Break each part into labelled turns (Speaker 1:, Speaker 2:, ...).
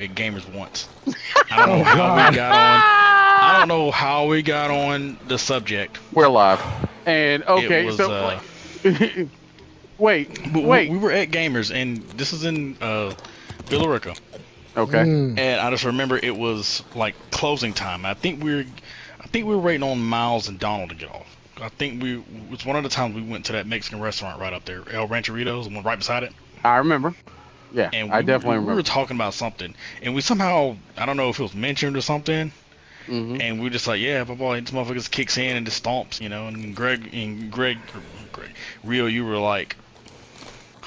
Speaker 1: at Gamers once. I don't know how we got on. I don't know how we got on the subject.
Speaker 2: We're live. And okay,
Speaker 1: was,
Speaker 2: so wait,
Speaker 1: but
Speaker 2: wait.
Speaker 1: we were at Gamers, and this is in Villarica.
Speaker 2: Okay.
Speaker 1: And I just remember it was like closing time. I think we were waiting on Miles and Donald to get off. I think it was one of the times we went to that Mexican restaurant right up there, El Rancheritos, the one right beside it.
Speaker 2: I remember. Yeah,
Speaker 1: and
Speaker 2: I definitely remember.
Speaker 1: We were talking about something, and we somehow, I don't know if it was mentioned or something, and we were just like, yeah, blah, this motherfucker kicks in and just stomps, and Greg, Rio, you were like,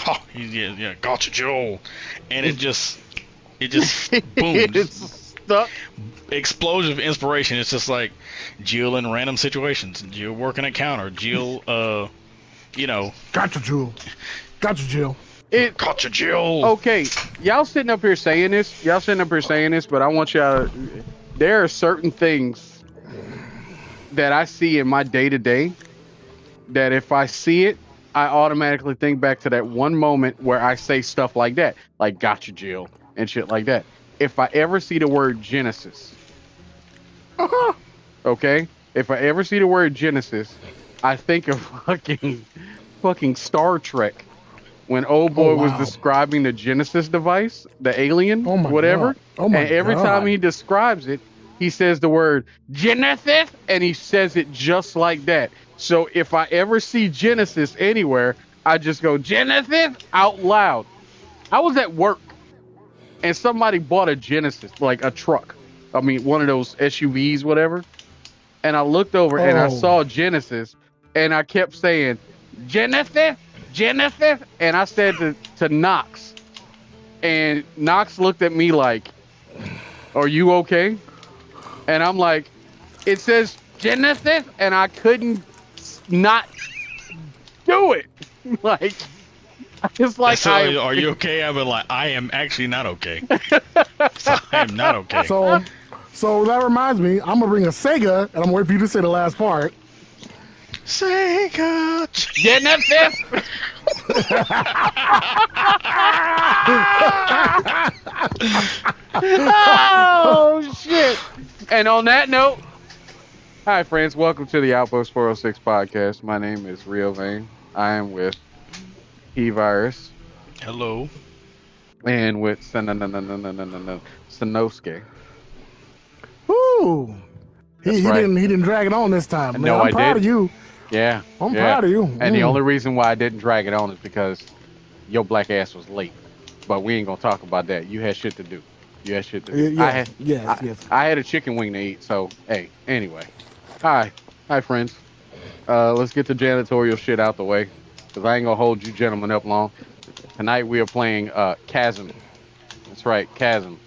Speaker 1: oh, yeah, gotcha, Joel, and it just boom,
Speaker 2: it's stuck.
Speaker 1: Explosion of inspiration. It's just like Jill in random situations, Jill working at counter, Jill,
Speaker 3: Gotcha, Jill. Gotcha, Jill.
Speaker 1: Gotcha, Jill.
Speaker 2: Okay, y'all sitting up here saying this, but I want y'all. There are certain things that I see in my day to day that if I see it, I automatically think back to that one moment where I say stuff like that, like "Gotcha, Jill" and shit like that. If I ever see the word Genesis, okay, if I ever see the word Genesis, I think of fucking Star Trek. When old boy was describing the Genesis device, the alien, whatever, and every time he describes it, he says the word Genesis, and he says it just like that. So if I ever see Genesis anywhere, I just go Genesis out loud. I was at work, and somebody bought a Genesis, like a truck. I mean, one of those SUVs, whatever. And I looked over and I saw Genesis, and I kept saying Genesis. And I said to Knox, and Knox looked at me like, are you okay? And I'm like, it says Genesis, and I couldn't not do it. Like, it's like,
Speaker 1: so are you okay? I've been like, I am actually not okay. So I am not okay.
Speaker 3: So that reminds me, I'm gonna bring a Sega, and I'm waiting for you to say the last part.
Speaker 1: Sega
Speaker 2: Genesis. Oh shit! And on that note, hi friends, welcome to the Outpost 406 podcast. My name is Riovane. I am with TeaVirus.
Speaker 1: Hello.
Speaker 2: And with Sanosuke.
Speaker 3: Ooh, he didn't drag it on this time. Man,
Speaker 2: No,
Speaker 3: I'm
Speaker 2: I
Speaker 3: proud
Speaker 2: did.
Speaker 3: of you.
Speaker 2: Yeah,
Speaker 3: I'm proud of you.
Speaker 2: And the only reason why I didn't drag it on is because your black ass was late. But we ain't gonna talk about that. You had shit to do.
Speaker 3: Yes.
Speaker 2: I had a chicken wing to eat. So hey, anyway, hi friends. Let's get the janitorial shit out the way, because I ain't gonna hold you gentlemen up long. Tonight we are playing Chasm. That's right, Chasm.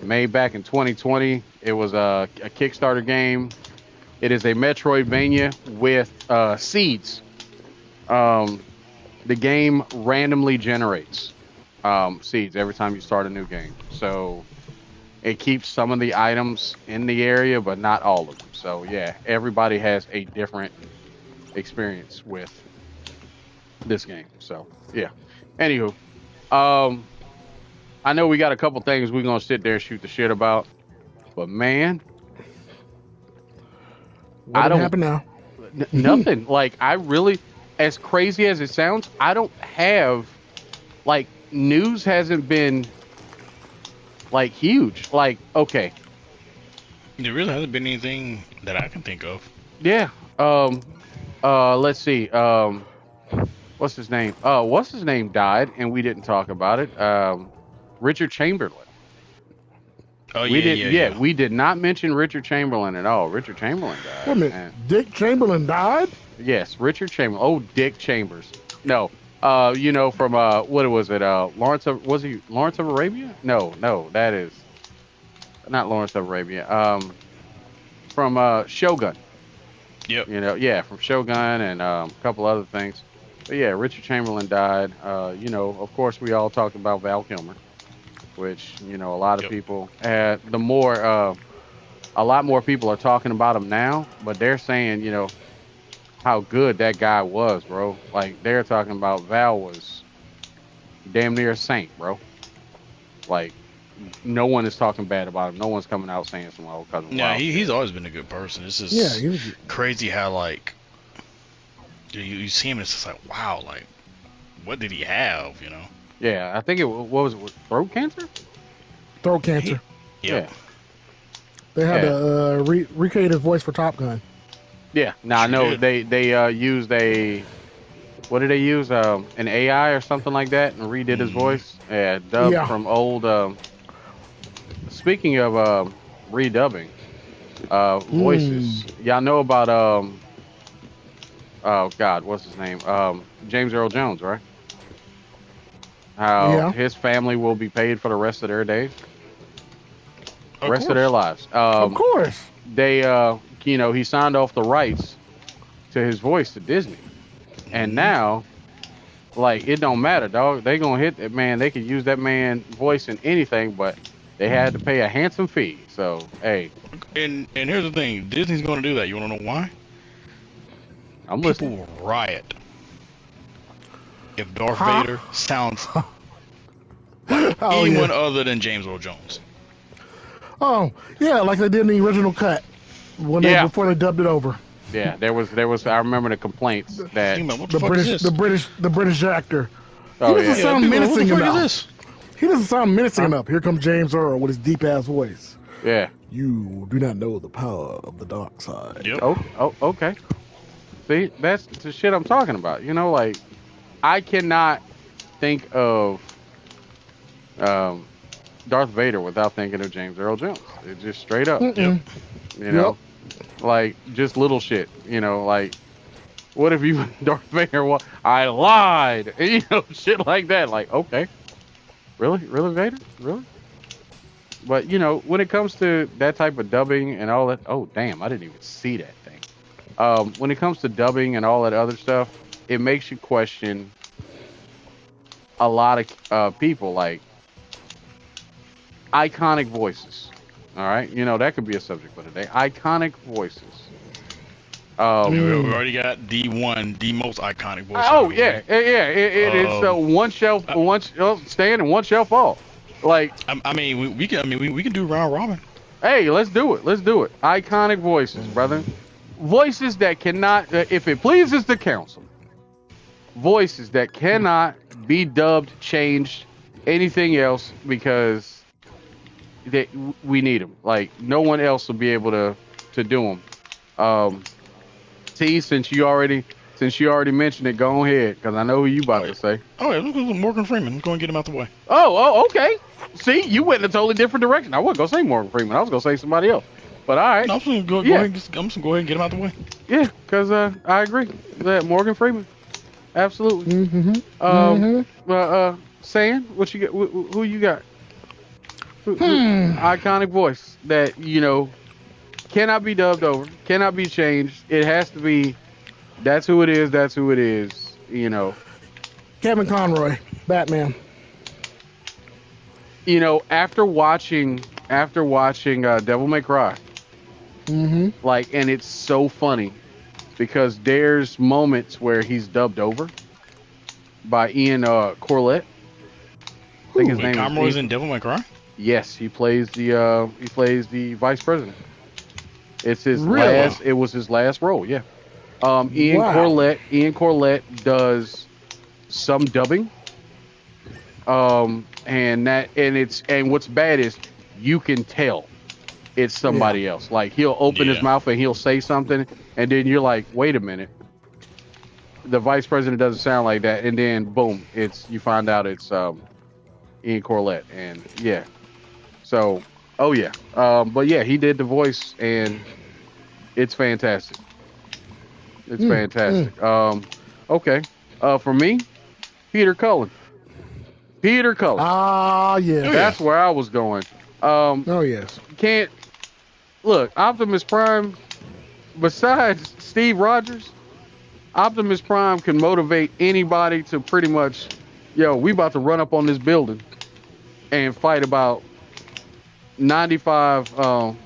Speaker 2: Made back in 2020. It was a Kickstarter game. It is a Metroidvania with seeds. The game randomly generates seeds every time you start a new game. So it keeps some of the items in the area, but not all of them. So yeah, everybody has a different experience with this game. So yeah. Anywho, I know we got a couple things we're gonna sit there and shoot the shit about, but man,
Speaker 3: what happened now?
Speaker 2: Nothing. Like, I really, as crazy as it sounds, I don't have, like, news hasn't been, like, huge. Like, okay.
Speaker 1: There really hasn't been anything that I can think of.
Speaker 2: Yeah. Let's see. What's his name? What's his name died, and we didn't talk about it. Richard Chamberlain.
Speaker 1: Oh,
Speaker 2: We did not mention Richard Chamberlain at all. Richard Chamberlain died.
Speaker 3: Wait a minute. Dick Chamberlain died?
Speaker 2: Yes, Richard Chamberlain. Oh, Dick Chambers. No. From what was it? Lawrence of Arabia? No, that is not Lawrence of Arabia. From Shogun.
Speaker 1: Yep.
Speaker 2: From Shogun and a couple other things. But yeah, Richard Chamberlain died. Of course, we all talked about Val Kilmer, which a lot of people a lot more people are talking about him now, but they're saying how good that guy was, bro. Like, they're talking about Val was damn near a saint, bro. Like, no one is talking bad about him. No one's coming out saying some old cousin.
Speaker 1: Yeah, he's always been a good person. It's just crazy how like you see him and it's just like wow, like what did he have, you know?
Speaker 2: Yeah, I think what was it, throat cancer?
Speaker 3: Throat cancer.
Speaker 2: Yeah.
Speaker 3: They had to recreate his voice for Top Gun.
Speaker 2: Yeah. Now I know they used what did they use? An AI or something like that, and redid his voice. Yeah, dubbed from old. Speaking of redubbing voices, y'all know about oh God, what's his name? James Earl Jones, right? How his family will be paid for the rest of their days, rest of their lives.
Speaker 3: Of course,
Speaker 2: they he signed off the rights to his voice to Disney. And now, like, it don't matter, dog. They gonna hit that man. They could use that man's voice in anything, but they had to pay a handsome fee. So, hey.
Speaker 1: And here's the thing. Disney's gonna do that. You wanna know why?
Speaker 2: I'm
Speaker 1: People
Speaker 2: listening.
Speaker 1: will riot if Darth Vader sounds like anyone other than James Earl Jones.
Speaker 3: Oh, yeah, like they did in the original cut before they dubbed it over.
Speaker 2: Yeah, there was. I remember the complaints that
Speaker 3: the British actor.
Speaker 2: Oh,
Speaker 3: he doesn't sound menacing enough. He doesn't sound menacing enough. Here comes James Earl with his deep ass voice.
Speaker 2: Yeah.
Speaker 3: You do not know the power of the dark side.
Speaker 1: Yep.
Speaker 2: Oh, okay. See, that's the shit I'm talking about. You know, like I cannot think of Darth Vader without thinking of James Earl Jones. It's just straight up. You know. Like, just little shit, you know, like, what if you, Darth Vader, I lied, you know, shit like that, like, okay, really, Vader, really? But, you know, when it comes to that type of dubbing and all that, oh, damn, I didn't even see that thing. When it comes to dubbing and all that other stuff, it makes you question a lot of people, like, iconic voices. All right, you know, that could be a subject for today. Iconic voices.
Speaker 1: We already got the most iconic voice.
Speaker 2: Oh yeah. It's one shelf stand and one shelf fall. Like,
Speaker 1: I mean, we can do round robin.
Speaker 2: Hey, let's do it. Iconic voices, brother. Voices that cannot, if it pleases the council, voices that cannot be dubbed, changed, anything else because we need them. Like, no one else will be able to do them. T, since you already mentioned it, go ahead, because I know who you about to say.
Speaker 1: Oh yeah, look at Morgan Freeman. Let's go and get him out the way.
Speaker 2: Oh, okay. See, you went in a totally different direction. I wasn't gonna say Morgan Freeman. I was gonna say somebody else. But all right.
Speaker 1: No, I'm just gonna go ahead and get him out the way.
Speaker 2: Yeah, because I agree. Morgan Freeman, absolutely. Sam, what you got? Who you got? Iconic voice that, you know, cannot be dubbed over, cannot be changed. It has to be, that's who it is, you know.
Speaker 3: Kevin Conroy, Batman.
Speaker 2: You know, after watching Devil May Cry, like, and it's so funny because there's moments where he's dubbed over by Ian Corlett. I think his name
Speaker 1: Conroy's in Devil May Cry?
Speaker 2: Yes, he plays the vice president. It's his It was his last role. Yeah. Ian Corlett does some dubbing. And what's bad is you can tell it's somebody else. Like, he'll open his mouth and he'll say something, and then you're like, wait a minute, the vice president doesn't sound like that, and then boom, you find out it's Ian Corlett, and yeah. So, but yeah, he did the voice, and it's fantastic. It's fantastic. Okay. For me, Peter Cullen.
Speaker 3: Ah, yeah.
Speaker 2: That's where I was going.
Speaker 3: Yes.
Speaker 2: Can't look, Optimus Prime, besides Steve Rogers, Optimus Prime can motivate anybody to pretty much, we about to run up on this building and fight about 95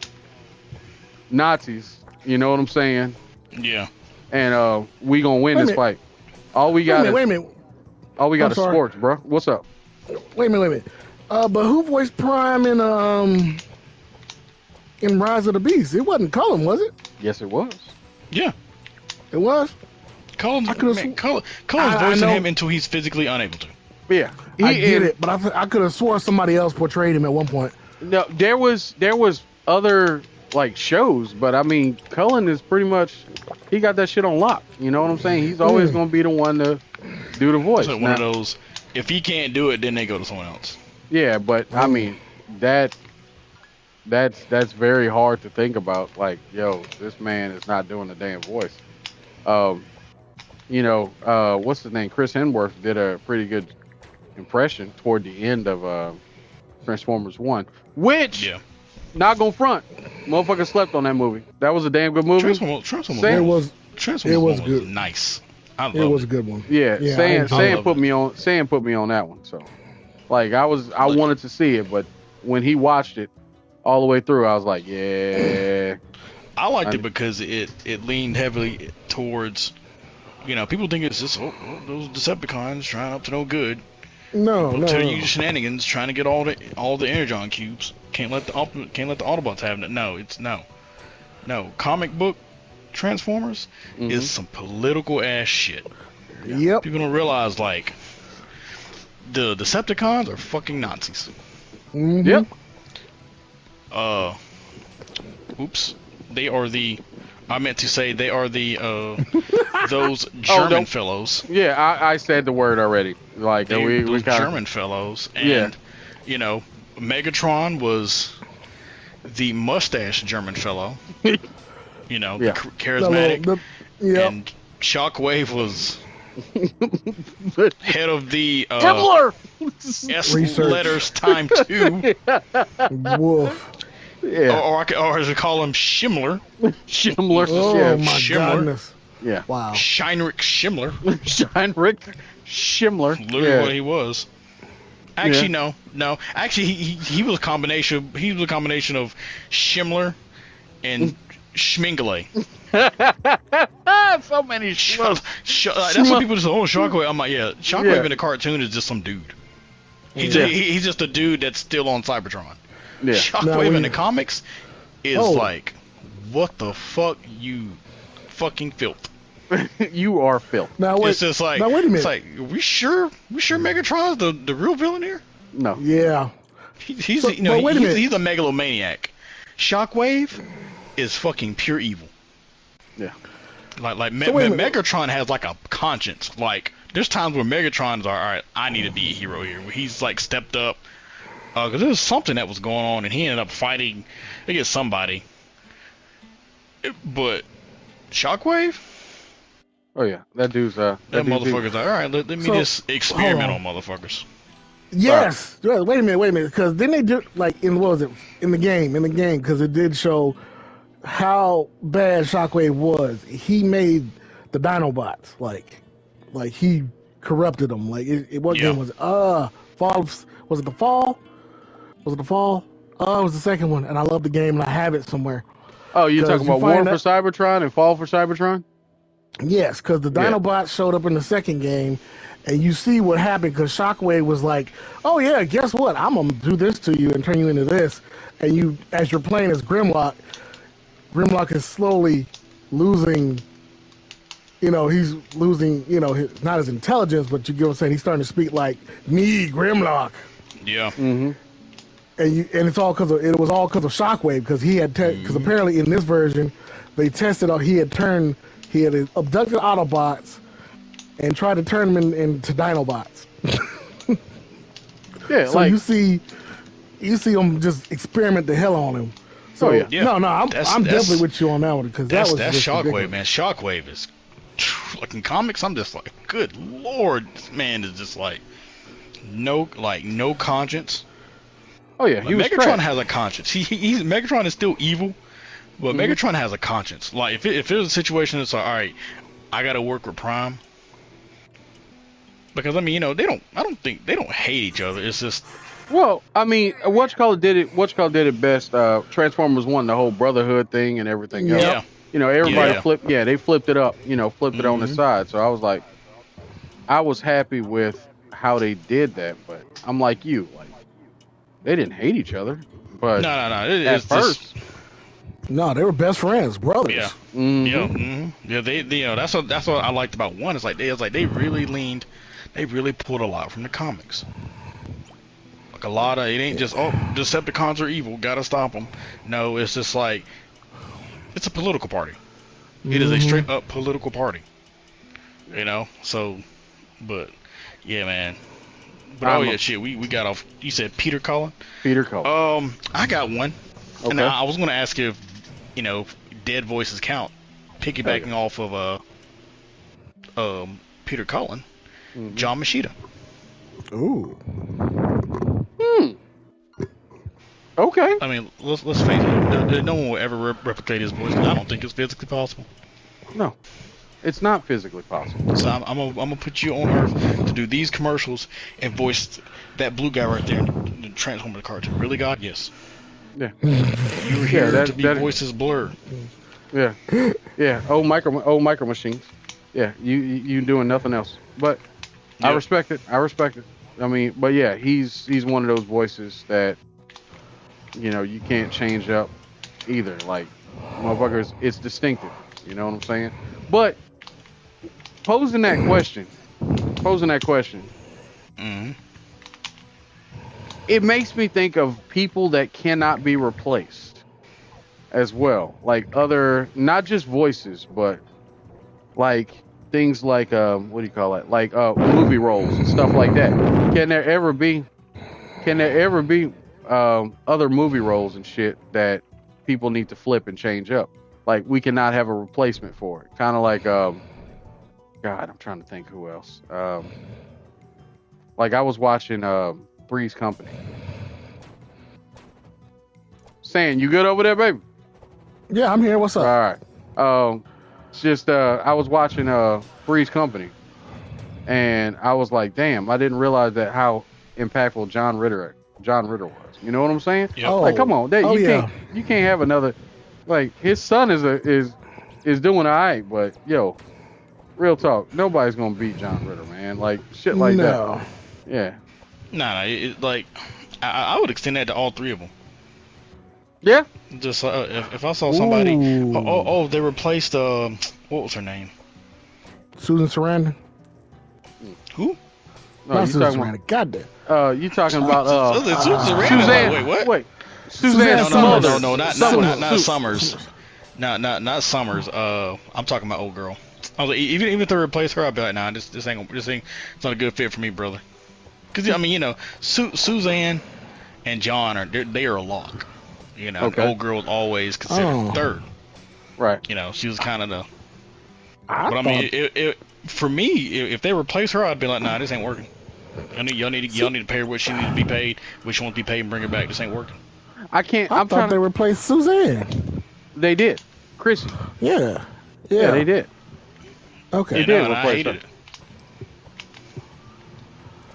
Speaker 2: Nazis. You know what I'm saying?
Speaker 1: Yeah.
Speaker 2: And we gonna win this fight. All we got
Speaker 3: Wait a minute.
Speaker 2: All we got is sports, bro. What's up?
Speaker 3: Wait a minute. But who voiced Prime in Rise of the Beast? It wasn't Cullen, was it?
Speaker 2: Yes, it was.
Speaker 1: Yeah.
Speaker 3: It was?
Speaker 1: Cullen's voicing him until he's physically unable to.
Speaker 2: Yeah.
Speaker 3: I get it, but I could have sworn somebody else portrayed him at one point.
Speaker 2: No, there was other like shows, but I mean, Cullen is pretty much, he got that shit on lock. You know what I'm saying? He's always going to be the one to do the voice.
Speaker 1: It's like one of those, if he can't do it, then they go to someone else.
Speaker 2: Yeah, but I mean, that's very hard to think about. Like, yo, this man is not doing the damn voice. You know, what's his name? Chris Hemsworth did a pretty good impression toward the end of Transformers 1, which, not gonna front, motherfucker slept on that movie. That was a damn good movie.
Speaker 1: Transformers was
Speaker 3: good.
Speaker 1: Nice.
Speaker 3: It was a good one.
Speaker 2: Yeah, Sam put me on that one. So, like, I wanted to see it, but when he watched it all the way through, I was like, yeah.
Speaker 1: I liked it because it leaned heavily towards, you know, people think it's just those Decepticons trying up to no good.
Speaker 3: No.
Speaker 1: Use shenanigans trying to get all the Energon cubes. Can't let the Autobots have it. No. Comic book Transformers is some political ass shit.
Speaker 3: Yep.
Speaker 1: People don't realize, like, the Decepticons are fucking Nazis.
Speaker 2: Yep.
Speaker 1: Oops. They are the. I meant to say they are the those German fellows.
Speaker 2: Yeah, I said the word already. Like we
Speaker 1: German fellows, and you know, Megatron was the mustache German fellow. You know, the charismatic, and Shockwave was head of the S letters time 2.
Speaker 3: Woof.
Speaker 2: Yeah.
Speaker 1: Or as we call him, Schindler.
Speaker 2: Schindler.
Speaker 3: Oh my goodness.
Speaker 2: Yeah.
Speaker 3: Wow.
Speaker 1: Heinrich Schindler.
Speaker 2: Heinrich Schindler.
Speaker 1: Literally what he was. Actually, no. Actually, he was a combination. He was a combination of Schindler and Schmingele.
Speaker 2: So many
Speaker 1: that's what people just say. Oh, Shockwave. I'm like, yeah. Shockwave in the cartoon is just some dude. He's just a dude that's still on Cybertron.
Speaker 2: Yeah.
Speaker 1: Shockwave in the comics is like, what the fuck, you fucking filth.
Speaker 2: You are filth.
Speaker 3: Now wait.
Speaker 1: It's just like,
Speaker 3: now wait a minute.
Speaker 1: It's like, we sure Megatron's the real villain here?
Speaker 2: No.
Speaker 3: Yeah.
Speaker 1: He's a megalomaniac. Shockwave is fucking pure evil.
Speaker 2: Yeah.
Speaker 1: Like Megatron has like a conscience. Like, there's times where Megatron's all right, I need to be a hero here. Where he's like stepped up. Because there was something that was going on, and he ended up fighting against somebody. But Shockwave?
Speaker 2: Oh yeah, that dude's
Speaker 1: that motherfucker's like, all right, let me just experiment on motherfuckers.
Speaker 3: Yes. Right. Wait a minute, because then they do like in the game, because it did show how bad Shockwave was. He made the Dinobots like he corrupted them. Like what game was it? Fall? Was it the Fall? Was it the Fall? Oh, it was the second one, and I love the game, and I have it somewhere.
Speaker 2: Oh, you're talking about War for Cybertron and Fall for Cybertron?
Speaker 3: Yes, because the Dinobots showed up in the second game, and you see what happened, because Shockwave was like, oh yeah, guess what? I'm going to do this to you and turn you into this. And you, as you're playing as Grimlock is slowly losing, he's losing, not his intelligence, but you get what I'm saying, he's starting to speak like, me, Grimlock.
Speaker 1: Yeah.
Speaker 2: Mm-hmm.
Speaker 3: And it's all because of Shockwave, because he had because apparently in this version they tested out he had abducted Autobots and tried to turn them into Dinobots.
Speaker 2: Yeah,
Speaker 3: so you see them just experiment the hell on him. So I'm definitely with you on that one, because that's
Speaker 1: Shockwave,
Speaker 3: ridiculous.
Speaker 1: man. Shockwave is like in comics. I'm just like, good lord, this man is just like no conscience.
Speaker 2: Oh yeah,
Speaker 1: Megatron has a conscience. Megatron is still evil, but Megatron has a conscience. Like if there's a situation that's like, all right, I gotta work with Prime, because I mean, I don't think they don't hate each other. It's just,
Speaker 2: well, I mean, Whatchcall did it best. Transformers 1, the whole brotherhood thing and everything else.
Speaker 1: Yeah.
Speaker 2: Everybody flipped. Yeah, they flipped it up. Flipped it on the side. So I was like, I was happy with how they did that, but I'm like you, like, they didn't hate each other, but
Speaker 1: no.
Speaker 2: At first.
Speaker 3: No, they were best friends, brothers.
Speaker 1: Yeah.
Speaker 2: Mm-hmm.
Speaker 1: Yeah. Mm-hmm. Yeah. They that's what I liked about one. It's like they really pulled a lot from the comics. Like a lot of it ain't just Decepticons are evil, gotta stop them. No, it's just like it's a political party. It is a straight up political party. You know. So, but yeah, man. But shit, we got off. You said Peter Cullen.
Speaker 2: Peter Cullen.
Speaker 1: I got one.
Speaker 2: Okay.
Speaker 1: And I was gonna ask if dead voices count. Piggybacking off of Peter Cullen, John Machida.
Speaker 3: Ooh.
Speaker 2: Okay.
Speaker 1: I mean, let's face it. No one will ever replicate his voice. I don't think it's physically possible.
Speaker 2: No, it's not physically possible.
Speaker 1: So I'm gonna put you on Earth to do these commercials and voice that blue guy right there in the Transformer cartoon. Really, God? Yes.
Speaker 2: Yeah.
Speaker 1: You were here to be voices blurred.
Speaker 2: Yeah. Yeah. Old micro machines. Yeah. You doing nothing else. But yep. I respect it. I mean, but yeah, he's one of those voices that you can't change up either. Like, motherfuckers, it's distinctive. You know what I'm saying? But posing that question, it makes me think of people that cannot be replaced as well. Like not just voices, but like things like what do you call it? Like movie roles and stuff like that. Can there ever be other movie roles and shit that people need to flip and change up? Like, we cannot have a replacement for it. Kind of like God, I'm trying to think who else. Like, I was watching Three's Company. Saying, you good over there, baby?
Speaker 3: Yeah, I'm here. What's up?
Speaker 2: All right. It's just I was watching Three's Company, and I was like, damn, I didn't realize that how impactful John Ritter was. You know what I'm saying?
Speaker 1: Yep.
Speaker 2: Like, come on, you can't have another. Like, his son is doing all right, but yo, real talk, nobody's gonna beat John Ritter, man. Like, shit like that. Yeah.
Speaker 1: Nah, like I would extend that to all three of them.
Speaker 2: Yeah.
Speaker 1: Just if I saw somebody, they replaced what was her name?
Speaker 3: Susan Sarandon.
Speaker 1: Who?
Speaker 2: No,
Speaker 3: Not Susan Sarandon. Goddamn.
Speaker 2: You talking about
Speaker 1: Susan Sarandon?
Speaker 2: Suzanne?
Speaker 1: Wait, what?
Speaker 2: Wait. Suzanne
Speaker 1: No,
Speaker 2: Summers.
Speaker 1: not Summers. Not Summers. I'm talking about old girl. I was like, even if they replace her, I'd be like, nah, this ain't it's not a good fit for me, brother. Because I mean, Suzanne and John they are a lock.
Speaker 2: Okay.
Speaker 1: Old girl was always considered third.
Speaker 2: Right.
Speaker 1: She was kind of the. But I mean, for me, if they replace her, I'd be like, nah, this ain't working. Y'all need to pay her what she needs to be paid, what she wants to be paid, and bring her back. This ain't working.
Speaker 2: I can't.
Speaker 3: I thought they replaced Suzanne.
Speaker 2: They did. Chrissy.
Speaker 3: Yeah,
Speaker 2: they did.
Speaker 3: Okay.
Speaker 2: They did replace her.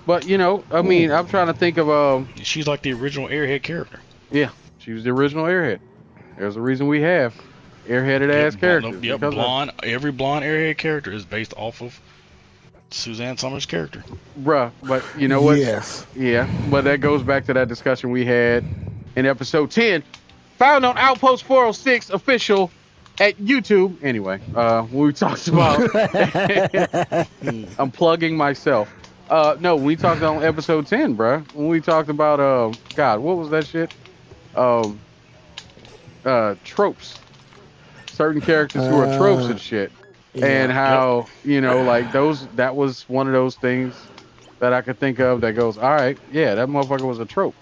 Speaker 2: But I mean, I'm trying to think of
Speaker 1: She's like the original Airhead character.
Speaker 2: Yeah, she was the original Airhead. There's a reason we have airheaded ass characters.
Speaker 1: Yep, blonde. Every blonde Airhead character is based off of Suzanne Summers' character.
Speaker 2: Bruh, but you know what?
Speaker 3: Yes.
Speaker 2: Yeah, but that goes back to that discussion we had in episode 10, found on Outpost 406 official at YouTube. Anyway, we talked about. I'm plugging myself. No, we talked on episode 10, bruh. When we talked about God, what was that shit? Tropes. Certain characters who are tropes and shit. Yeah, and how, like that was one of those things that I could think of that goes, all right, yeah, that motherfucker was a trope.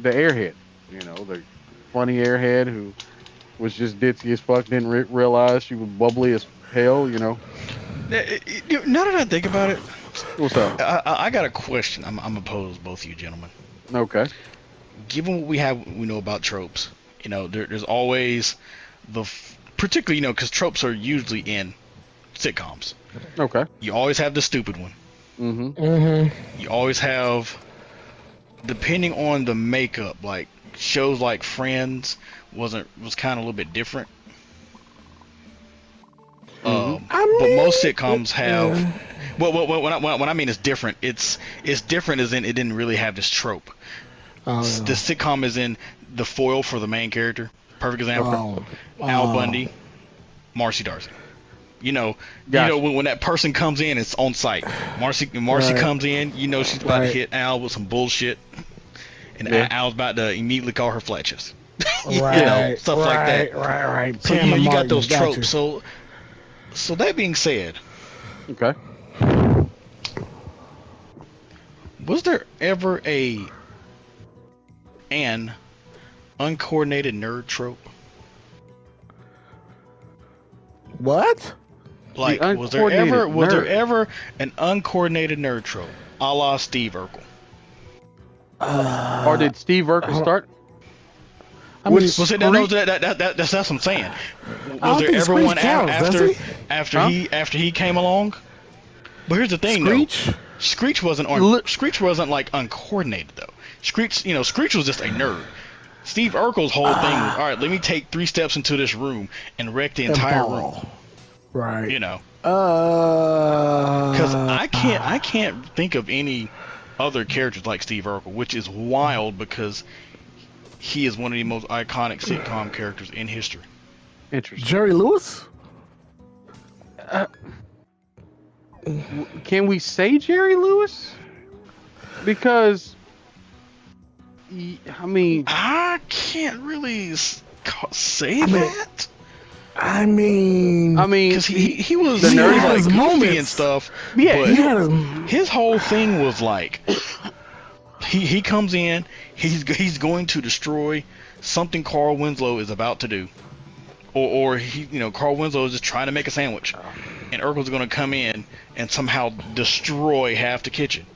Speaker 2: The airhead, the funny airhead who was just ditzy as fuck, didn't realize she was bubbly as hell,
Speaker 1: Now that I think about it,
Speaker 2: what's up?
Speaker 1: I got a question. I'm gonna pose both of you gentlemen.
Speaker 2: Okay.
Speaker 1: Given what we know about tropes, there's always particularly, because tropes are usually in sitcoms.
Speaker 2: Okay.
Speaker 1: You always have the stupid one.
Speaker 2: Mm-hmm.
Speaker 3: Mm-hmm.
Speaker 1: You always have, depending on the makeup, like shows like Friends was kind of a little bit different.
Speaker 2: Mm-hmm.
Speaker 1: But most sitcoms have, Well, when I mean it's different, it's different as in it didn't really have this trope. The sitcom is in the foil for the main character. Perfect example. Al Bundy, Marcy Darcy. You know when that person comes in, it's on site. Marcy comes in, she's about to hit Al with some bullshit, and Al's about to immediately call her Fletchers. Stuff like that.
Speaker 3: Right.
Speaker 1: So you got those tropes. So that being said,
Speaker 2: okay.
Speaker 1: Was there ever an uncoordinated nerd trope?
Speaker 3: What?
Speaker 1: Like, was there ever an uncoordinated nerd trope, a la Steve Urkel?
Speaker 2: Or did Steve Urkel start?
Speaker 3: I mean,
Speaker 1: that's what I'm saying. Was there ever one after he came along? But here's the thing, though. Screech wasn't like uncoordinated though. Screech was just a nerd. Steve Urkel's whole thing was, all right, let me take 3 steps into this room and wreck the entire room.
Speaker 3: Right.
Speaker 1: Because I can't think of any other characters like Steve Urkel, which is wild because he is one of the most iconic sitcom characters in history.
Speaker 2: Interesting.
Speaker 3: Jerry Lewis?
Speaker 2: Can we say Jerry Lewis? Because, I mean,
Speaker 1: I can't really say that.
Speaker 3: I mean,
Speaker 1: because he was
Speaker 3: the nerd
Speaker 1: like goofy and stuff.
Speaker 2: Yeah,
Speaker 1: but his whole thing was like, he comes in, he's going to destroy something Carl Winslow is about to do, or Carl Winslow is just trying to make a sandwich, and Urkel's going to come in and somehow destroy half the kitchen,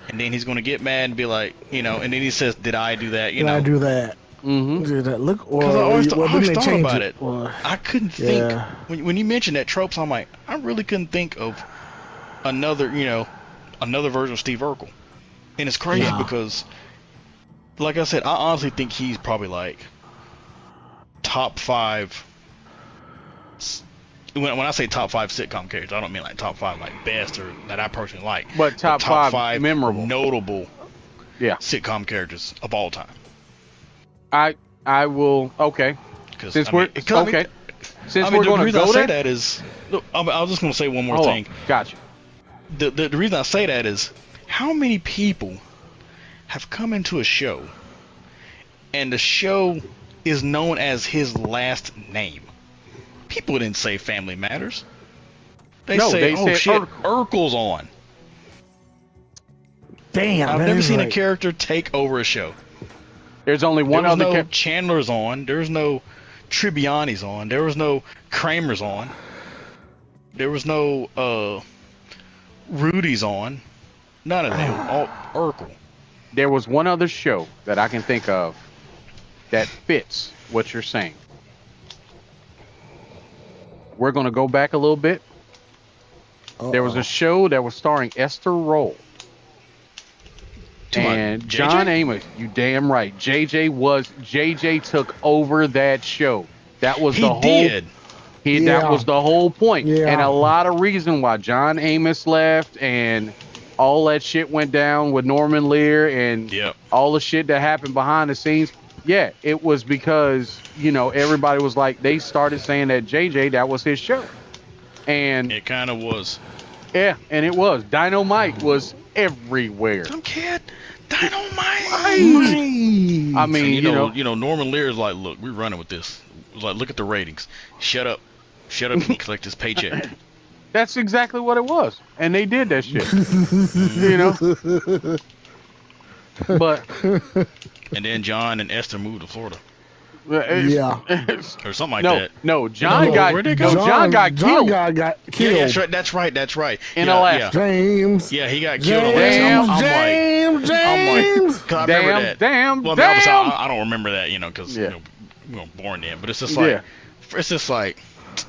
Speaker 1: and then he's going to get mad and be like, and then he says, "Did I do that?"
Speaker 3: Did I do that?
Speaker 2: Mm-hmm.
Speaker 3: Did that look?
Speaker 1: Because I always thought about it.
Speaker 3: Or,
Speaker 1: I couldn't think when you mentioned that tropes. I'm like, I really couldn't think of another version of Steve Urkel, and it's crazy because, like I said, I honestly think he's probably like top 5. When I say top 5 sitcom characters, I don't mean like top 5 like best or that I personally like,
Speaker 2: but top 5 memorable,
Speaker 1: notable, sitcom characters of all time.
Speaker 2: I will since we're going to go there.
Speaker 1: That is, look, I was just going to say one more thing.
Speaker 2: Gotcha.
Speaker 1: The reason I say that is how many people have come into a show and the show is known as his last name. People didn't say Family Matters. They say Urkel's on.
Speaker 3: Damn,
Speaker 1: I've never seen a character take over a show.
Speaker 2: There's only one other.
Speaker 1: There was no Chandler's on. There was no Tribbiani's on. There was no Kramer's on. There was no Rudy's on. None of them. All Urkel.
Speaker 2: There was one other show that I can think of that fits what you're saying. We're going to go back a little bit. There was a show that was starring Esther Roll. And John Amos, you damn right. JJ took over that show. That was the whole. That was the whole point. Yeah. And a lot of reason why John Amos left and all that shit went down with Norman Lear and all the shit that happened behind the scenes. Yeah, it was because, everybody was like, they started saying that JJ, that was his show. And
Speaker 1: it kind of was.
Speaker 2: Yeah, and it was. Dynamite was everywhere.
Speaker 1: Some kid, Dynamite.
Speaker 2: I mean,
Speaker 1: Norman Lear is like, look, we're running with this. Like, look at the ratings. Shut up and collect this paycheck.
Speaker 2: That's exactly what it was, and they did that shit. But
Speaker 1: and then John and Esther moved to Florida. Or something like that.
Speaker 2: No, John got killed.
Speaker 3: John got killed.
Speaker 1: Yeah, that's right.
Speaker 2: In Alaska.
Speaker 3: James.
Speaker 1: Yeah, he got killed. James. I remember that.
Speaker 2: Damn.
Speaker 1: I don't remember that, because we weren't born then. But it's just like,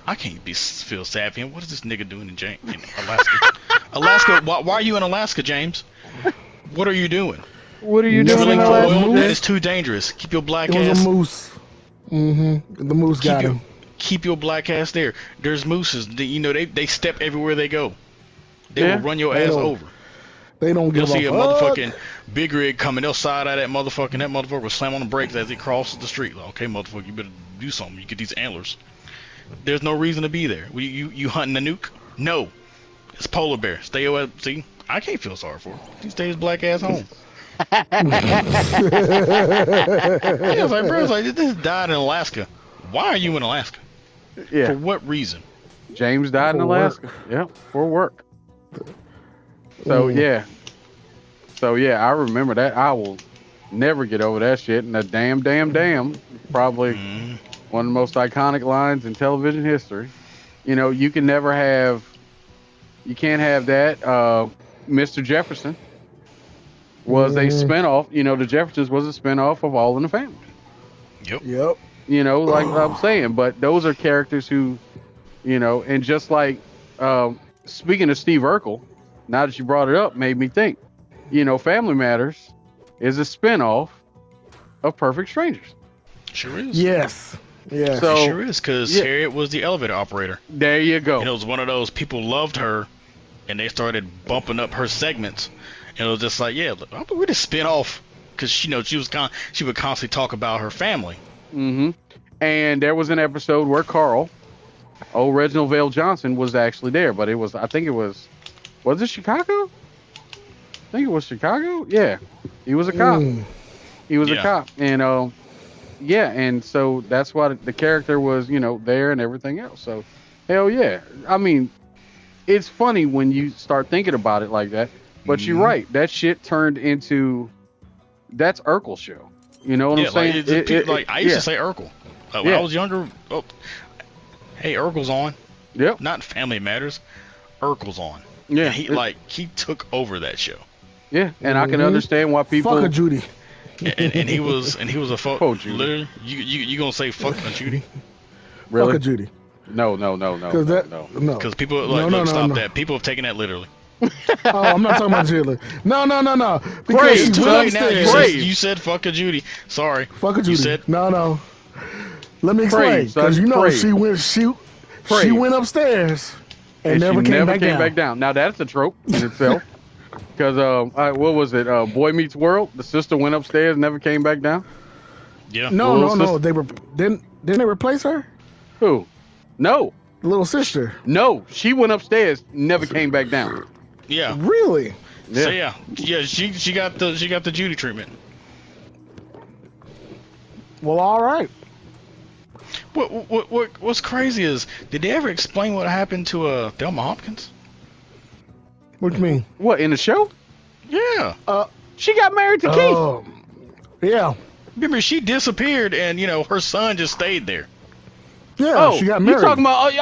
Speaker 1: I can't feel sad for him. What is this nigga doing in Alaska? Alaska. Why are you in Alaska, James? What are you doing?
Speaker 2: What are you doing in Alaska?
Speaker 1: That is too dangerous. Keep your black ass.
Speaker 3: It was a moose. The moose got him.
Speaker 1: Keep your black ass there. There's mooses. They step everywhere they go. They will run your ass over.
Speaker 3: They don't give a fuck.
Speaker 1: You'll see a motherfucking big rig coming. They'll side out that motherfucking. That motherfucker will slam on the brakes as it crosses the street. Like, okay, motherfucker, you better do something. You get these antlers. There's no reason to be there. You hunting a nuke? No. It's polar bear. Stay away. See, I can't feel sorry for him. He stays his black ass home. Yeah, it's like, bro, it's like, this died in Alaska. Why are you in Alaska?
Speaker 2: Yeah.
Speaker 1: For what reason?
Speaker 2: James died in Alaska. Yep, for work. So yeah, I remember that. I will never get over that shit. And that damn, probably one of the most iconic lines in television history. You know, you can't have that. Mr. Jefferson was a spinoff. You know, the Jeffersons was a spinoff of All in the Family.
Speaker 1: Yep.
Speaker 2: You know, like I'm saying, but those are characters who, you know, and just like speaking of Steve Urkel. Now that you brought it up, made me think. You know, Family Matters is a spinoff of Perfect Strangers.
Speaker 1: Sure is.
Speaker 3: Yes. Yeah.
Speaker 1: So, it sure is, because Harriet was the elevator operator.
Speaker 2: There you go.
Speaker 1: And it was one of those people loved her, and they started bumping up her segments. And it was just like, yeah, we just spin off, because you know she would constantly talk about her family.
Speaker 2: Mm-hmm. And there was an episode where Carl, old Reginald Vale Johnson, was actually there, but was it Chicago? I think it was Chicago. Yeah, he was a cop. He was a cop, and and so that's why the character was, you know, there and everything else. So, hell yeah. I mean, it's funny when you start thinking about it like that. But you're right. That shit turned into that's Urkel's show. You know what I'm saying?
Speaker 1: I used to say Urkel when I was younger. Oh, hey, Urkel's on.
Speaker 2: Yep.
Speaker 1: Not Family Matters. Urkel's on.
Speaker 2: Yeah,
Speaker 1: and he took over that show.
Speaker 2: Yeah, and I can understand why people.
Speaker 3: Fuck a Judy.
Speaker 1: And he was a fuck. Oh, Judy. Literally, you gonna say fuck a Judy?
Speaker 2: Really?
Speaker 3: Fuck a Judy.
Speaker 2: No.
Speaker 3: Because
Speaker 1: people stop that. People have taken that literally.
Speaker 3: Oh, I'm not talking about Judy. No.
Speaker 2: Because
Speaker 1: you said fuck a Judy. Sorry.
Speaker 3: Fuck a Judy.
Speaker 1: You said
Speaker 3: no. Let me explain. Because you know she went upstairs. And never came back down.
Speaker 2: Now that's a trope in itself. Because what was it? Boy Meets World. The sister went upstairs, and never came back down.
Speaker 1: Yeah.
Speaker 3: No. Didn't they replace her?
Speaker 2: Who? No.
Speaker 3: Little sister.
Speaker 2: No, she went upstairs, never came back down.
Speaker 1: Yeah.
Speaker 3: Really?
Speaker 1: Yeah. So she got the Judy treatment.
Speaker 3: Well, all right.
Speaker 1: What's crazy is, did they ever explain what happened to Thelma Hopkins?
Speaker 3: What do you mean?
Speaker 2: What, in the show?
Speaker 1: Yeah.
Speaker 2: She got married to Keith.
Speaker 3: Yeah.
Speaker 1: Remember, she disappeared, and her son just stayed there.
Speaker 3: Yeah, she got married.
Speaker 2: You talking about?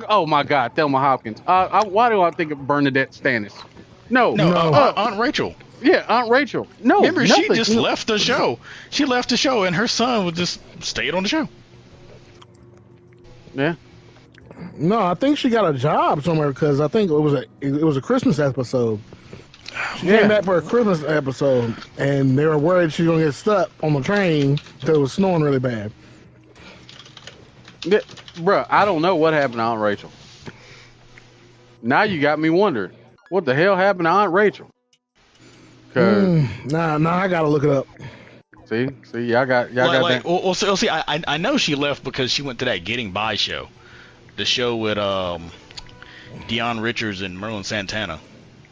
Speaker 2: Oh my God, Thelma Hopkins. Why do I think of Bernadette Stannis? No.
Speaker 1: Aunt Rachel.
Speaker 2: Yeah, Aunt Rachel. No.
Speaker 1: Remember, she just left the show. She left the show, and her son would just stayed on the show.
Speaker 2: Yeah.
Speaker 3: No, I think she got a job somewhere because I think it was a Christmas episode. She came back for a Christmas episode, and they were worried she was gonna get stuck on the train because it was snowing really bad.
Speaker 2: Yeah, bruh, I don't know what happened to Aunt Rachel. Now you got me wondering, what the hell happened to Aunt Rachel?
Speaker 3: Nah, I gotta look it up.
Speaker 2: See, y'all got that.
Speaker 1: Well, see, I know she left because she went to that Getting By show, the show with Deion Richards and Merlin Santana.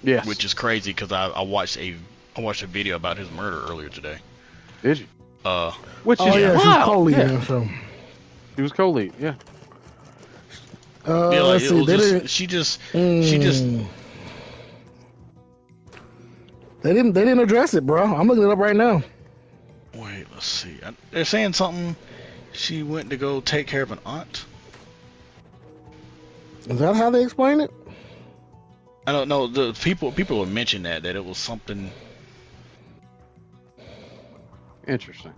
Speaker 2: Yes.
Speaker 1: Which is crazy because I watched a video about his murder earlier today.
Speaker 2: Did you?
Speaker 3: Which is wild.
Speaker 2: He was co-lead. Yeah.
Speaker 3: Let's see.
Speaker 1: She just.
Speaker 3: They didn't address it, bro. I'm looking it up right now.
Speaker 1: Wait, let's see. They're saying something. She went to go take care of an aunt.
Speaker 3: Is that how they explain it?
Speaker 1: I don't know. The people would mention that it was something
Speaker 2: interesting.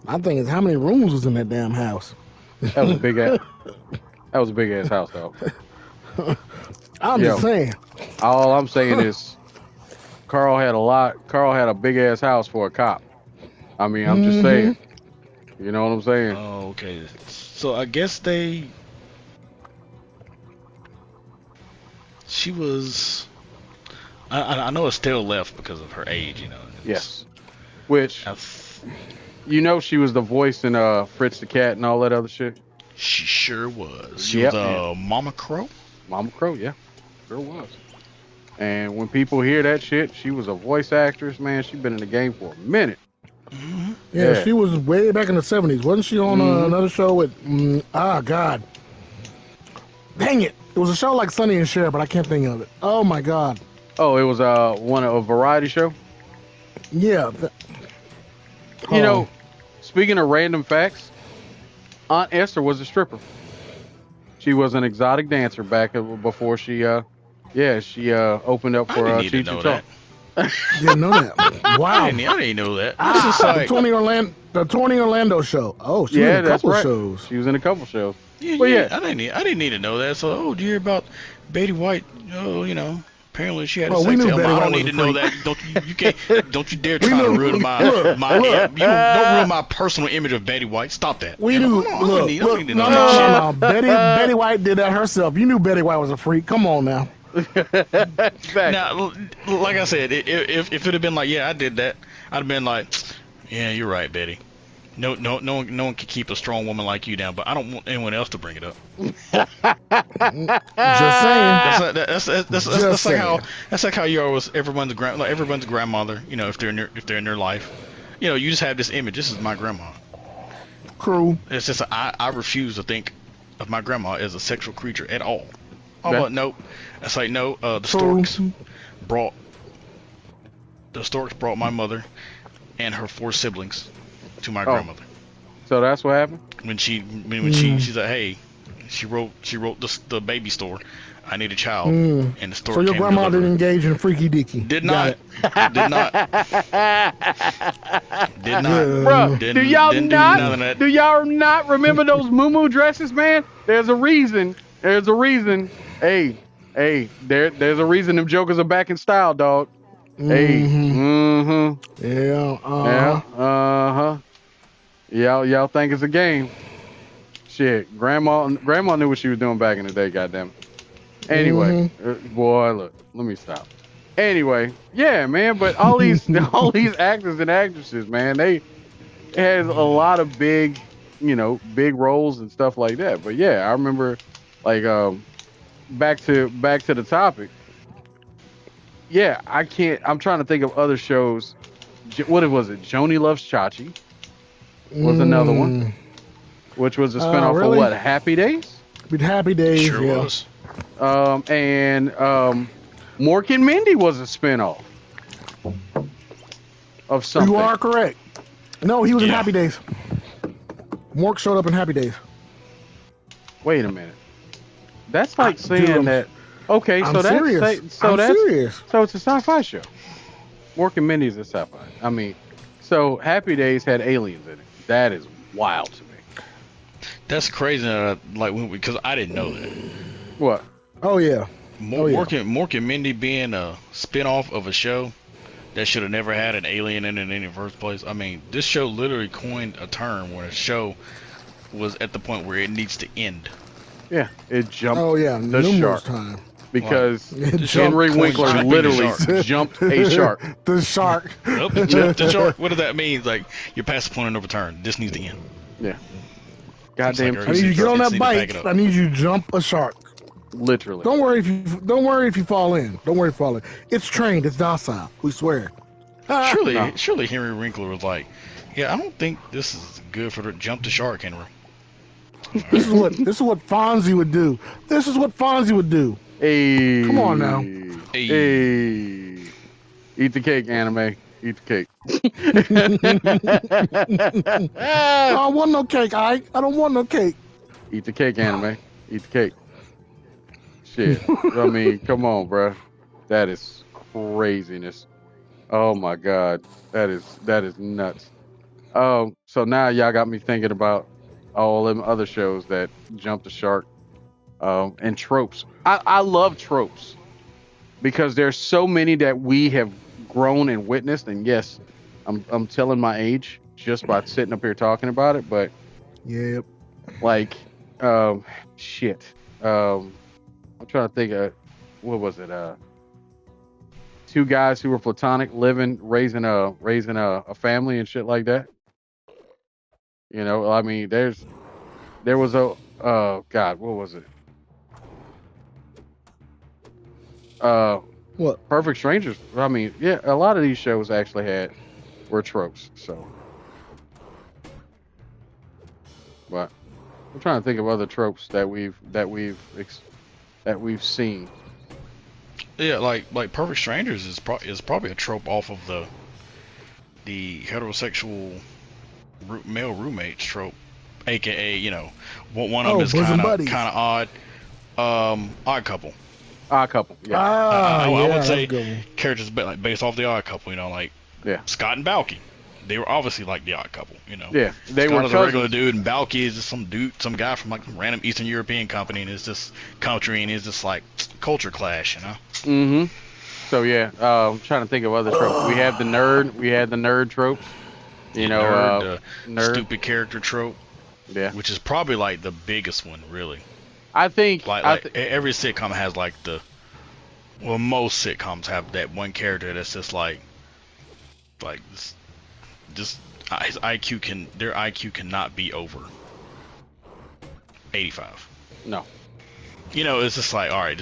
Speaker 3: I'm thinking, how many rooms was in that damn house?
Speaker 2: That was a big ass. That was a big ass house, though.
Speaker 3: I'm just saying.
Speaker 2: All I'm saying is, Carl had a big ass house for a cop. I mean, I'm just saying. You know what I'm saying?
Speaker 1: Oh, okay. So I guess they. She was. I know Estelle left because of her age, you know.
Speaker 2: Yes. Which, you know, she was the voice in Fritz the Cat and all that other shit.
Speaker 1: She sure was. She was Mama Crow.
Speaker 2: Mama Crow, yeah, sure was. And when people hear that shit, she was a voice actress, man. She's been in the game for a minute.
Speaker 3: Mm-hmm. Yeah, she was way back in the 70s. Wasn't she on another show with, God. Dang it. It was a show like Sonny and Cher, but I can't think of it. Oh, my God.
Speaker 2: Oh, it was a variety show?
Speaker 3: Yeah.
Speaker 2: You know, speaking of random facts, Aunt Esther was a stripper. She was an exotic dancer back before she opened up for Cheech and Chong.
Speaker 3: Didn't know that. Wow.
Speaker 1: I didn't know that.
Speaker 3: The Tony Orlando show. Oh, she was in a couple shows.
Speaker 2: She was in a couple shows.
Speaker 1: Yeah, I didn't need to know that. So, do you hear about Betty White? Oh, you know, apparently she had a sex tape. I don't need to know that. Don't you dare try to ruin my don't ruin my personal image of Betty White. Stop that.
Speaker 3: No. Betty White did that herself. You knew Betty White was a freak. Come on now.
Speaker 1: Now, like I said, if it had been like, yeah, I did that, I'd have been like, yeah, you're right, Betty. No one can keep a strong woman like you down, but I don't want anyone else to bring it up.
Speaker 3: Just saying.
Speaker 1: That's like how you always everyone's grandmother. You know, if they're in their life, you know, you just have this image. This is my grandma.
Speaker 3: True.
Speaker 1: It's just I refuse to think of my grandma as a sexual creature at all. Oh, but nope. It's like no. The Storks brought my mother and her 4 siblings to my grandmother.
Speaker 2: So that's what happened.
Speaker 1: When she's like, hey, she wrote the baby store. I need a child, and the store.
Speaker 3: So your grandma didn't engage in freaky deaky.
Speaker 1: Did not.
Speaker 2: Bro, do y'all not remember those muumuu dresses, man? There's a reason. Hey, there's a reason them jokers are back in style, dog. Hey, Y'all think it's a game? Shit, grandma knew what she was doing back in the day. Goddamn. Anyway, boy, look, let me stop. Anyway, yeah, man, but all these actors and actresses, man, they had a lot of big roles and stuff like that. But yeah, I remember, like, back to the topic. Yeah, I'm trying to think of other shows. What was it? Joni Loves Chachi was another one, which was a spinoff of what? Happy Days?
Speaker 3: With Happy Days,
Speaker 1: sure was.
Speaker 2: And Mork and Mindy was a spinoff of something.
Speaker 3: You are correct. No, he was in Happy Days. Mork showed up in Happy Days.
Speaker 2: Wait a minute. That's like saying that. Okay,
Speaker 3: I'm serious.
Speaker 2: So it's a sci-fi show. Mork and Mindy is a sci-fi. I mean, so Happy Days had aliens in it. That is wild to me.
Speaker 1: That's crazy. Because I didn't know that.
Speaker 2: What?
Speaker 3: Oh yeah.
Speaker 1: Mork and Mindy being a spin-off of a show that should have never had an alien in it in the first place. I mean, this show literally coined a term where a show was at the point where it needs to end.
Speaker 2: Yeah, it jumped
Speaker 3: the
Speaker 2: shark.
Speaker 3: Time.
Speaker 2: Because Henry Winkler literally jumped a shark.
Speaker 3: The shark.
Speaker 1: Nope, the shark. What does that mean? Like, you're past the point of no return. This needs to end.
Speaker 2: Yeah. Goddamn.
Speaker 3: I need you to get on that bike. I need you to jump a shark.
Speaker 2: Literally.
Speaker 3: Don't worry if you fall in. Don't worry if you fall in. It's trained. It's docile. We swear.
Speaker 1: Surely Henry Winkler was like, yeah, I don't think this is good for the jump the shark, Henry.
Speaker 3: This is what Fonzie would do.
Speaker 2: Hey.
Speaker 3: Come on now.
Speaker 2: Hey. Eat the cake, anime. Eat the cake.
Speaker 3: I don't want no cake, Ike. I don't want no cake.
Speaker 2: Eat the cake, anime. Eat the cake. Shit. I mean, come on, bro. That is craziness. Oh my God. That is nuts. So now y'all got me thinking about all them other shows that jump the shark. And tropes. I love tropes because there's so many that we have grown and witnessed. And yes, I'm telling my age just by sitting up here talking about it. But
Speaker 3: yep,
Speaker 2: like, shit. I'm trying to think of what was it? Two guys who were platonic, raising a family and shit like that. You know, I mean, there was a God, what was it?
Speaker 3: What?
Speaker 2: Perfect Strangers. I mean, yeah, a lot of these shows actually were tropes. So, but I'm trying to think of other tropes that we've seen.
Speaker 1: Yeah, like Perfect Strangers is probably a trope off of the heterosexual male roommates trope, aka one of them is kind of odd. Odd Couple.
Speaker 2: Odd Couple. Yeah.
Speaker 1: I would say characters based off the Odd Couple. Scott and Balky. They were obviously like the Odd Couple.
Speaker 2: Yeah, they
Speaker 1: Scott
Speaker 2: were
Speaker 1: is a regular dude, and Balky is just some guy from like some random Eastern European company, and it's just country, and it's just like culture clash.
Speaker 2: Mm-hmm. So yeah, I'm trying to think of other tropes. We had the nerd tropes.
Speaker 1: Nerd.
Speaker 2: Nerd.
Speaker 1: Stupid character trope.
Speaker 2: Yeah.
Speaker 1: Which is probably like the biggest one, really.
Speaker 2: I think
Speaker 1: every sitcom has most sitcoms have that one character that's just their IQ cannot be over 85.
Speaker 2: No.
Speaker 1: It's just like, all right,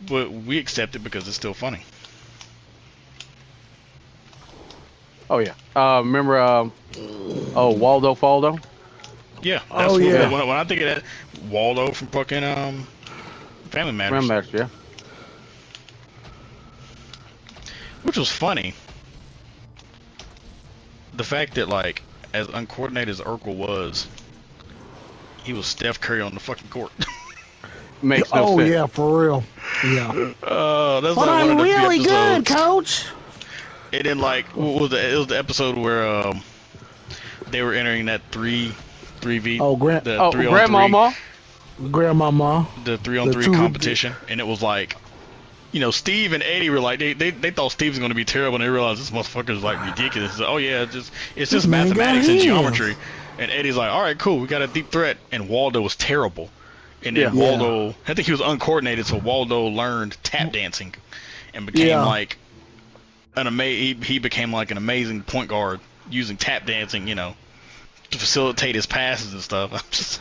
Speaker 1: but we accept it because it's still funny.
Speaker 2: Oh yeah. Remember Waldo Faldo?
Speaker 1: Yeah. When I think of that, Waldo from fucking Family Matters.
Speaker 2: Family Matters, yeah.
Speaker 1: Which was funny. The fact that like as uncoordinated as Urkel was, he was Steph Curry on the fucking court.
Speaker 2: Makes no sense.
Speaker 3: Oh yeah, for real. Yeah.
Speaker 1: That's
Speaker 3: but
Speaker 1: like
Speaker 3: I'm
Speaker 1: one of the
Speaker 3: really
Speaker 1: few
Speaker 3: good,
Speaker 1: episodes.
Speaker 3: Coach.
Speaker 1: And then like it was the episode where they were entering that 3v.
Speaker 3: Oh,
Speaker 2: Grandmama.
Speaker 3: Grandmama.
Speaker 1: The 3-on-3 competition, and it was like, Steve and Eddie were like they thought Steve was going to be terrible, and they realized this motherfucker is like ridiculous. Oh yeah, it's just mathematics and geometry. And Eddie's like, all right, cool, we got a deep threat. And Waldo was terrible. And then Waldo, I think he was uncoordinated, so Waldo learned tap dancing and became like he became like an amazing point guard using tap dancing, to facilitate his passes and stuff. I'm just,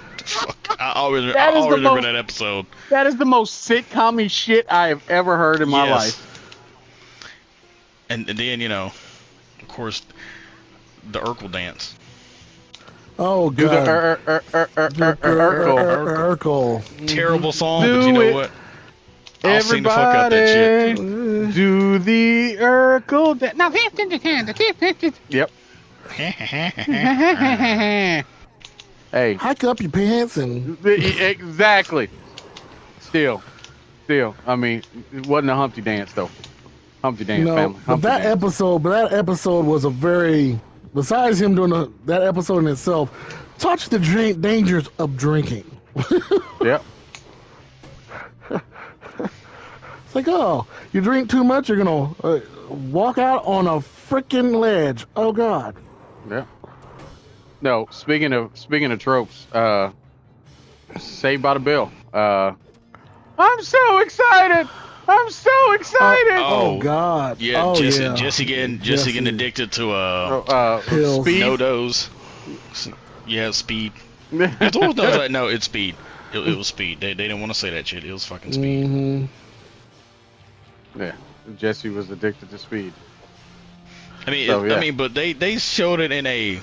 Speaker 1: I always remember that episode.
Speaker 2: That is the most sitcom-y shit I have ever heard in my life.
Speaker 1: And then, of course, the Urkel dance.
Speaker 3: Oh, God.
Speaker 2: Do the
Speaker 3: Urkel.
Speaker 1: Terrible song, but you know what? I'll sing the fuck out that shit.
Speaker 2: Do the Urkel dance. Now, yep. Hey.
Speaker 3: Hike up your pants and...
Speaker 2: Exactly. Still. I mean, it wasn't a Humpty dance, though. Humpty dance, family.
Speaker 3: But that episode was a very... Besides him doing that episode in itself, touch the dangers of drinking.
Speaker 2: Yep.
Speaker 3: It's like, oh, you drink too much, you're going to walk out on a freaking ledge. Oh, God.
Speaker 2: Yeah. No, speaking of tropes, Saved by the Bell. I'm so excited.
Speaker 3: Oh God.
Speaker 1: Yeah, Jesse getting addicted to
Speaker 3: Speed.
Speaker 1: no-dos. Yeah, speed. No, it's speed. It was speed. They didn't want to say that shit. It was fucking speed.
Speaker 3: Mm-hmm.
Speaker 2: Yeah, Jesse was addicted to speed.
Speaker 1: I mean, but they showed it in a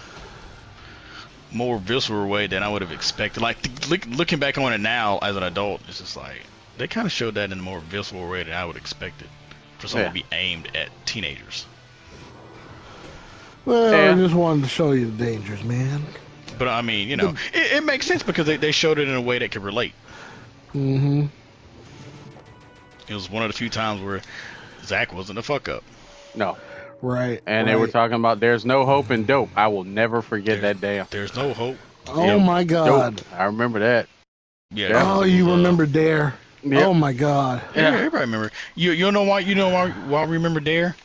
Speaker 1: more visceral way than I would have expected. Like looking back on it now as an adult, it's just like they kind of showed that in a more visceral way than I would expect it for something to be aimed at teenagers.
Speaker 3: Well, I just wanted to show you the dangers, man.
Speaker 1: But I mean, it makes sense because they showed it in a way that could relate.
Speaker 3: Mm-hmm.
Speaker 1: It was one of the few times where Zach wasn't a fuck up.
Speaker 2: No.
Speaker 3: Right.
Speaker 2: And they were talking about there's no hope in dope. I will never forget that day.
Speaker 1: There's no hope.
Speaker 3: Oh my God.
Speaker 2: Dope. I remember that.
Speaker 1: Yeah.
Speaker 3: Oh, you remember Dare? Yep. Oh my God.
Speaker 1: Yeah, everybody remember. You know why? Why I remember Dare?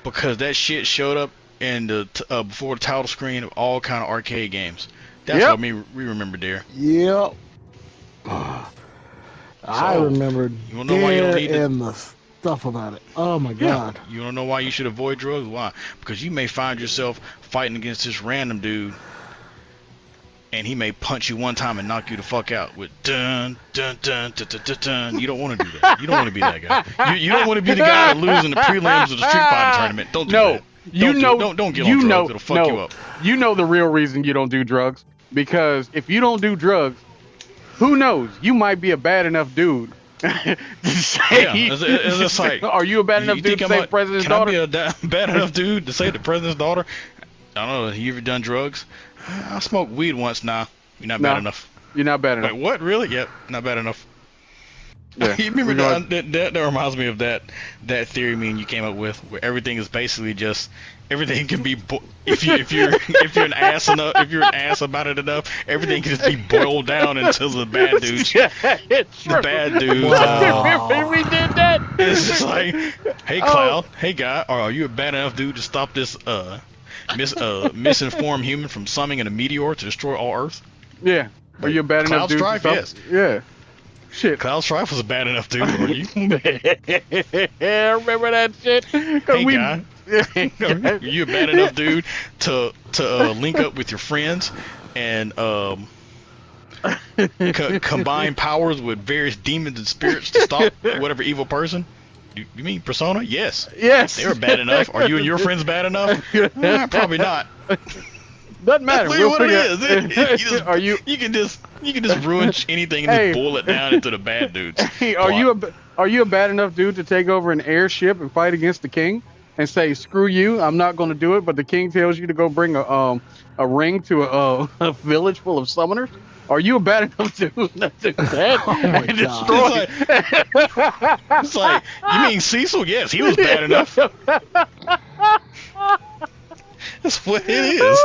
Speaker 1: Because that shit showed up in the before the title screen of all kind of arcade games. That's what we remember Dare.
Speaker 3: Yep. I remember
Speaker 1: you wanna know why you don't need
Speaker 3: and the stuff about it. Oh my God.
Speaker 1: You wanna know why you should avoid drugs? Why? Because you may find yourself fighting against this random dude, and he may punch you one time and knock you the fuck out with dun dun dun dun dun dun. Dun. You don't want to do that. You don't want to be that guy. You don't want to be the guy losing the prelims of the Street Fighter tournament. Don't do that. Don't get on drugs. It'll fuck you up.
Speaker 2: You know the real reason you don't do drugs, because if you don't do drugs, who knows? You might be a bad enough dude. To say,
Speaker 1: it's like,
Speaker 2: are you a bad enough dude to say the president's daughter?
Speaker 1: Can I be a bad enough dude to say the president's daughter? I don't know. Have you ever done drugs? I smoked weed once. Nah, you're not bad enough.
Speaker 2: You're not bad enough.
Speaker 1: Like, what? Really? Yep, not bad enough.
Speaker 2: Yeah.
Speaker 1: You remember that reminds me of that theory me and you came up with, where everything is basically just everything can be if you're an ass enough, if you're an ass about it enough, everything can just be boiled down until the bad dudes. The bad dudes.
Speaker 2: Wow. We did that.
Speaker 1: It's just like, hey Cloud, hey guy, are you a bad enough dude to stop this misinformed human from summoning a meteor to destroy all Earth?
Speaker 2: Yeah. Are you a bad enough dude?
Speaker 1: Cloud Strife, yes.
Speaker 2: Yeah. Shit.
Speaker 1: Cloud Strife was a bad enough dude, were you?
Speaker 2: Yeah, remember that shit?
Speaker 1: Hey guy, are you a bad enough dude to link up with your friends and combine powers with various demons and spirits to stop whatever evil person? You mean Persona? Yes.
Speaker 2: Yes.
Speaker 1: They were bad enough. Are you and your friends bad enough? Probably not.
Speaker 2: Doesn't matter.
Speaker 1: That's what it is. You can just ruin anything and just boil it down into the bad dudes.
Speaker 2: Hey, are you a bad enough dude to take over an airship and fight against the king and say, screw you, I'm not going to do it, but the king tells you to go bring a ring to a village full of summoners? Are you a bad enough dude to do that and destroy?
Speaker 1: It's like, you mean Cecil? Yes, he was bad enough. That's what it is.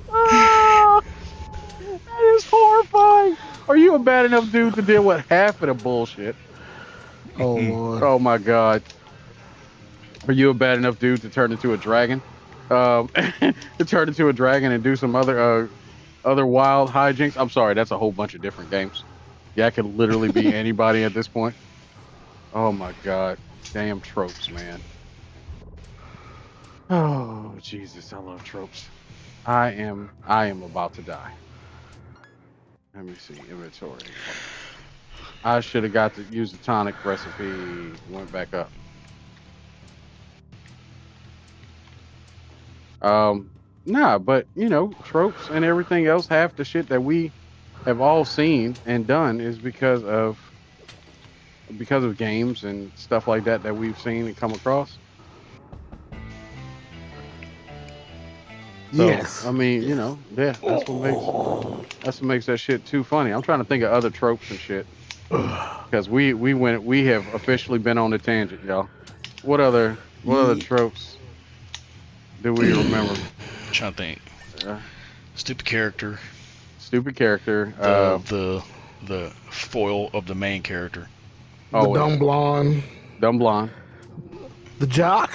Speaker 2: That is horrifying. Are you a bad enough dude to deal with half of the bullshit?
Speaker 3: Oh Lord.
Speaker 2: Oh my God. Are you a bad enough dude to turn into a dragon? To turn into a dragon and do some other wild hijinks? I'm sorry, that's a whole bunch of different games. Yeah, I could literally be anybody at this point. Oh my God. Damn tropes, man. Oh Jesus, I love tropes. I am about to die. Let me see, inventory. I should have got to use the tonic recipe. Went back up. Nah, but you know, tropes and everything else, half the shit that we have all seen and done is because of games and stuff like that we've seen and come across. So,
Speaker 3: yes.
Speaker 2: I mean, you know, yeah, that's what makes that shit too funny. I'm trying to think of other tropes and shit. Because we have officially been on the tangent, y'all. What other tropes do we remember?
Speaker 1: I'm trying to think. Stupid character. The foil of the main character.
Speaker 3: The dumb blonde. The jock.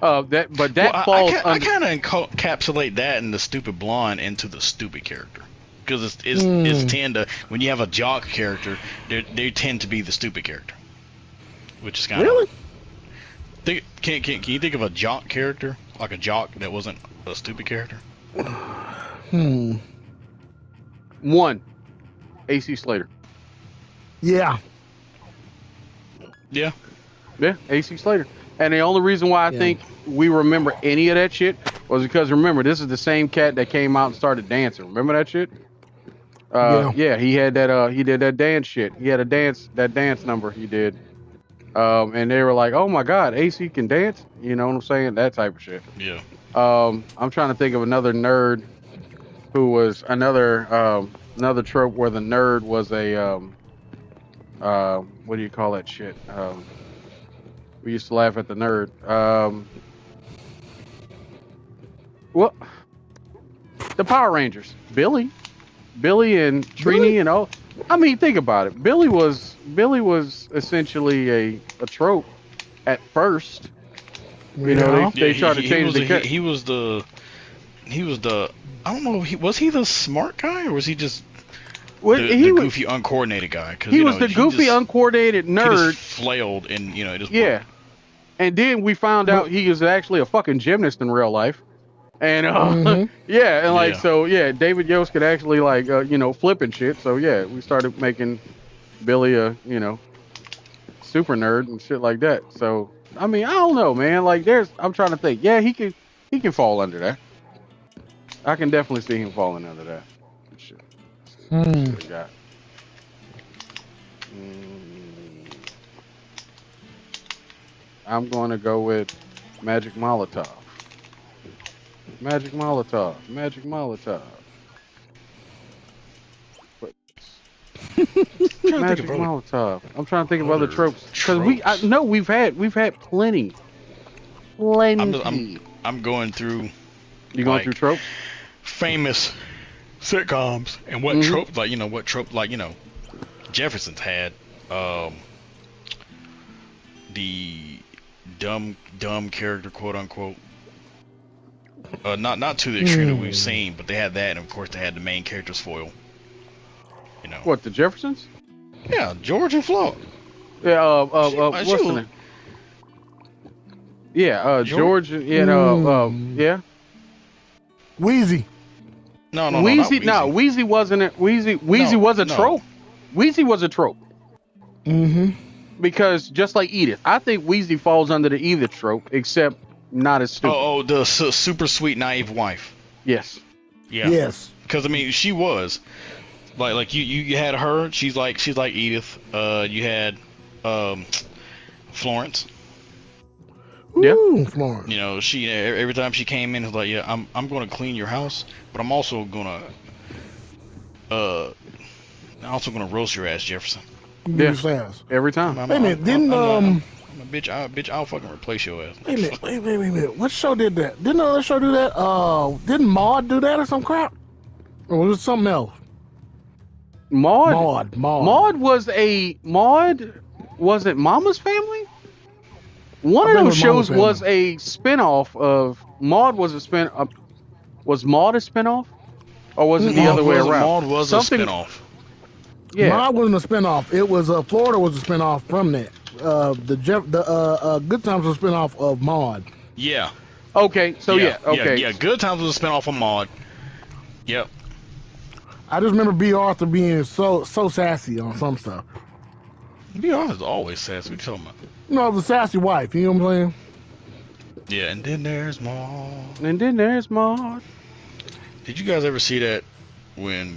Speaker 2: Falls.
Speaker 1: I kind of encapsulate that and the stupid blonde into the stupid character, because it's tend to, when you have a jock character, they tend to be the stupid character, which is kind of really. Can you think of a jock character, like a jock that wasn't a stupid character?
Speaker 2: One, AC Slater.
Speaker 3: Yeah,
Speaker 2: AC Slater. And the only reason why I think we remember any of that shit was because, remember, this is the same cat that came out and started dancing. Remember that shit? Yeah, he had that. He did that dance shit. He had that dance number he did. And they were like, "Oh my God, AC can dance." You know what I'm saying? That type of shit.
Speaker 1: Yeah.
Speaker 2: I'm trying to think of another nerd who was another trope where the nerd was a what do you call that shit? We used to laugh at the nerd. Well, the Power Rangers. Billy and Trini and all. I mean, think about it. Billy was essentially a trope at first. You know, they tried to change the.
Speaker 1: He was the. I don't know. Was he the smart guy, or was he just the goofy, uncoordinated guy.
Speaker 2: He was the goofy, uncoordinated nerd.
Speaker 1: He just flailed and it just
Speaker 2: yeah. And then we found out he is actually a fucking gymnast in real life. And David Yost could actually flip and shit. So yeah, we started making Billy a super nerd and shit like that. So I mean, I don't know, man. Like I'm trying to think. Yeah, he can fall under that. I can definitely see him falling under that. Shit. I'm going to go with Magic Molotov. Magic Molotov. Magic Molotov. Magic Molotov. I'm trying to think of other tropes because we've had plenty.
Speaker 1: I'm going through.
Speaker 2: You going through tropes?
Speaker 1: Famous sitcoms and what tropes Jefferson's had the dumb character, quote unquote. Not to the extreme that we've seen, but they had that, and of course they had the main character's foil.
Speaker 2: What, the Jeffersons?
Speaker 1: Yeah, George and Flo.
Speaker 2: Yeah, what's the name? Yeah, George and yeah.
Speaker 3: Wheezy.
Speaker 1: No,
Speaker 2: Wheezy. No, Wheezy wasn't it. Wheezy was a trope. Wheezy was a trope. Because just like Edith, I think Wheezy falls under the Edith trope, except not as stupid.
Speaker 1: The super sweet naive wife.
Speaker 2: Yes.
Speaker 1: Yeah.
Speaker 3: Yes.
Speaker 1: Because I mean, she was like you had her. She's like Edith. You had Florence.
Speaker 3: Ooh, Florence.
Speaker 1: She every time she came in, was like, yeah, I'm going to clean your house, but I'm also gonna roast your ass, Jefferson.
Speaker 2: Yeah. Every time.
Speaker 3: Wait a minute, didn't
Speaker 1: bitch, I'll fucking replace your ass.
Speaker 3: Wait a minute. What show did that? Didn't another show do that? Didn't Maude do that or some crap? Or was it something else?
Speaker 2: Maude was it Mama's Family? One of those shows was a spinoff of Maude. Was Maude a spinoff, or was it the other way around?
Speaker 1: Maude was a spinoff.
Speaker 3: Yeah, Maude wasn't a spinoff. It was Florida was a spinoff from that. Good Times was a spinoff of Maude.
Speaker 1: Yeah.
Speaker 2: Okay. So okay.
Speaker 1: Yeah. Good Times was a spinoff of Maude. Yep.
Speaker 3: I just remember B. Arthur being so sassy on some stuff.
Speaker 1: B. Arthur's always sassy. What you talking about?
Speaker 3: No, the sassy wife. You know what I'm saying?
Speaker 1: Yeah, and then there's Maude. Did you guys ever see that when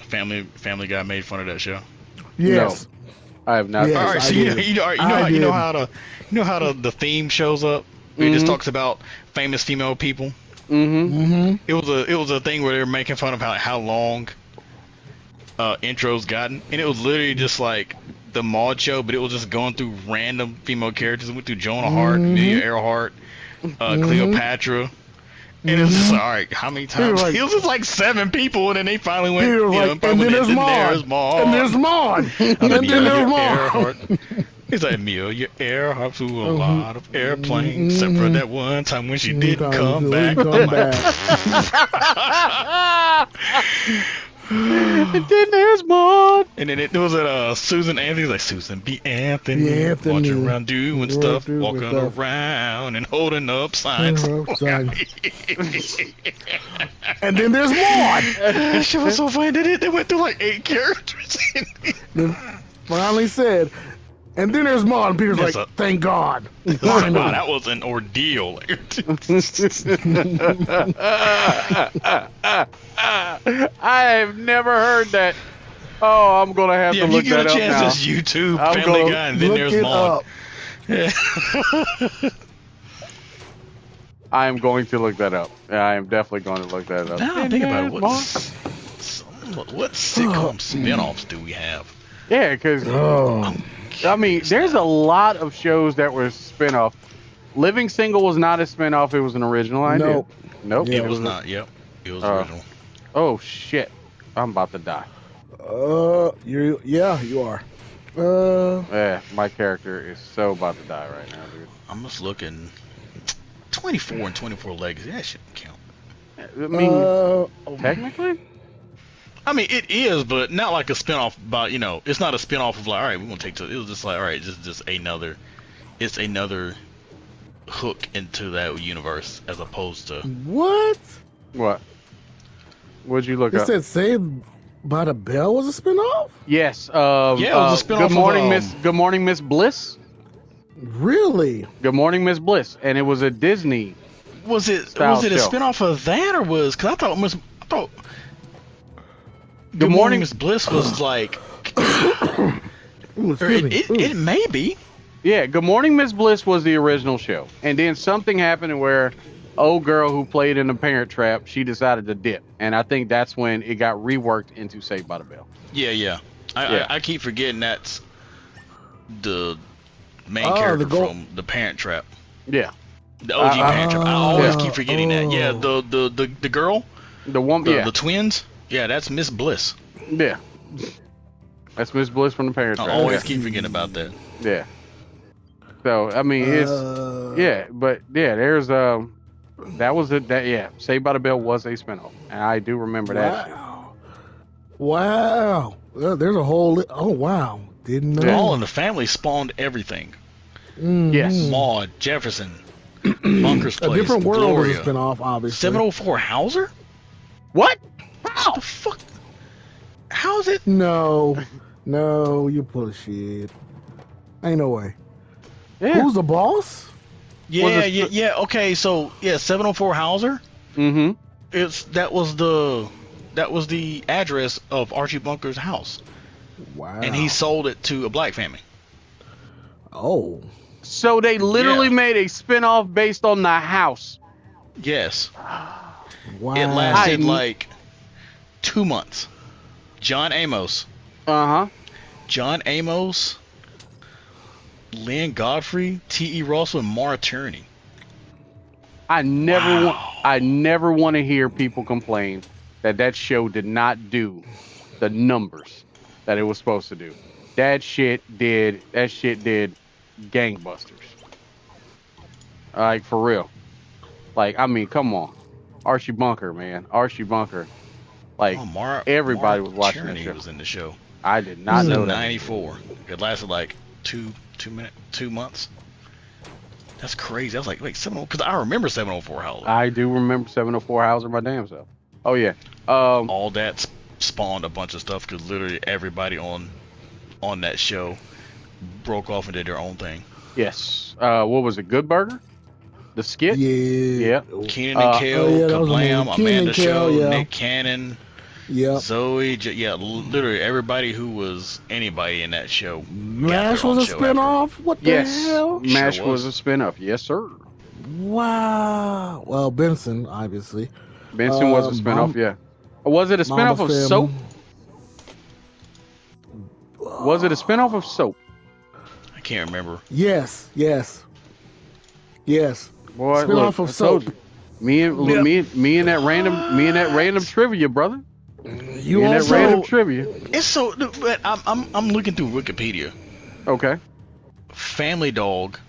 Speaker 1: Family Guy made fun of that show?
Speaker 3: Yes.
Speaker 2: No, I have not.
Speaker 3: Yes,
Speaker 1: all right, so you know how the theme shows up. It just talks about famous female people. It was a thing where they were making fun of how long intros gotten, and it was literally just like the Maude show, but it was just going through random female characters. It went through Joan Hart, Amelia Earhart, Cleopatra. And it was just like, all right, how many times? It was just like 7 people, and then they finally went,
Speaker 3: and then there's Maude. And there's Maude. And then there's Maude.
Speaker 1: It's like Amelia Earhart flew a lot of airplanes, except for that one time when she didn't come back.
Speaker 2: And then there's Maude.
Speaker 1: And then it was Susan Anthony, like Susan B. Anthony, walking around doing stuff, walking around and holding up signs.
Speaker 3: And then there's Maude.
Speaker 1: That shit was so funny. They went through like 8 characters.
Speaker 3: They finally said, and then there's Maude, and Peter's like, thank God.
Speaker 1: Wow, that was an ordeal.
Speaker 2: I have never heard that. Oh, I'm going to have to look that up now.
Speaker 1: If you get a chance, just YouTube Family Guy, and then there's Maude.
Speaker 2: I am going to look that up. I am definitely going to look that up.
Speaker 1: Now think about it. What sitcom spin-offs do we have?
Speaker 2: Yeah, because... I mean, there's a lot of shows that were spin-off. Living Single was not a spin-off. It was an original idea. Nope.
Speaker 1: It was not. Yep. It was original.
Speaker 2: Oh, shit. I'm about to die.
Speaker 3: You are.
Speaker 2: Yeah, my character is so about to die right now, dude.
Speaker 1: I'm just looking. 24 and 24 Legacy. That shouldn't count.
Speaker 2: I mean, technically?
Speaker 1: I mean, it is, but not like a spinoff. About it's not a spinoff of like, all right, we're gonna take to. It was just like, all right, just another. It's another hook into that universe as opposed to
Speaker 3: What?
Speaker 2: What? What'd you look
Speaker 3: It
Speaker 2: up?
Speaker 3: said Saved by the Bell was a spinoff?
Speaker 2: Yes.
Speaker 1: Yeah, it was a spinoff
Speaker 2: Good morning,
Speaker 1: of,
Speaker 2: Miss. Good morning, Miss Bliss.
Speaker 3: Really?
Speaker 2: Good morning, Miss Bliss, and it was a Disney.
Speaker 1: Was it
Speaker 2: style
Speaker 1: a
Speaker 2: show.
Speaker 1: spinoff of that or was? Because I thought
Speaker 2: Good morning,
Speaker 1: Miss Bliss was like.
Speaker 3: Ooh,
Speaker 1: Or
Speaker 3: excuse me.
Speaker 1: it may be.
Speaker 2: Yeah, Good Morning Miss Bliss was the original show, and then something happened where old girl who played in the Parent Trap, she decided to dip, and I think that's when it got reworked into Saved by the Bell.
Speaker 1: Yeah. I keep forgetting that's the main
Speaker 3: Oh,
Speaker 1: character from the Parent Trap.
Speaker 2: Yeah,
Speaker 1: The OG Parent Trap. I always
Speaker 2: yeah.
Speaker 1: keep forgetting that. Yeah, the girl,
Speaker 2: the one,
Speaker 1: the twins. Yeah, that's Miss Bliss.
Speaker 2: yeah, that's Miss Bliss from the Parent Trap.
Speaker 1: I always keep forgetting about that.
Speaker 2: Yeah. So I mean, it's there's that was it. That Saved by the Bell was a spinoff, and I do remember that.
Speaker 3: Wow. Well, there's a whole. Oh wow. Didn't know.
Speaker 1: All in the Family spawned everything.
Speaker 3: Mhm.
Speaker 2: Yes.
Speaker 1: Maude, Jefferson, Bunker's
Speaker 3: A
Speaker 1: Place,
Speaker 3: different world
Speaker 1: Gloria.
Speaker 3: was a spinoff, obviously.
Speaker 1: 704 Hauser?
Speaker 2: What?
Speaker 1: What the fuck? How is it?
Speaker 3: No, you full of shit. Ain't no way.
Speaker 2: Yeah.
Speaker 3: Who's the boss?
Speaker 1: Yeah. Okay, so 704 Hauser.
Speaker 2: Mm-hmm.
Speaker 1: That was the address of Archie Bunker's house,
Speaker 3: Wow.
Speaker 1: and he sold it to a black family.
Speaker 3: Oh.
Speaker 2: So they literally made a spinoff based on the house.
Speaker 1: Yes.
Speaker 3: Wow.
Speaker 1: It lasted like 2 months. John Amos, Lynn Godfrey, T.E. Russell, and Mara Tierney.
Speaker 2: I never want to hear people complain that show did not do the numbers that it was supposed to do. That shit did gangbusters. Like, for real. Like, I mean, come on. Archie Bunker, man. Archie Bunker. Like, everybody was watching that show.
Speaker 1: Was in the show.
Speaker 2: I did not know that.
Speaker 1: 94. It lasted like two months. That's crazy. I was like, wait, 704, because I remember 704 Hauser.
Speaker 2: I do remember 704 Hauser my damn self. Oh, yeah.
Speaker 1: All that spawned a bunch of stuff because literally everybody on that show broke off and did their own thing.
Speaker 2: Yes. What was it? Good Burger? The skit?
Speaker 3: Yeah.
Speaker 2: Kenan
Speaker 1: and Kel, Kablam, Amanda Show,
Speaker 3: yeah.
Speaker 1: Nick Cannon, Zoe, literally everybody who was anybody in that show.
Speaker 3: MASH was a spinoff? What the hell?
Speaker 2: MASH was a spinoff. Yes, sir.
Speaker 3: Wow. Well, Benson, obviously.
Speaker 2: Benson was a spinoff, yeah. Was it a spinoff of Soap? Was it a spinoff of Soap?
Speaker 1: I can't remember.
Speaker 3: Yes.
Speaker 2: Boy,
Speaker 3: spinoff of Soap.
Speaker 2: Me and that random trivia, brother.
Speaker 3: You
Speaker 2: and that random trivia.
Speaker 1: It's so. But I'm looking through Wikipedia.
Speaker 2: Okay.
Speaker 1: Family Dog,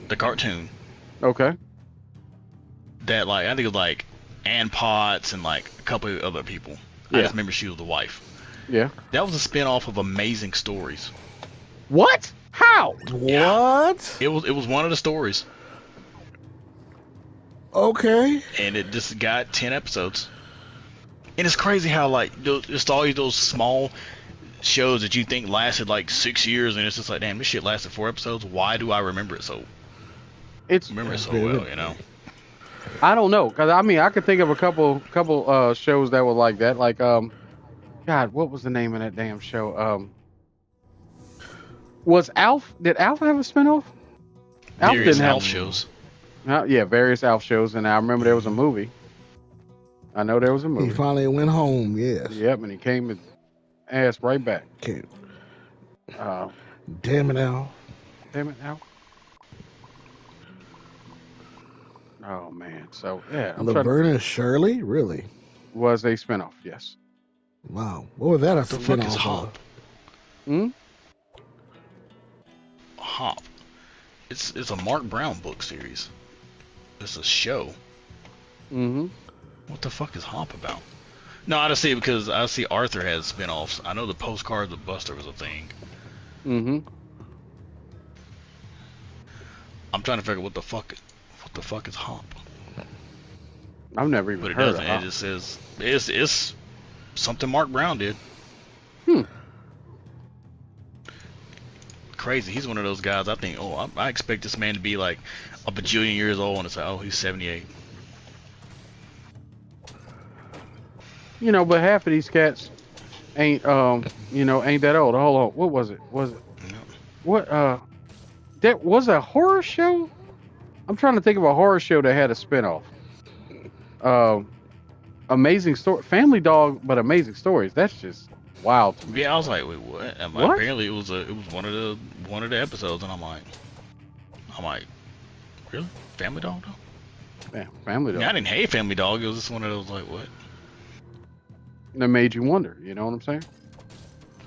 Speaker 1: the cartoon.
Speaker 2: Okay.
Speaker 1: That I think it was like Ann Potts and like a couple of other people. I just remember she was the wife.
Speaker 2: Yeah.
Speaker 1: That was a spinoff of Amazing Stories.
Speaker 2: What? How?
Speaker 3: What?
Speaker 1: It was one of the stories.
Speaker 3: Okay.
Speaker 1: And it just got 10 episodes. And it's crazy how just all those small shows that you think lasted like 6 years, and it's just like, damn, this shit lasted 4 episodes. Why do I remember it so? Remember it so well, you know.
Speaker 2: I don't know, cause I mean I could think of a couple shows that were like that. Like God, what was the name of that damn show? Was Alf? Did Alf have a spinoff?
Speaker 1: Various Alf shows.
Speaker 2: Yeah, various Alf shows, and I remember there was a movie. I know there was a movie.
Speaker 3: He finally went home. Yes.
Speaker 2: Yep, and he came his ass right back.
Speaker 3: Okay. Damn it, Al.
Speaker 2: Oh man, so yeah.
Speaker 3: Laverne and Shirley, really?
Speaker 2: Was a spinoff, yes.
Speaker 3: Wow, what was that?
Speaker 1: The fuck is Hop? Hop. It's a Mark Brown book series. It's a show.
Speaker 2: Mm-hmm.
Speaker 1: What the fuck is Hop about? No, I just see it because I see Arthur has spin-offs. I know the Postcards of Buster was a thing.
Speaker 2: Mm-hmm.
Speaker 1: I'm trying to figure out what the fuck is Hop.
Speaker 2: I've never even
Speaker 1: But it
Speaker 2: heard
Speaker 1: doesn't.
Speaker 2: of Hop.
Speaker 1: It just says it's something Mark Brown did. Crazy. He's one of those guys. I think. Oh, I expect this man to be like a bajillion years old, and it's like, oh, he's 78.
Speaker 2: You know, but half of these cats ain't ain't that old. Hold on. What was it? Was it?
Speaker 1: No.
Speaker 2: What that was a horror show? I'm trying to think of a horror show that had a spinoff. Amazing Story, Family Dog, but Amazing Stories. That's just wild to me.
Speaker 1: Yeah, I was like, wait, what?
Speaker 2: What?
Speaker 1: Apparently, it was one of the episodes, and I'm like, really? Family Dog though?
Speaker 2: Yeah, Family Dog.
Speaker 1: I didn't hate Family Dog. It was just one of those like, what?
Speaker 2: That made you wonder. You know what I'm saying?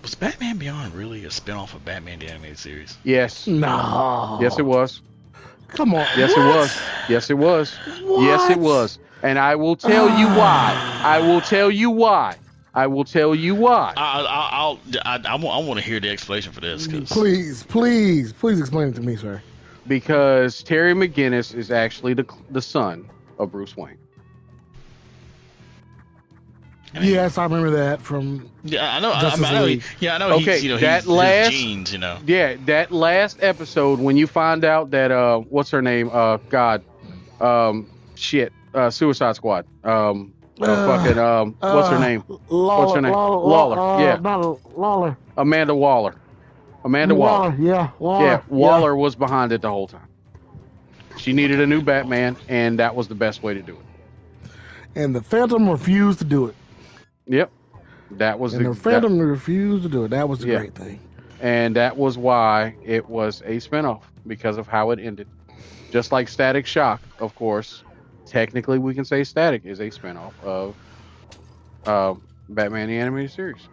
Speaker 1: Was Batman Beyond really a spinoff of Batman the Animated Series?
Speaker 2: Yes.
Speaker 3: No.
Speaker 2: Yes, it was.
Speaker 3: Come on.
Speaker 2: Yes,
Speaker 3: what?
Speaker 2: it was. Yes, it was.
Speaker 3: What?
Speaker 2: Yes, it was. And I will tell you why. I will tell you why. I will tell you why.
Speaker 1: I want to hear the explanation for this.
Speaker 3: Please explain it to me, sir.
Speaker 2: Because Terry McGinnis is actually the son of Bruce Wayne.
Speaker 3: Yes, I remember that from.
Speaker 1: Yeah, I know.
Speaker 3: Justice League.
Speaker 1: I know.
Speaker 2: Okay,
Speaker 1: he's,
Speaker 2: that
Speaker 1: his
Speaker 2: last
Speaker 1: genes,
Speaker 2: Yeah, that last episode when you find out that what's her name? Suicide Squad. What's her name? What's her name? Lawler. Yeah.
Speaker 3: Not Lawler.
Speaker 2: Amanda Waller.
Speaker 3: Yeah, Waller.
Speaker 2: Yeah, Waller was behind it the whole time. She needed a new Batman, and that was the best way to do it.
Speaker 3: And the Phantom refused to do it.
Speaker 2: Yep. That was
Speaker 3: the Phantom refused to do it. That was the great thing.
Speaker 2: And that was why it was a spinoff, because of how it ended. Just like Static Shock, of course. Technically, we can say Static is a spinoff of Batman the Animated Series.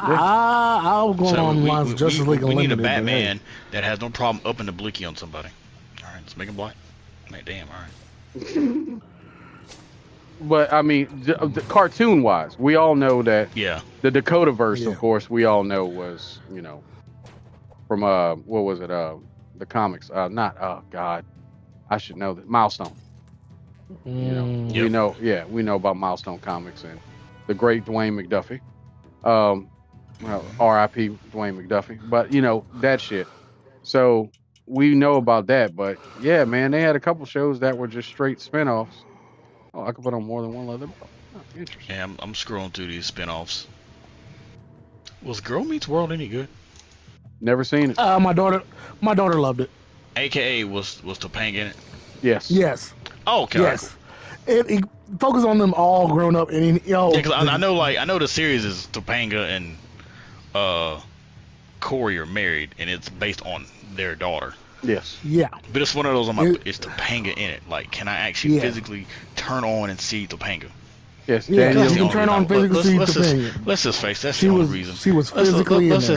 Speaker 3: I was going on the lines of Justice League
Speaker 1: We need a
Speaker 3: Unlimited,
Speaker 1: Batman that has no problem upping the blicky on somebody. All right, let's make him black. Man, damn, all right.
Speaker 2: But I mean, the cartoon-wise, we all know that.
Speaker 1: Yeah.
Speaker 2: The Dakotaverse, of course, we all know was from what was it? The comics. God, I should know that. Milestone. We know. Yeah, we know about Milestone Comics and the great Dwayne McDuffie. R.I.P. Dwayne McDuffie. But that shit. So we know about that. But yeah, man, they had a couple shows that were just straight spinoffs. Oh, I could put on more than one leather. Oh, interesting.
Speaker 1: Yeah, I'm scrolling through these spinoffs. Was Girl Meets World any good?
Speaker 2: Never seen it.
Speaker 3: My daughter loved it.
Speaker 1: AKA was Topanga in it?
Speaker 2: Yes.
Speaker 3: Yes.
Speaker 1: Oh, okay.
Speaker 3: Yes. It focused on them all grown up, and
Speaker 1: because I know the series is Topanga and Corey are married, and it's based on their daughter.
Speaker 2: Yes.
Speaker 3: Yeah.
Speaker 1: But it's one of those. I'm like, is Topanga in it? Like, can I actually physically turn on and see Topanga?
Speaker 2: Yes.
Speaker 3: Yeah, you can turn on physically see Topanga.
Speaker 1: Let's just face that's the only reason.
Speaker 3: She was physically in there.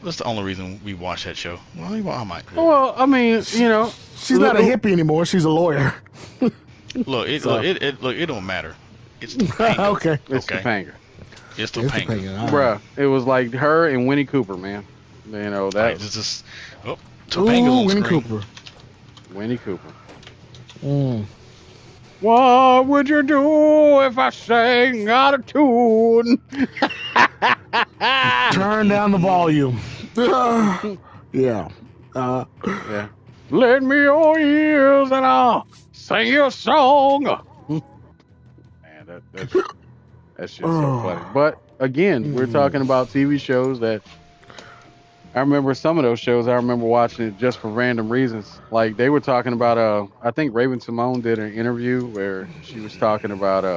Speaker 1: That's the only reason we watch that show. Well, I might.
Speaker 2: Well, I mean,
Speaker 3: she's not a hippie anymore. She's a lawyer.
Speaker 1: Look, it don't matter. It's Topanga.
Speaker 3: Okay.
Speaker 2: It's Topanga.
Speaker 1: It's Topanga.
Speaker 2: Bruh, it was like her and Winnie Cooper, man. That.
Speaker 1: Right, it's just Topanga's on
Speaker 3: Winnie
Speaker 1: screen.
Speaker 3: Cooper.
Speaker 2: Winnie Cooper. What would you do if I sang out of tune?
Speaker 3: Turn down the volume. Yeah.
Speaker 2: Yeah. Lend me your ears and I'll sing you a song. Man, that's just so funny. But again, we're talking about TV shows that I remember some of those shows. I remember watching it just for random reasons. Like they were talking about, I think Raven Simone did an interview where she was talking about,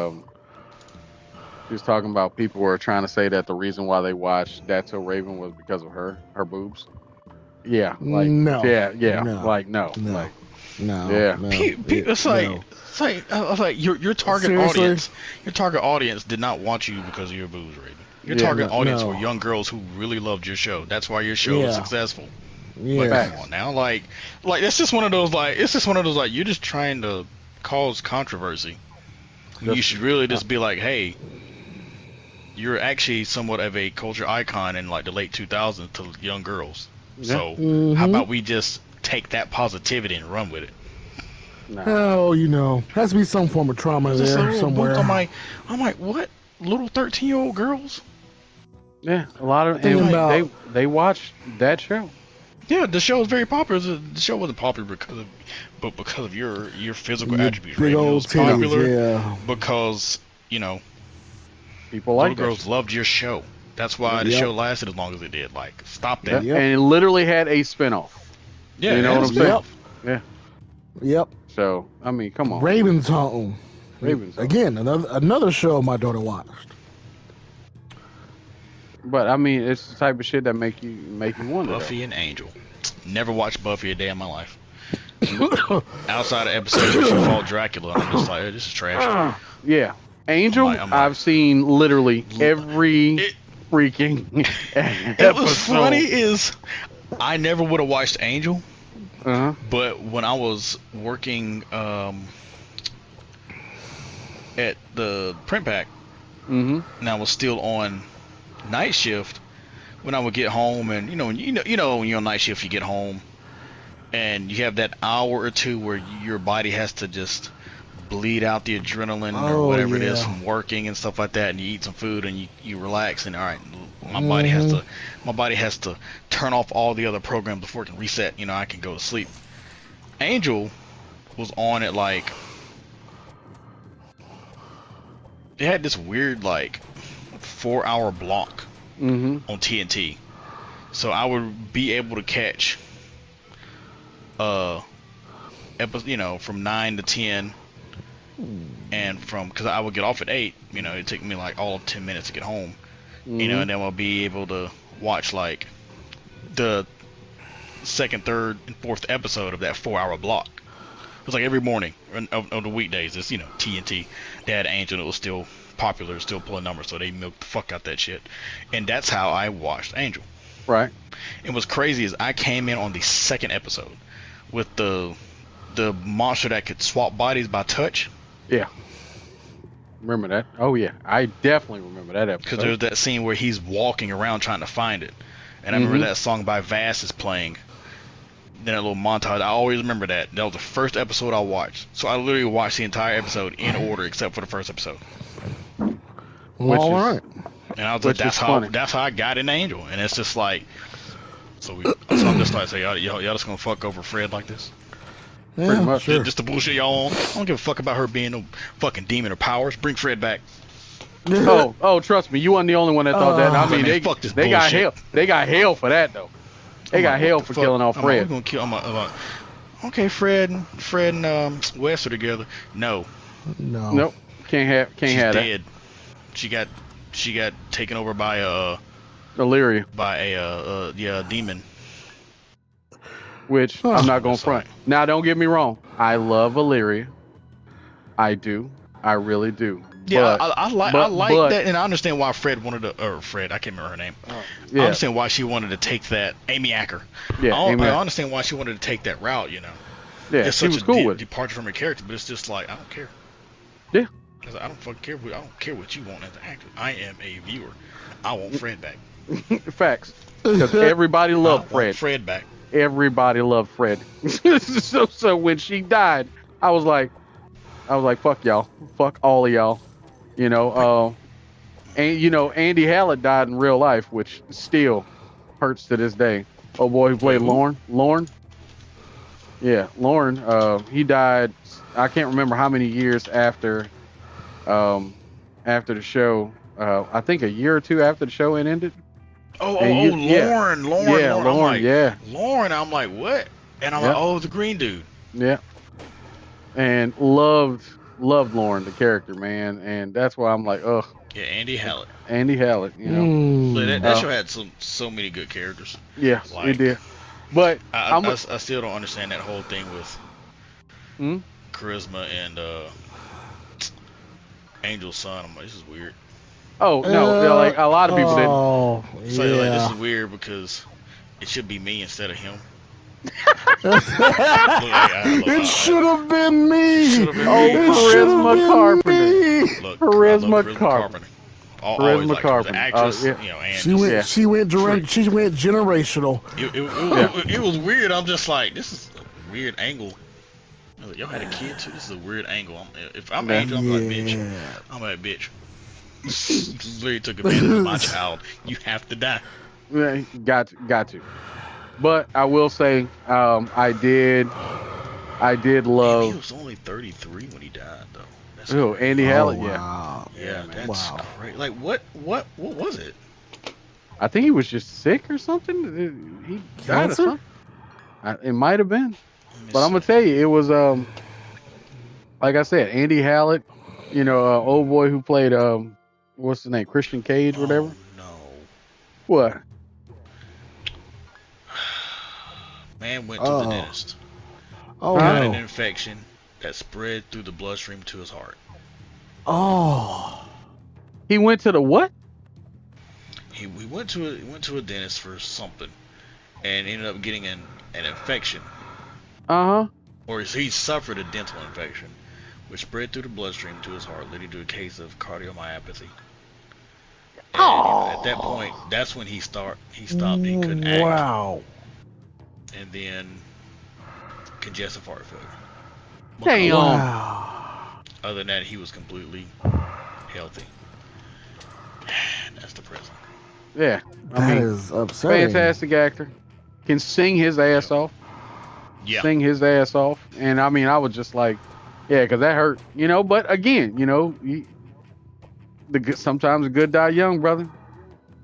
Speaker 2: people were trying to say that the reason why they watched That's So Raven was because of her boobs. Yeah, like
Speaker 3: no.
Speaker 2: Yeah,
Speaker 3: no.
Speaker 2: like no,
Speaker 3: no.
Speaker 2: like
Speaker 3: no,
Speaker 2: yeah.
Speaker 3: no.
Speaker 1: It's like your target
Speaker 3: Seriously?
Speaker 1: audience. Your target audience did not want you because of your boobs, Raven. Your target audience were young girls who really loved your show. That's why your show was successful.
Speaker 3: Yeah.
Speaker 1: But come on now, like that's just one of those you're just trying to cause controversy. You should really just be like, hey, you're actually somewhat of a culture icon in like the late 2000s to young girls. Yeah. So how about we just take that positivity and run with it?
Speaker 3: Nah. Oh, has to be some form of trauma there somewhere.
Speaker 1: I'm like, what? Little 13-year-old girls?
Speaker 2: Yeah, a lot of and they watched that show.
Speaker 1: Yeah, the show was very popular. The show wasn't popular because of your physical attributes. Right? It was popular because
Speaker 2: people like
Speaker 1: little girls loved your show. That's why the show lasted as long as it did. Like, stop that.
Speaker 2: Yep. And it literally had a spinoff.
Speaker 1: Yeah,
Speaker 2: you know what I'm saying? Yeah.
Speaker 3: Yep.
Speaker 2: So I mean, come on.
Speaker 3: Raven's Home. Again, another show my daughter watched.
Speaker 2: But I mean, it's the type of shit that make you wonder.
Speaker 1: Buffy and Angel. Never watched Buffy a day in my life. Outside of episodes where she fought Dracula, I'm just like, this is trash.
Speaker 2: Yeah, Angel. I've seen literally every freaking episode.
Speaker 1: What's funny is I never would have watched Angel. But when I was working at the print pack, and I was still on night shift, when I would get home, and when you're on night shift, you get home and you have that hour or two where your body has to just bleed out the adrenaline or whatever it is from working and stuff like that, and you eat some food and you relax, and all right, my body has to turn off all the other programs before it can reset. I can go to sleep. Angel was on at like, they had this weird like 4-hour block on TNT, so I would be able to catch episode, from 9 to 10, and because I would get off at 8, it took me like all of 10 minutes to get home, and then I'll be able to watch like the second, third, and fourth episode of that 4-hour block. It was like every morning of the weekdays. It's TNT. They had Angel. It was still popular, still pulling numbers, so they milked the fuck out that shit. And that's how I watched Angel.
Speaker 2: Right.
Speaker 1: And what's crazy is I came in on the second episode with the monster that could swap bodies by touch.
Speaker 2: Yeah. Remember that? Oh yeah, I definitely remember that episode.
Speaker 1: Because there's that scene where he's walking around trying to find it, and I remember that song by Vass is playing. Then a little montage. I always remember that. That was the first episode I watched. So I literally watched the entire episode in order except for the first episode.
Speaker 3: Well, all right.
Speaker 1: And I was like, that's how I got into Angel. And it's just like, so I'm just like, y'all just gonna fuck over Fred like this?
Speaker 3: Yeah, pretty much.
Speaker 1: Sure. Just the bullshit y'all on. I don't give a fuck about her being no fucking demon or powers. Bring Fred back.
Speaker 2: Oh, trust me, you weren't the only one that thought that. I mean, they got hell. They got hell for that though. They got hell for killing off Fred.
Speaker 1: I'm gonna kill. Okay, Fred and Wes are together. No.
Speaker 2: Nope. Can't have that.
Speaker 1: Dead. She got taken over by
Speaker 2: Illyria.
Speaker 1: By a demon.
Speaker 2: Which I'm not gonna front. Now, don't get me wrong. I love Illyria. I do. I really do.
Speaker 1: Yeah, I like that, and I understand why Fred wanted to, or Fred, I can't remember her name. I understand why she wanted to take that, Amy Acker.
Speaker 2: Yeah,
Speaker 1: I understand why she wanted to take that route, Yeah, it's
Speaker 2: she was cool with it.
Speaker 1: Departure from her character, but it's just like, I don't care.
Speaker 2: Yeah.
Speaker 1: I don't fucking care. I don't care what you want as an actor. I am a viewer. I want Fred back.
Speaker 2: Facts. Because everybody loved Fred.
Speaker 1: Fred back.
Speaker 2: Everybody loved Fred. so when she died, I was like, fuck y'all. Fuck all of y'all. And Andy Hallett died in real life, which still hurts to this day. Oh boy, who played Lorne? Yeah, Lorne. He died. I can't remember how many years after the show. I think a year or two after the show ended.
Speaker 1: Lauren.
Speaker 2: Yeah, Lauren. Yeah.
Speaker 1: Lauren. I'm like, what? And I'm like, the green dude.
Speaker 2: Yeah. And loved Lauren, the character, man, and that's why I'm like, ugh.
Speaker 1: Yeah, Andy Hallett.
Speaker 2: So
Speaker 1: that show had so many good characters.
Speaker 2: Yeah, it did. But
Speaker 1: I still don't understand that whole thing with Charisma and Angel's son. I'm like, this is weird.
Speaker 2: Oh no, like a lot of people didn't.
Speaker 3: Oh,
Speaker 1: so like, this is weird because it should be me instead of him.
Speaker 3: It should have been me.
Speaker 2: Charisma Carpenter.
Speaker 1: Look,
Speaker 2: Charisma Carpenter.
Speaker 1: Always
Speaker 2: Charisma
Speaker 1: Carpenter. The
Speaker 2: Carpenter.
Speaker 1: actress,
Speaker 2: Yeah.
Speaker 1: you know, and
Speaker 3: She went generational.
Speaker 1: It was weird. I'm just like, this is a weird angle. I was like, y'all had a kid too. This is a weird angle. If I'm Angel, I'm like, bitch. I'm like, bitch. You literally took advantage of my child. You have to die.
Speaker 2: Yeah, got to. But I will say, I did love.
Speaker 1: Man, he was only 33 when he died, though. That's
Speaker 2: Andy Hallett,
Speaker 3: wow.
Speaker 1: yeah, that's crazy. Like, what was it?
Speaker 2: I think he was just sick or something. He died of something. It might have been, but I'm gonna tell you, it was like I said, Andy Hallett, you know, old boy who played what's his name, Christian Cage, or whatever.
Speaker 1: No.
Speaker 2: What?
Speaker 1: Man went to the dentist.
Speaker 3: Got
Speaker 1: an infection that spread through the bloodstream to his heart.
Speaker 2: He went to the what?
Speaker 1: He went to a dentist for something, and ended up getting an infection. Or he suffered a dental infection, which spread through the bloodstream to his heart, leading to a case of cardiomyopathy. And, at that point, that's when he stopped. He couldn't act.
Speaker 3: Wow.
Speaker 1: And then congestive heart failure.
Speaker 2: Damn.
Speaker 3: Wow.
Speaker 1: Other than that, he was completely healthy. That's depressing.
Speaker 2: Yeah.
Speaker 3: That is upsetting.
Speaker 2: Fantastic actor. Can sing his ass off.
Speaker 1: Yeah.
Speaker 2: Sing his ass off. And I mean, I was just like, yeah, because that hurt. You know, but again, you know, sometimes the good die young, brother.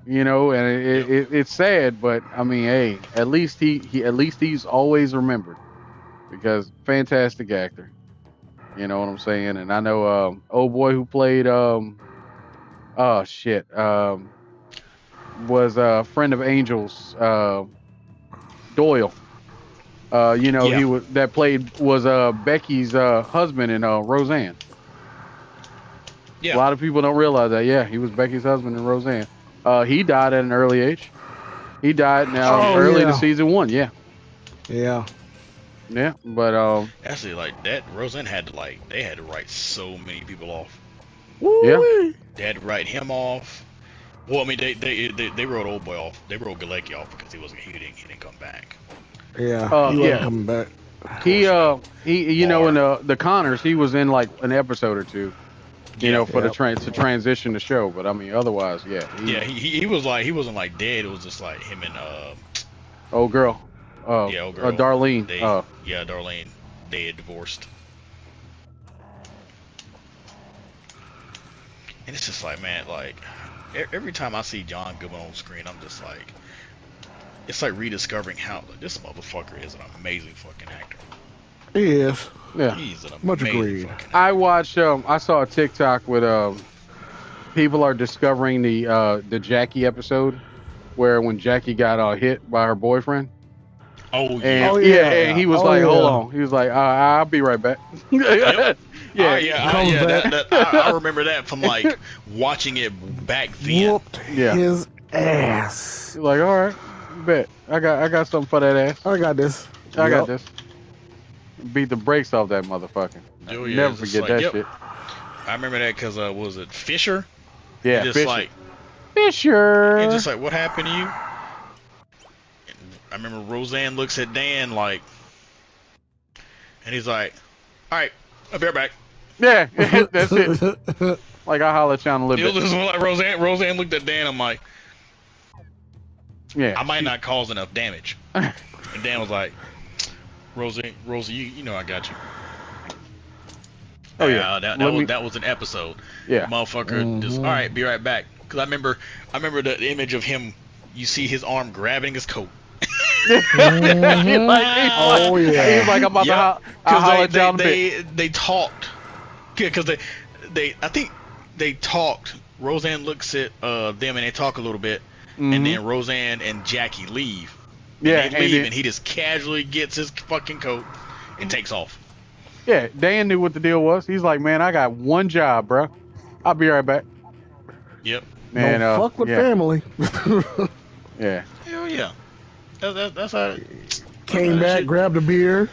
Speaker 2: You know, and it's sad, but I mean, hey, at least he's always remembered, because fantastic actor. You know what I'm saying? And I know old boy who played was a friend of Angel's, Doyle. You know, he was Becky's husband in Roseanne.
Speaker 1: Yeah.
Speaker 2: A lot of people don't realize that. Yeah, he was Becky's husband in Roseanne. He died at an early age. He died early to season 1. Yeah.
Speaker 3: Yeah.
Speaker 2: Yeah, but
Speaker 1: actually, like that, Roseanne had to they had to write so many people off.
Speaker 2: Yeah.
Speaker 1: They had to write him off. Well, I mean, they wrote old boy off. They wrote Galecki off because he didn't come back.
Speaker 3: Yeah. He wasn't coming back.
Speaker 2: He you know, in the Connors, he was in like an episode or two. You know, for to transition the show, but I mean, otherwise, yeah.
Speaker 1: He was like, he wasn't like dead. It was just like him and
Speaker 2: old girl.
Speaker 1: Old girl.
Speaker 2: Darlene.
Speaker 1: Darlene. They had divorced. And it's just like, man, like every time I see John Goodman on screen, I'm just like, it's like rediscovering how this motherfucker is an amazing fucking actor.
Speaker 3: He is.
Speaker 2: Yeah.
Speaker 1: He's an
Speaker 3: Much
Speaker 1: amazing
Speaker 3: agreed.
Speaker 1: fucking actor.
Speaker 2: I watched. I saw a TikTok with people are discovering the Jackie episode, where when Jackie got hit by her boyfriend.
Speaker 1: Oh
Speaker 2: and,
Speaker 1: yeah.
Speaker 2: And he was like, hold on. He was like, I'll be right back.
Speaker 1: Yep.
Speaker 2: Yeah.
Speaker 1: I remember that from like watching it back then.
Speaker 3: Whooped his ass.
Speaker 2: He's like, all right, bet I got something for that ass.
Speaker 3: I got this.
Speaker 2: I got this. Beat the brakes off that motherfucker.
Speaker 1: Oh, yeah,
Speaker 2: Never forget that shit.
Speaker 1: I remember that because was it Fisher?
Speaker 2: Yeah,
Speaker 1: just
Speaker 2: Fisher.
Speaker 1: Like
Speaker 2: Fisher.
Speaker 1: And just like, what happened to you? I remember Roseanne looks at Dan like, and he's like, all right, I'll be right back.
Speaker 2: Yeah, that's it. Like, I'll holler at you in a little bit.
Speaker 1: Just like Roseanne looked at Dan. I'm like,
Speaker 2: yeah,
Speaker 1: I might not cause enough damage. And Dan was like, Rosie, you know I got you.
Speaker 2: Oh yeah,
Speaker 1: that was an episode.
Speaker 2: Yeah,
Speaker 1: motherfucker. Just all right, be right back. Cause I remember the image of him. You see his arm grabbing his coat.
Speaker 2: He's like, I'm about to holler at y'all.
Speaker 1: They talked. Yeah, cause I think they talked. Roseanne looks at them and they talk a little bit, and then Roseanne and Jackie leave.
Speaker 2: Yeah,
Speaker 1: they leave, and he just casually gets his fucking coat and takes off.
Speaker 2: Yeah, Dan knew what the deal was. He's like, man, I got one job, bro. I'll be right back.
Speaker 1: Yep.
Speaker 2: Man,
Speaker 3: don't fuck with family.
Speaker 2: Yeah.
Speaker 1: Hell yeah. That's how it
Speaker 3: came back,
Speaker 1: shit.
Speaker 3: grabbed a beer,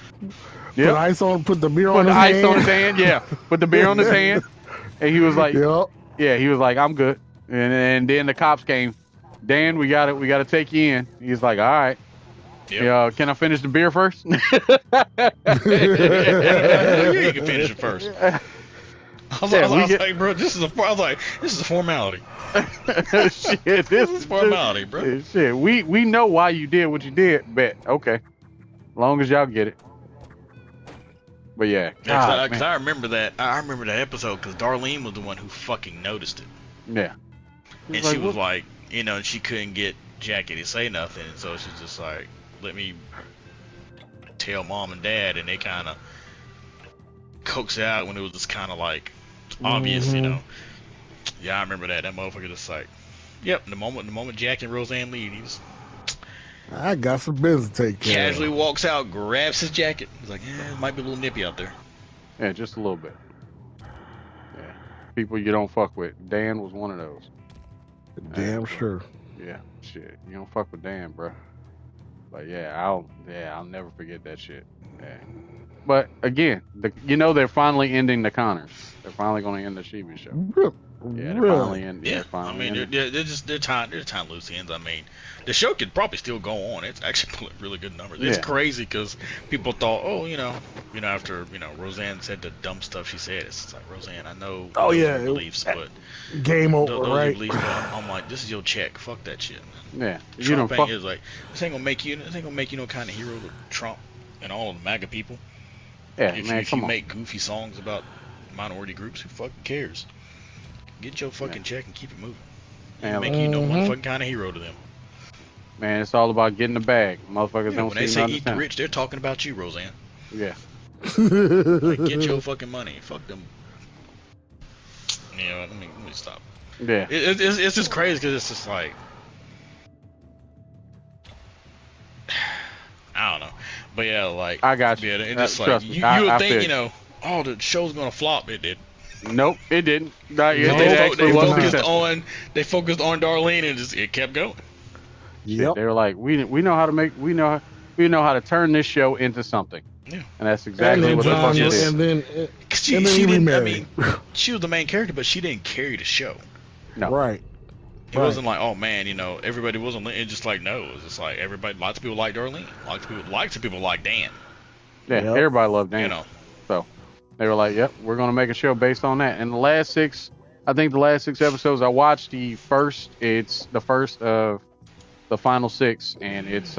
Speaker 3: put the beer on his hand.
Speaker 2: Yeah. Put the beer on his hand. And he was like,
Speaker 3: Yep.
Speaker 2: yeah, he was like, I'm good. And then the cops came. Dan, we got to take you in. He's like, all right.
Speaker 1: Yep.
Speaker 2: Yeah, can I finish the beer first?
Speaker 1: Yeah, you can finish it first. I was like, bro, this is a formality.
Speaker 2: Shit, this
Speaker 1: is formality, bro.
Speaker 2: Shit, we know why you did what you did. Bet okay, long as y'all get it. But yeah,
Speaker 1: because I remember that. I remember that episode because Darlene was the one who fucking noticed it.
Speaker 2: Yeah,
Speaker 1: and she was like, you know, she couldn't get Jackie to say nothing, and so she's just like, let me tell mom and dad, and they kind of coaxed it out when it was just kind of like obvious, you know. Yeah, I remember that. That motherfucker just like, yep. The moment Jack and Roseanne leave, he just,
Speaker 3: I got some business to take care
Speaker 1: casually walks out, grabs his jacket. He's like, yeah, it might be a little nippy out there.
Speaker 2: Yeah, just a little bit. Yeah, people you don't fuck with. Dan was one of those.
Speaker 3: Damn sure.
Speaker 2: Yeah, shit. You don't fuck with Dan, bro. But yeah, I'll never forget that shit. Yeah. But again, they're finally ending the Connors. They're finally going to end the Shiba show. Yeah, they're finally ending.
Speaker 1: Yeah, I mean, they're tying loose ends. I mean, the show could probably still go on. It's actually really good numbers. It's crazy because people thought, oh, after Roseanne said the dumb stuff she said, it's like, Roseanne, I know.
Speaker 3: Oh yeah,
Speaker 1: beliefs, but
Speaker 3: game over, right?
Speaker 1: Beliefs, I'm like, this is your check. Fuck that shit.
Speaker 2: Yeah,
Speaker 1: Trump is like, this ain't gonna make you no kind of hero to Trump and all of the MAGA people.
Speaker 2: Yeah,
Speaker 1: if you make goofy songs about minority groups, who fucking cares? Get your fucking check and keep it moving. Make you no motherfucking kind of hero to them.
Speaker 2: Man, it's all about getting the bag. Motherfuckers don't
Speaker 1: when they say eat the rich, they're talking about you, Roseanne.
Speaker 2: Yeah.
Speaker 1: Like, get your fucking money. Fuck them. Yeah, let me stop.
Speaker 2: Yeah.
Speaker 1: It's just crazy because it's just like, I don't know. But yeah, like,
Speaker 2: I got you.
Speaker 1: Yeah, it's just like, you would think, oh, the show's gonna flop. It did.
Speaker 2: Nope, it didn't.
Speaker 1: They focused on Darlene and it kept going.
Speaker 2: Yep. They were like, we know how to turn this show into something.
Speaker 1: Yeah.
Speaker 2: And that's exactly what the fuck it is.
Speaker 3: And then
Speaker 1: she didn't. I mean, she was the main character, but she didn't carry the show.
Speaker 2: No.
Speaker 3: Right.
Speaker 1: It wasn't like, oh man, everybody wasn't. It's just like, no, it was just like everybody. Lots of people like Darlene. Lots of people like Dan.
Speaker 2: Yeah, everybody loved Dan. So they were like, yep, we're gonna make a show based on that. And the last 6 episodes I watched, it's the first of the final 6, and it's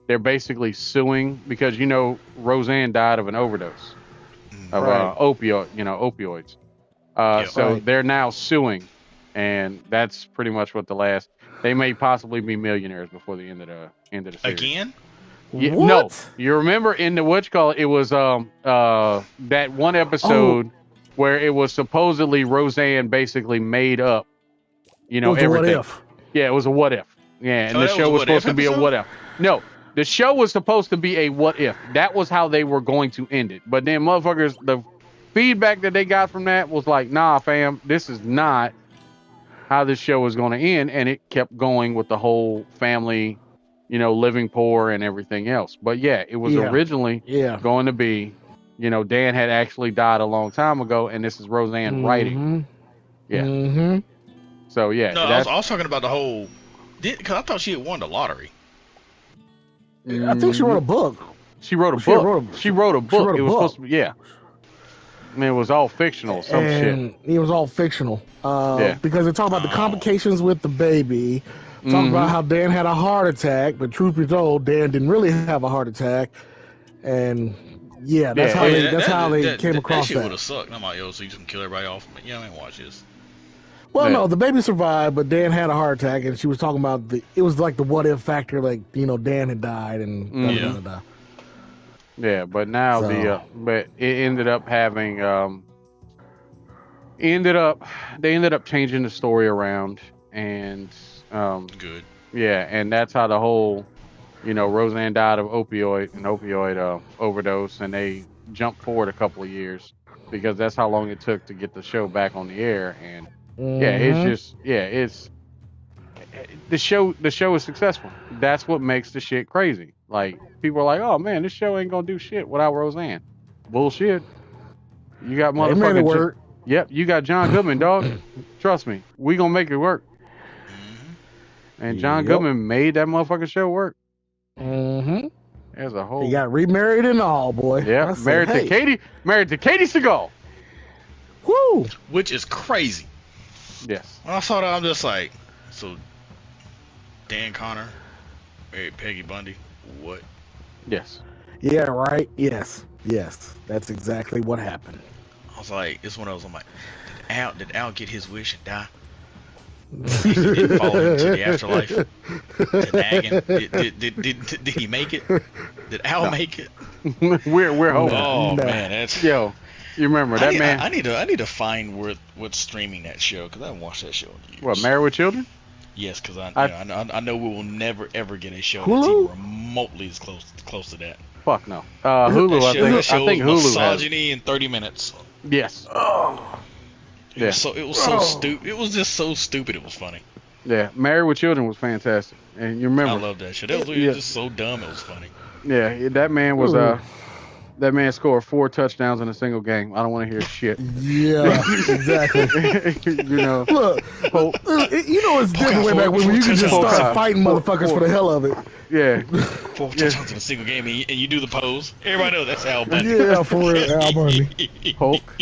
Speaker 2: they're basically suing because Roseanne died of an overdose of opioids. So they're now suing. And that's pretty much what they may possibly be millionaires before the end of the series.
Speaker 1: Again?
Speaker 2: Yeah, no, you remember in the it was that one episode where it was supposedly Roseanne basically made up, everything.
Speaker 3: What if?
Speaker 2: Yeah, it was a what if. Yeah, and the show was supposed to be a what if. No, the show was supposed to be a what if. That was how they were going to end it. But then motherfuckers, the feedback that they got from that was like, nah, fam, this is not how this show was going to end, and it kept going with the whole family, living poor and everything else. But yeah, it was originally going to be, Dan had actually died a long time ago, and this is Roseanne writing. Yeah. Mm-hmm. So yeah.
Speaker 1: No, I was talking about the whole, because I thought she had won the lottery.
Speaker 3: I think she wrote a book.
Speaker 2: She wrote a book. It was supposed to be, yeah. I mean, it was all fictional, shit.
Speaker 3: It was all fictional. Because they talk about the complications with the baby. Talk about how Dan had a heart attack, but truth be told, Dan didn't really have a heart attack. And that's how they came across that.
Speaker 1: That shit would have sucked. I'm like, so you just kill everybody off? I ain't watch this.
Speaker 3: Well, no, the baby survived, but Dan had a heart attack, and she was talking about it was like the what if factor, like Dan had died and
Speaker 2: Yeah, but now but it ended up having they ended up changing the story around, and
Speaker 1: good.
Speaker 2: Yeah, and that's how the whole Roseanne died of opioid overdose, and they jumped forward a couple of years because that's how long it took to get the show back on the air. And it's the show is successful. That's what makes the shit crazy. Like, people are like, oh man, this show ain't gonna do shit without Roseanne. Bullshit. You got motherfucking Yep, you got John Goodman, dog. Trust me, we gonna make it work. And John Goodman made that motherfucking show work. As a whole.
Speaker 3: He got remarried and all, boy.
Speaker 2: Yeah, married to Katie Seagal.
Speaker 3: Woo!
Speaker 1: Which is crazy.
Speaker 2: Yes.
Speaker 1: When I saw that, I'm just like, so Dan Connor married Peggy Bundy? What?
Speaker 2: Yes.
Speaker 3: Yeah, right? Yes. That's exactly what happened.
Speaker 1: I was like, it's one of those, I'm like, did Al get his wish and die? Did he fall into the afterlife? To nagging? Did he make it? Did Al make it?
Speaker 2: We're hoping.
Speaker 1: Oh man, that's
Speaker 2: yo. You remember that man?
Speaker 1: I need to find what's streaming that show because I haven't watched that show in years.
Speaker 2: What, Married with Children?
Speaker 1: Yes, because I know we will never ever get a show that's even remotely as close to that.
Speaker 2: Fuck no. Hulu. I think Hulu
Speaker 1: misogyny in 30 minutes.
Speaker 2: Yes.
Speaker 1: Oh. It was so stupid. It was just so stupid. It was funny.
Speaker 2: Yeah, Married with Children was fantastic, and you remember?
Speaker 1: I love that shit. That was just so dumb. It was funny.
Speaker 2: Yeah, that man was that man scored 4 touchdowns in a single game. I don't want to hear shit.
Speaker 3: Yeah, exactly.
Speaker 2: You know,
Speaker 3: look, you know it's different way back when you could just start fighting motherfuckers for the hell of it.
Speaker 2: Yeah,
Speaker 1: 4 touchdowns in a single game, and you do the pose. Everybody knows that's Al Bundy.
Speaker 3: Yeah, for real, Al Bundy.
Speaker 2: Hulk.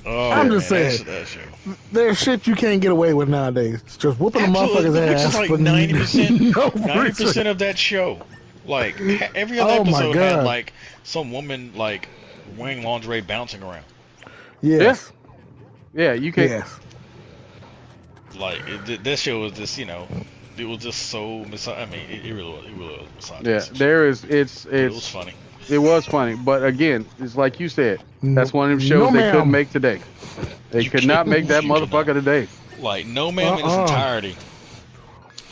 Speaker 3: Oh, I'm just saying, there's shit you can't get away with nowadays. It's just whooping a motherfucker's ass.
Speaker 1: Which is like 90% of that show. Like every other episode had like some woman like wearing lingerie bouncing around.
Speaker 3: Yes.
Speaker 2: Yeah, you can't.
Speaker 3: Yes.
Speaker 1: Like this show was just, it was just so I mean, it really was misogynist.
Speaker 2: Yeah, it was funny. It was funny, but again, it's like you said. That's one of them shows they couldn't make today. They could not make that motherfucker today.
Speaker 1: Like No Man in its entirety.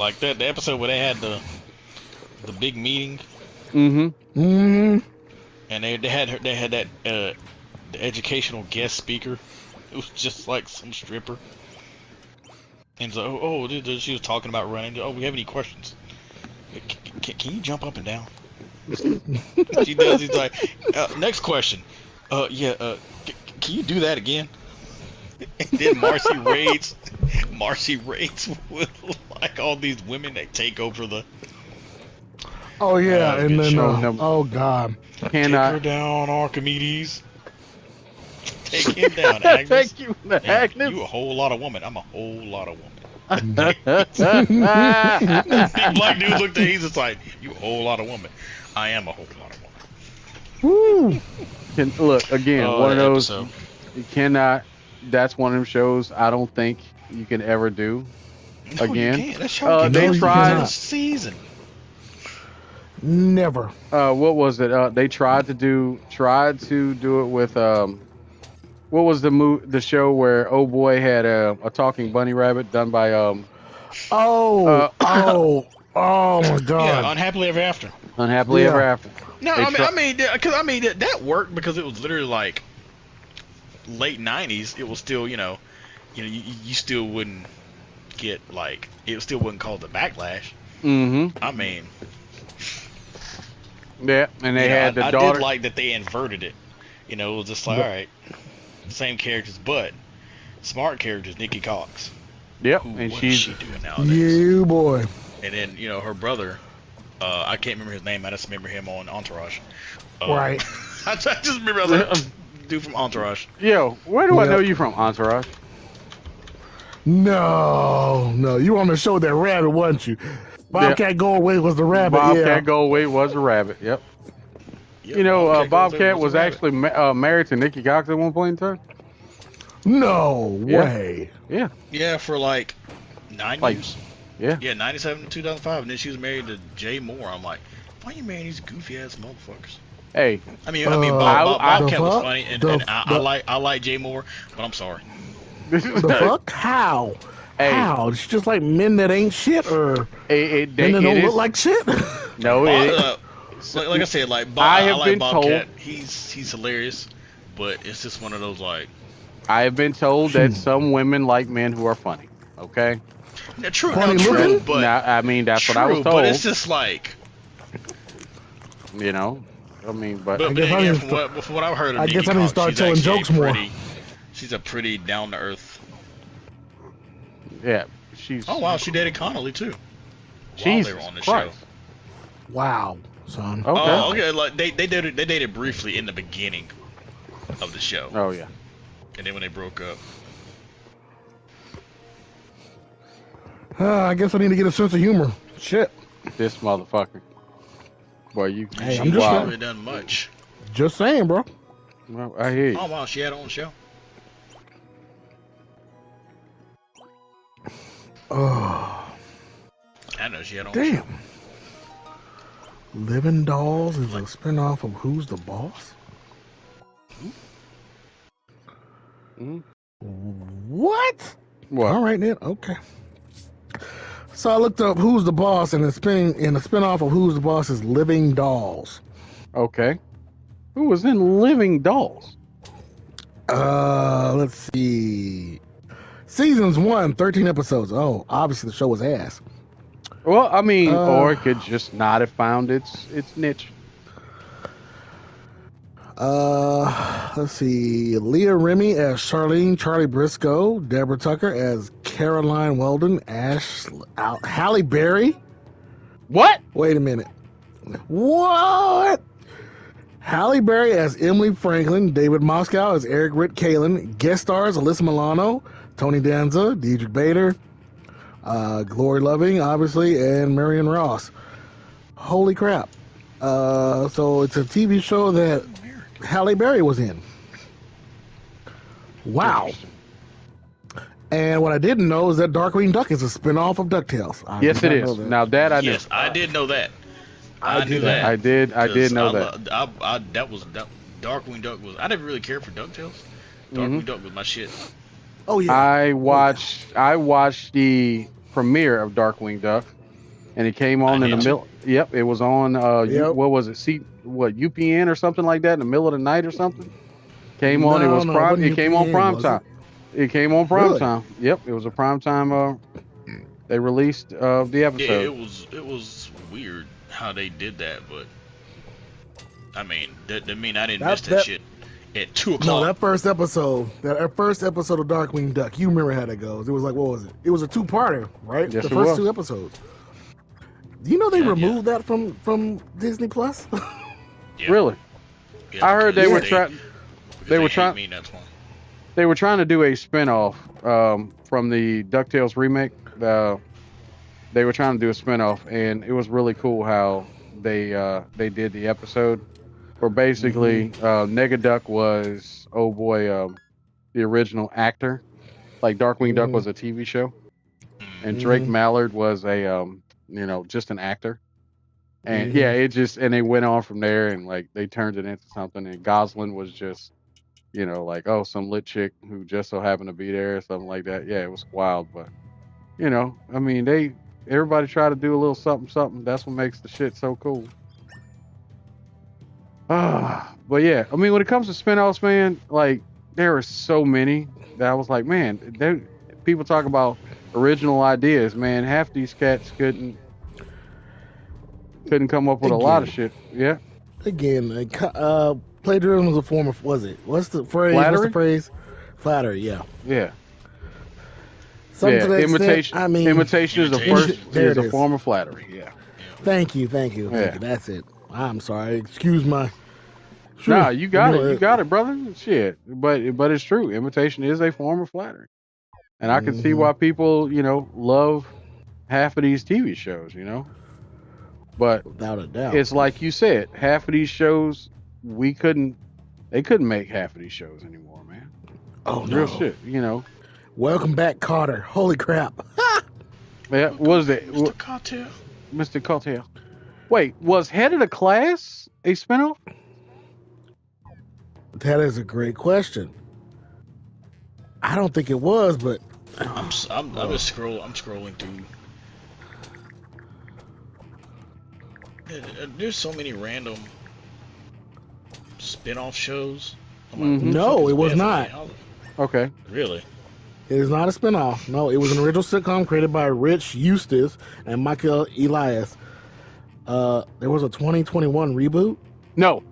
Speaker 1: Like the episode where they had the big meeting. And they had that the educational guest speaker. It was just like some stripper. And so, she was talking about running. Oh, we have any questions? Can you jump up and down? She does. He's like, next question. Can you do that again? And then Marcy raids with like all these women that take over the.
Speaker 3: Oh yeah, and then oh god,
Speaker 1: take her down, Archimedes. Take him down, Agnes.
Speaker 2: Take you, Agnes.
Speaker 1: You a whole lot of woman. I'm a whole lot of woman. Big black dude looked at. He's just like, you a whole lot of woman. I am a whole lot of woman.
Speaker 2: Woo! Look again, one of those you cannot. That's one of them shows I don't think you can ever do again.
Speaker 1: You can't. That show
Speaker 2: they tried
Speaker 1: this season.
Speaker 3: Never.
Speaker 2: What was it? They tried to do it with what was the show where Oh Boy had a talking bunny rabbit done by
Speaker 3: oh my god.
Speaker 1: Yeah, Unhappily Ever After.
Speaker 2: Ever After.
Speaker 1: No, I mean, that worked because it was literally like late '90s. It was still, you still wouldn't get like it still wouldn't cause the backlash. I mean,
Speaker 2: yeah, and they had the daughter.
Speaker 1: I did like that they inverted it. It was just like, all right, same characters, but smart characters. Nikki Cox.
Speaker 2: Yep,
Speaker 1: and what is she doing nowadays?
Speaker 3: You boy.
Speaker 1: And then her brother. I can't remember his name. I just remember him on Entourage.
Speaker 3: Right.
Speaker 1: I just remember the dude from Entourage.
Speaker 2: Yo, where do I know you from, Entourage?
Speaker 3: No, you were on the show with that rabbit, wasn't you? Bobcat Goldthwait was the rabbit.
Speaker 2: Bobcat Goldthwait was the rabbit. Yep. Bobcat was actually married to Nikki Cox at one point in time.
Speaker 3: No way.
Speaker 2: Yeah.
Speaker 1: Yeah, for like 9 years.
Speaker 2: Yeah.
Speaker 1: Yeah, 97 to 2005, and then she was married to Jay Moore. I'm like, why are you marrying these goofy ass motherfuckers?
Speaker 2: Hey.
Speaker 1: I mean, Bobcat was funny, and I like Jay Moore, but I'm sorry.
Speaker 3: The fuck? How?
Speaker 2: Hey.
Speaker 3: How? It's just like men that ain't shit, or
Speaker 2: men
Speaker 3: that don't look like shit.
Speaker 2: No,
Speaker 1: like I said, like I like Bobcat. He's hilarious, but it's just one of those like.
Speaker 2: I have been told that some women like men who are funny. Okay.
Speaker 1: Yeah, true, but
Speaker 2: I mean that's what I was told.
Speaker 1: But it's just like,
Speaker 2: I mean, but
Speaker 1: again, from what I've heard of,
Speaker 3: I guess I need to start telling jokes more.
Speaker 1: She's a pretty down to earth.
Speaker 2: Yeah, she's.
Speaker 1: Oh wow, she dated Connolly too.
Speaker 2: Jesus
Speaker 1: while they were on the
Speaker 2: Christ.
Speaker 1: show.
Speaker 3: Wow, son.
Speaker 2: Okay.
Speaker 1: Oh, okay. Like they dated briefly in the beginning of the show.
Speaker 2: Oh yeah.
Speaker 1: And then when they broke up.
Speaker 3: I guess I need to get a sense of humor. Shit.
Speaker 2: This motherfucker. Boy, you.
Speaker 3: Hey,
Speaker 1: She
Speaker 3: I'm just
Speaker 1: hasn't
Speaker 3: saying.
Speaker 1: really done much.
Speaker 3: Just saying, bro.
Speaker 2: Well, I hear you.
Speaker 1: Oh wow, she had her own show.
Speaker 3: Oh,
Speaker 1: I know she had her own
Speaker 3: damn.
Speaker 1: show.
Speaker 3: Living Dolls is a spinoff of Who's the Boss?
Speaker 2: Mm-hmm.
Speaker 3: What?
Speaker 2: What?
Speaker 3: All right then. Okay. So I looked up Who's the Boss, and it's in the spinoff of Who's the Boss is Living Dolls.
Speaker 2: Okay. Who was in Living Dolls?
Speaker 3: Let's see. Seasons 1, 13 episodes. Oh, obviously the show was ass.
Speaker 2: Well, I mean, or it could just not have found its niche.
Speaker 3: Let's see. Leah Remy as Charlene Charlie Briscoe, Deborah Tucker as Caroline Weldon, Halle Berry.
Speaker 2: What?
Speaker 3: Wait a minute. What? Halle Berry as Emily Franklin, David Moscow as Eric Ritt Kalin, guest stars Alyssa Milano, Tony Danza, Diedrich Bader, Glory Loving, obviously, and Marion Ross. Holy crap. So it's a TV show that Halle Berry was in. Wow. And what I didn't know is that Darkwing Duck is a spinoff of DuckTales.
Speaker 2: Yes, it is. Now that I knew.
Speaker 1: Yes, I did know that. I knew that.
Speaker 2: I did know that.
Speaker 1: Darkwing Duck was. I never really cared for DuckTales. Darkwing Duck was my shit.
Speaker 3: Oh yeah.
Speaker 2: I watched the premiere of Darkwing Duck, and it came on in the middle. Yep, it was on. What was it? UPN or something like that in the middle of the night or something. Came on. It was prime. It came on prime time. It came on prime time. Yep, it was a prime time. They released the episode.
Speaker 1: Yeah, it was weird how they did that, but I mean, I didn't miss that shit at 2:00.
Speaker 3: No, that first episode of Darkwing Duck. You remember how that goes? It was like, what was it? It was a two-parter, right?
Speaker 2: Yes,
Speaker 3: the first 2 episodes. Do you know they removed that from Disney Plus?
Speaker 1: Yeah.
Speaker 2: Really?
Speaker 1: Yeah,
Speaker 2: I heard they were trying. They were trying.
Speaker 1: That's why.
Speaker 2: They were trying to do a spinoff from the DuckTales remake. They were trying to do a spinoff, and it was really cool how they did the episode. Where basically Negaduck was the original actor, like Darkwing Duck was a TV show, and Drake Mallard was a just an actor. And and they went on from there, and like they turned it into something. And Goslin was just some lit chick who just so happened to be there or something like that. Yeah, it was wild, but I mean, everybody try to do a little something. That's what makes the shit so cool. But yeah, I mean, when it comes to spinoffs, man, like there are so many that I was like, man, people talk about original ideas, man. Half these cats couldn't come up with a lot of shit. Yeah.
Speaker 3: Again, plagiarism is a form of, what's the phrase?
Speaker 2: Flattery?
Speaker 3: What's the phrase? Flattery, yeah.
Speaker 2: Yeah.
Speaker 3: Imitation.
Speaker 2: Imitation is a form of flattery. Yeah.
Speaker 3: Thank you. That's it. I'm sorry. Excuse my.
Speaker 2: Nah, you got it. You got it, brother. Shit, but it's true. Imitation is a form of flattery, and I can see why people, love half of these TV shows. But
Speaker 3: without a doubt,
Speaker 2: it's like you said, half of these shows they couldn't make half of these shows anymore, man.
Speaker 3: Oh no,
Speaker 2: real shit.
Speaker 3: Welcome back, Carter. Holy crap.
Speaker 2: Yeah, was it
Speaker 1: Mr. Cartel?
Speaker 2: Mr. Cartel. Wait, was Head of the Class a spinoff?
Speaker 3: That is a great question. I don't think it was, but
Speaker 1: I'm scrolling through. There's so many random spin-off shows.
Speaker 3: No, it was not.
Speaker 2: Okay.
Speaker 1: Really?
Speaker 3: It is not a spinoff. No, it was an original sitcom created by Rich Eustace and Michael Elias. There was a 2021 reboot.
Speaker 2: No.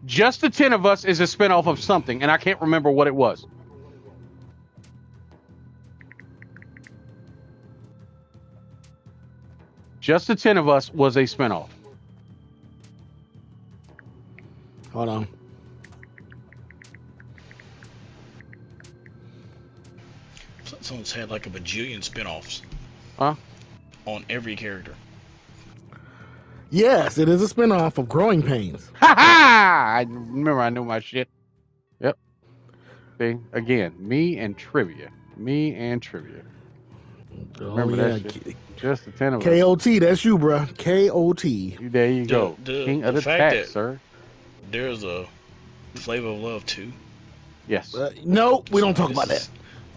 Speaker 2: Just the 10 of Us is a spinoff of something, and I can't remember what it was. Just the 10 of Us was a spinoff.
Speaker 3: Hold on.
Speaker 1: Someone's had like a bajillion spinoffs.
Speaker 2: Huh?
Speaker 1: On every character.
Speaker 3: Yes, it is a spinoff of Growing Pains.
Speaker 2: Ha ha! I remember I knew my shit. Yep. See, again, me and trivia. Remember that shit. Just the 10 of us.
Speaker 3: KOT, that's you, bruh. KOT.
Speaker 2: There you go. King of the Tax, sir.
Speaker 1: There's a Flavor of Love too.
Speaker 2: Yes.
Speaker 3: No, we don't talk about that.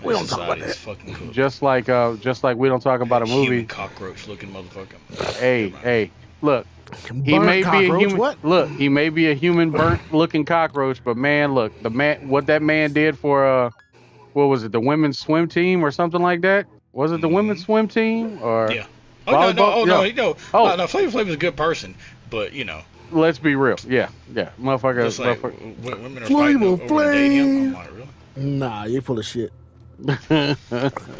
Speaker 3: We don't talk about that.
Speaker 2: Just like we don't talk about a movie.
Speaker 1: Cockroach looking motherfucker.
Speaker 2: Hey, look. He may be a human.
Speaker 3: What?
Speaker 2: Look, he may be a human burnt looking cockroach, but man, look, what that man did for what was it, the women's swim team or something like that? Was it the women's swim team or?
Speaker 1: Yeah. Oh no. Flavor is a good person, but you know.
Speaker 2: Let's be real. Yeah. Motherfucker.
Speaker 1: Like, women are fighting over him. I'm like, really?
Speaker 3: Nah, you're full of shit.
Speaker 1: And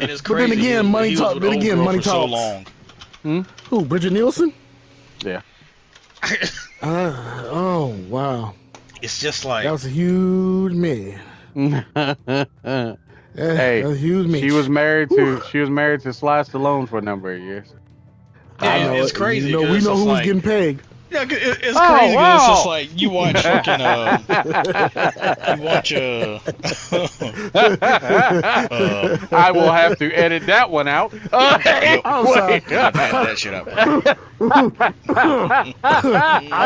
Speaker 1: it's crazy.
Speaker 3: But then again, money talk. Then again, money talks.
Speaker 1: So long.
Speaker 3: Who? Bridget Nielsen?
Speaker 2: Yeah.
Speaker 3: Oh wow.
Speaker 1: It's just like
Speaker 3: that was a huge man.
Speaker 2: Hey,
Speaker 3: that was huge man.
Speaker 2: She was married to Sly Stallone for a number of years.
Speaker 1: Yeah, I know, it's crazy.
Speaker 3: You know, we know who was getting pegged.
Speaker 1: Yeah, it's crazy because it's just like you watch fucking
Speaker 2: I will have to edit that one out.
Speaker 3: I'm sorry.
Speaker 1: That shit up.
Speaker 3: I'm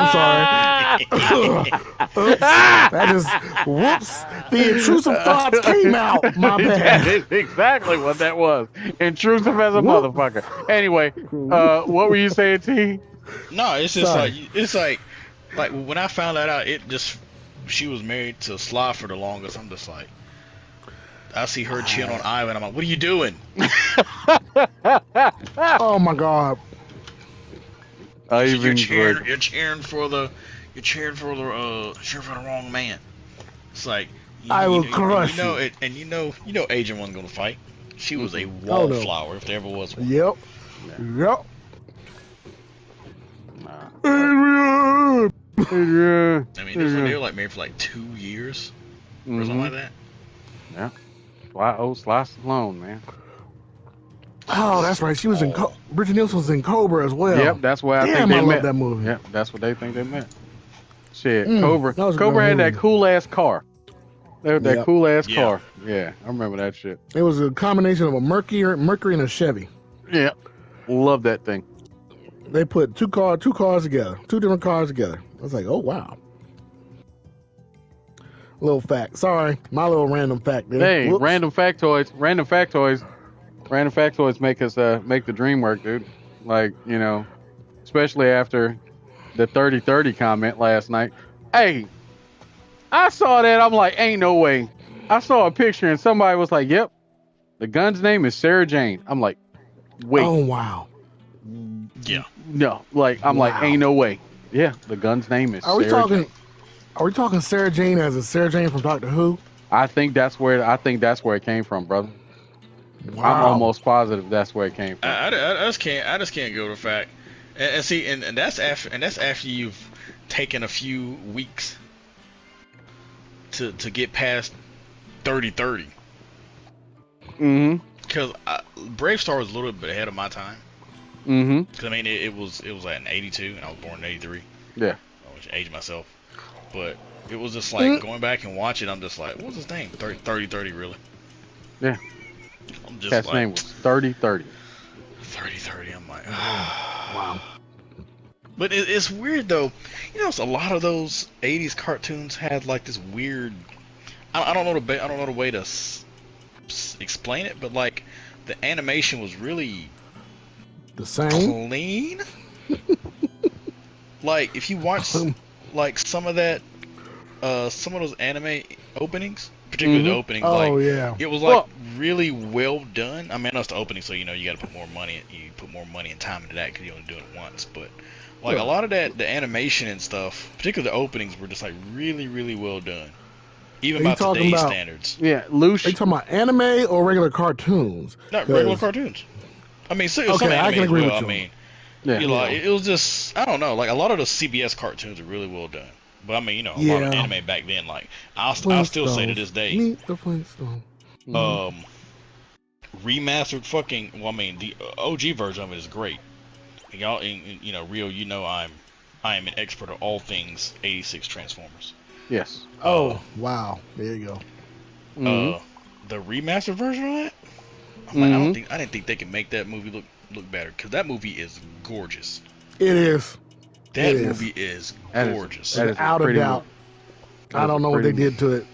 Speaker 3: sorry. That just whoops. The intrusive thoughts came out. My bad.
Speaker 2: That's exactly what that was. Intrusive as a motherfucker. Anyway, what were you saying, T?
Speaker 1: No, it's just like when I found that out, she was married to Sly for the longest. I'm just like, I see her cheating on Ivan. I'm like, what are you doing?
Speaker 3: Oh my god!
Speaker 1: You're cheering for the wrong man. It's like
Speaker 3: I will crush you.
Speaker 1: And you know, Agent wasn't gonna fight. She was a wallflower if there ever was one.
Speaker 3: Yep.
Speaker 2: Adrian.
Speaker 1: I mean, they were like married for like 2 years or something like that.
Speaker 2: Yeah. Sly Stallone, man.
Speaker 3: Oh, that's right. She was in Bridget Nielsen was in Cobra as well.
Speaker 2: Yep, that's why I think they
Speaker 3: love
Speaker 2: met.
Speaker 3: That movie.
Speaker 2: Yep, that's what they think they met. Shit, Cobra had that cool ass car. They had that cool ass car. Yeah, I remember that shit.
Speaker 3: It was a combination of a Mercury and a Chevy.
Speaker 2: Yeah, love that thing.
Speaker 3: They put two cars together, two different cars together. I was like, oh wow. Little fact. Sorry, my little random fact. There.
Speaker 2: Hey,
Speaker 3: Whoops.
Speaker 2: Random factoids make us make the dream work, dude. Like, you know, especially after the 30-30 comment last night. Hey, I saw that. I'm like, ain't no way. I saw a picture and somebody was like, yep, the gun's name is Sarah Jane. I'm like, wait.
Speaker 3: Oh wow.
Speaker 1: Yeah.
Speaker 2: No, like I'm like, ain't no way. Yeah, the gun's name is. Are we
Speaker 3: talking Sarah Jane as a Sarah Jane from Doctor Who?
Speaker 2: I think that's where it came from, brother. Wow. I'm almost positive that's where it came from.
Speaker 1: I just can't go to the fact, and see, and that's after you've taken a few weeks to get past 30-30. Because Brave Star was a little bit ahead of my time. Because I mean, it was like in '82, and I was born in '83.
Speaker 2: Yeah.
Speaker 1: Which aged myself, but it was just like going back and watching. I'm just like, what was his name? 30-30, really?
Speaker 2: Yeah.
Speaker 1: I'm just
Speaker 2: Cat's name was 30-30.
Speaker 1: 30-30. I'm like,
Speaker 3: wow.
Speaker 1: But it's weird though. You know, a lot of those '80s cartoons had like this weird. I don't know the way to explain it, but like the animation was really
Speaker 3: the same
Speaker 1: clean. Like if you watch like some of those anime openings, particularly the opening, it was like really well done. I mean, that's the opening, so you know you got to put more money. You put more money and time into that because you only do it once. But like a lot of that, the animation and stuff, particularly the openings, were just like really, really well done, even by today's standards.
Speaker 2: Yeah, loose.
Speaker 3: Are you talking about anime or regular cartoons?
Speaker 1: Not regular cartoons. I mean, some anime
Speaker 3: I can agree with you.
Speaker 1: I mean, Yeah. It was just, I don't know, like a lot of the CBS cartoons are really well done. But I mean, you know, a lot of anime back then, like I'll still say to this day,
Speaker 3: Meet the Flintstones.
Speaker 1: Remastered fucking, well, I mean, the OG version of it is great. And y'all, and, you know, Rio, you know, I am an expert of all things 86 Transformers.
Speaker 2: Yes.
Speaker 3: Wow. There you go.
Speaker 1: The remastered version of that, I'm like, I didn't think they could make that movie look better, because that movie is gorgeous.
Speaker 3: It is.
Speaker 1: That movie is gorgeous.
Speaker 3: That is without a doubt. I don't know what they did to it.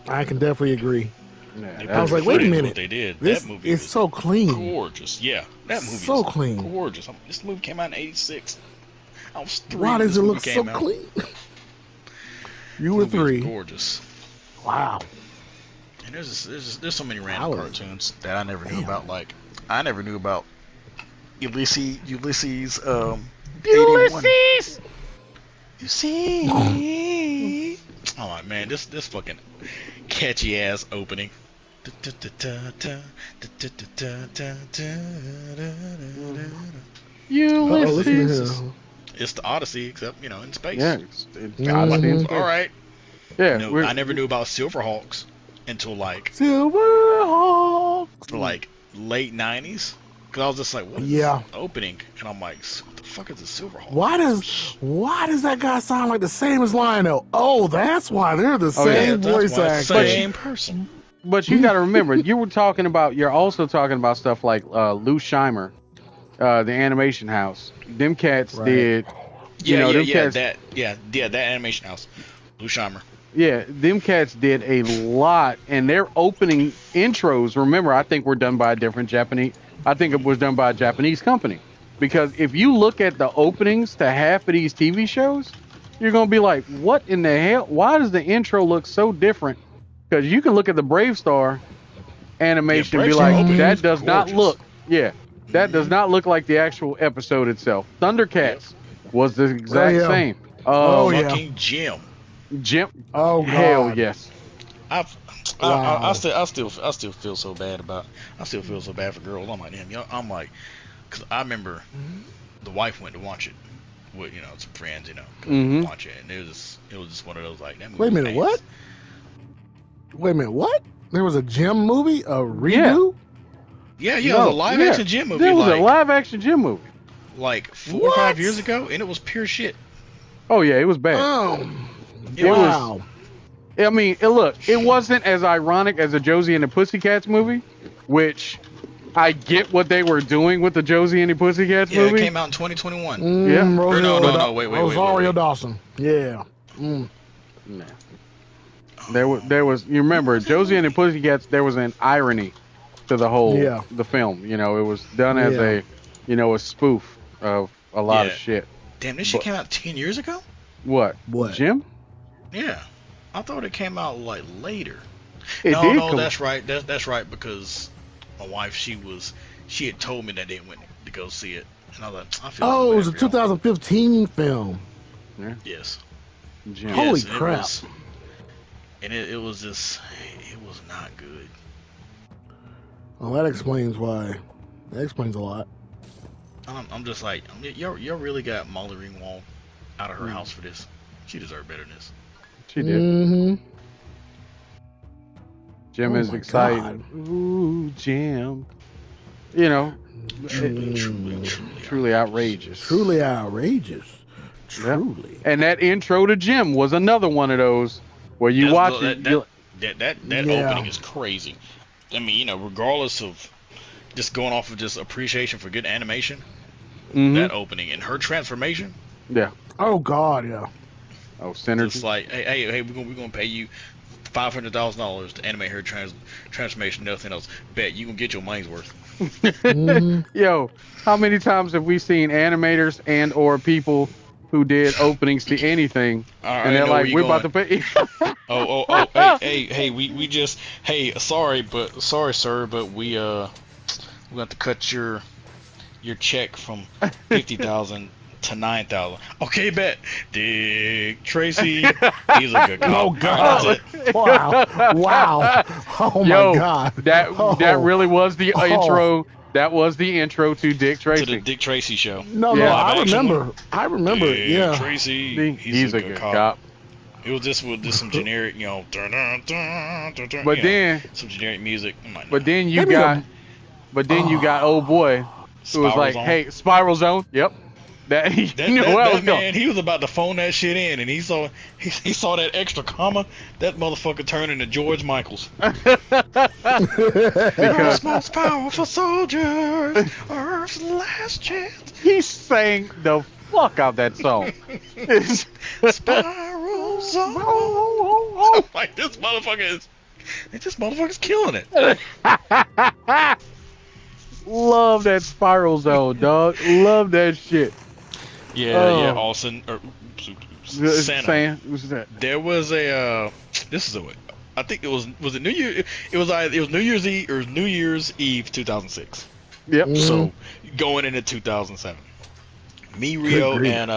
Speaker 3: I can definitely agree.
Speaker 1: Yeah,
Speaker 3: I was like, wait a minute.
Speaker 1: What they did.
Speaker 3: That
Speaker 1: movie
Speaker 3: is so clean.
Speaker 1: Gorgeous. Yeah. That movie
Speaker 3: so
Speaker 1: is
Speaker 3: clean.
Speaker 1: Gorgeous. This movie came out in 86. I was 3.
Speaker 3: Why does it look so clean? You were 3.
Speaker 1: Gorgeous.
Speaker 3: Wow.
Speaker 1: And there's so many random cartoons that I never knew about. Like, I never knew about Ulysses. Ulysses. You see? Oh my man, this fucking catchy ass opening.
Speaker 2: Ulysses.
Speaker 1: It's the Odyssey, except you know in space.
Speaker 2: Yeah, it's Odyssey in space.
Speaker 1: All right.
Speaker 2: Yeah,
Speaker 1: no, I never knew about Silverhawks until like
Speaker 3: Silverhawks,
Speaker 1: like late '90s. Cause I was just like, what is this opening? And I'm like, what the fuck is a Silverhawk?
Speaker 3: Why does that guy sound like the same as Lionel? Oh, that's why they're the same voice actor.
Speaker 1: Same person.
Speaker 2: But you got to remember, you're also talking about stuff like Lou Scheimer, the animation house. Them cats did.
Speaker 1: That animation house, Lou Scheimer.
Speaker 2: Yeah, them cats did a lot, and their opening intros. Remember, I think were done by a different Japanese. I think it was done by a Japanese company, because if you look at the openings to half of these TV shows, you're gonna be like, "What in the hell? Why does the intro look so different?" Because you can look at the Brave Star animation and be like, "That does not look." Yeah, that does not look like the actual episode itself. Thundercats was the exact same.
Speaker 1: Fucking Jim.
Speaker 2: Oh, God. Hell yes.
Speaker 1: I still feel so bad for girls. I'm like, damn, I'm like, cause I remember the wife went to watch it with, you know, some friends, you know, watch it, and it was just one of those like that movie.
Speaker 3: Wait a minute, what? Wait a minute, what? There was a Jim movie, a redo?
Speaker 1: Yeah, it was a live action Jim movie.
Speaker 2: There was a live action Jim movie
Speaker 1: like 4 or 5 years ago, and it was pure shit.
Speaker 2: Oh yeah, it was bad.
Speaker 3: Wow.
Speaker 2: I mean, it wasn't as ironic as a Josie and the Pussycats movie, which I get what they were doing with the Josie and the Pussycats movie.
Speaker 1: Yeah, it came out in 2021. Wait.
Speaker 3: Rosario Dawson. Yeah.
Speaker 2: Nah. There was. You remember Josie and the Pussycats? There was an irony to the whole the film. You know, it was done as a spoof of a lot of shit.
Speaker 1: Damn, this shit came out 10 years ago.
Speaker 2: What? Jim?
Speaker 1: Yeah. I thought it came out like later. That's right. That's right, because my wife, she had told me that they went to go see it, and I was like, I feel
Speaker 3: it was a 2015 film.
Speaker 2: Yeah.
Speaker 1: Yes.
Speaker 2: Jim.
Speaker 3: Holy crap!
Speaker 1: It was just, it was not good.
Speaker 3: Well, that explains why. That explains a lot.
Speaker 1: I'm just like, you really got Molly Ringwald out of her house for this. She deserved better than this.
Speaker 2: She did. Jim is excited. God. Ooh, Jim. You know, truly outrageous.
Speaker 3: Truly outrageous. Truly.
Speaker 2: Yep. And that intro to Jim was another one of those where you watch it.
Speaker 1: That opening is crazy. I mean, you know, regardless of just going off of just appreciation for good animation, that opening and her transformation.
Speaker 2: Yeah.
Speaker 3: Oh God, yeah.
Speaker 2: Oh, synergy.
Speaker 1: It's like, hey, we're gonna pay you $500,000 to animate her transformation. Nothing else. Bet you gonna get your money's worth.
Speaker 2: Yo, how many times have we seen animators and or people who did openings to anything, and they're like, "We're about to pay."
Speaker 1: Hey, sorry, sir, but we have to cut your check from 50,000 to 9,000. Okay, bet. Dick Tracy, he's a good guy.
Speaker 3: Oh God! Wow! Oh my God!
Speaker 2: That really was the intro. That was the intro to Dick Tracy.
Speaker 1: To the Dick Tracy show.
Speaker 3: No, I remember. Yeah.
Speaker 1: Tracy, he's a good cop. It was just with some generic,
Speaker 2: but then
Speaker 1: some generic music.
Speaker 2: But then you got old boy who was like, "Hey, Spiral Zone." Yep. That
Speaker 1: man, he was about to phone that shit in, and he saw that extra comma. That motherfucker turned into George Michaels. Because most powerful soldiers, Earth's last chance.
Speaker 2: He sang the fuck out that song.
Speaker 1: Spiral Zone. I'm like, this motherfucker's killing it.
Speaker 2: Love that Spiral Zone, dog. Love that shit.
Speaker 1: Yeah, Austin or Santa. There was a I think it was it New Year? It was New Year's Eve or New Year's Eve 2006.
Speaker 2: Yep.
Speaker 3: Mm-hmm.
Speaker 1: So going into 2007, me, Rio, and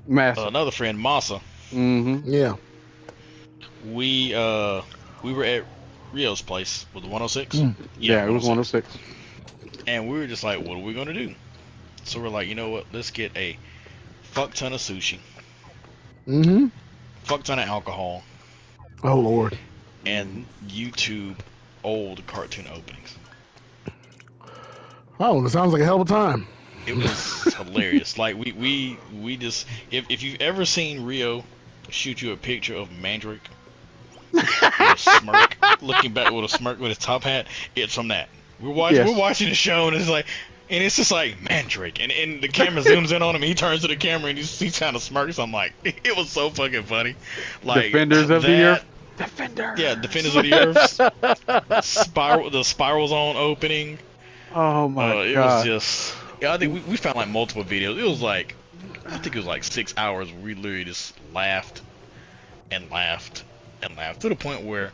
Speaker 1: another friend, Masa.
Speaker 2: Mm-hmm.
Speaker 3: Yeah.
Speaker 1: We were at Rio's place with the 106.
Speaker 2: Yeah, it was 106.
Speaker 1: And we were just like, what are we gonna do? So we're like, you know what? Let's get a fuck ton of sushi.
Speaker 3: Mm-hmm.
Speaker 1: Fuck ton of alcohol.
Speaker 3: Oh Lord.
Speaker 1: And YouTube old cartoon openings.
Speaker 3: Oh, it sounds like a hell of a time.
Speaker 1: It was hilarious. Like we just if you've ever seen Rio shoot you a picture of Mandrake with a smirk, looking back with a smirk with his top hat, it's from that. We're watching the show and it's like. And it's just like Mandrake, and the camera zooms in on him. He turns to the camera and he kind of smirks. I'm like, it was so fucking funny. Like
Speaker 2: Defenders of the Earth. Defenders.
Speaker 1: Yeah, Defenders of the Earth. The Spiral Zone opening.
Speaker 2: Oh my god.
Speaker 1: It was just. Yeah, I think we found like multiple videos. It was like, I think it was like 6 hours where we literally just laughed and laughed and laughed to the point where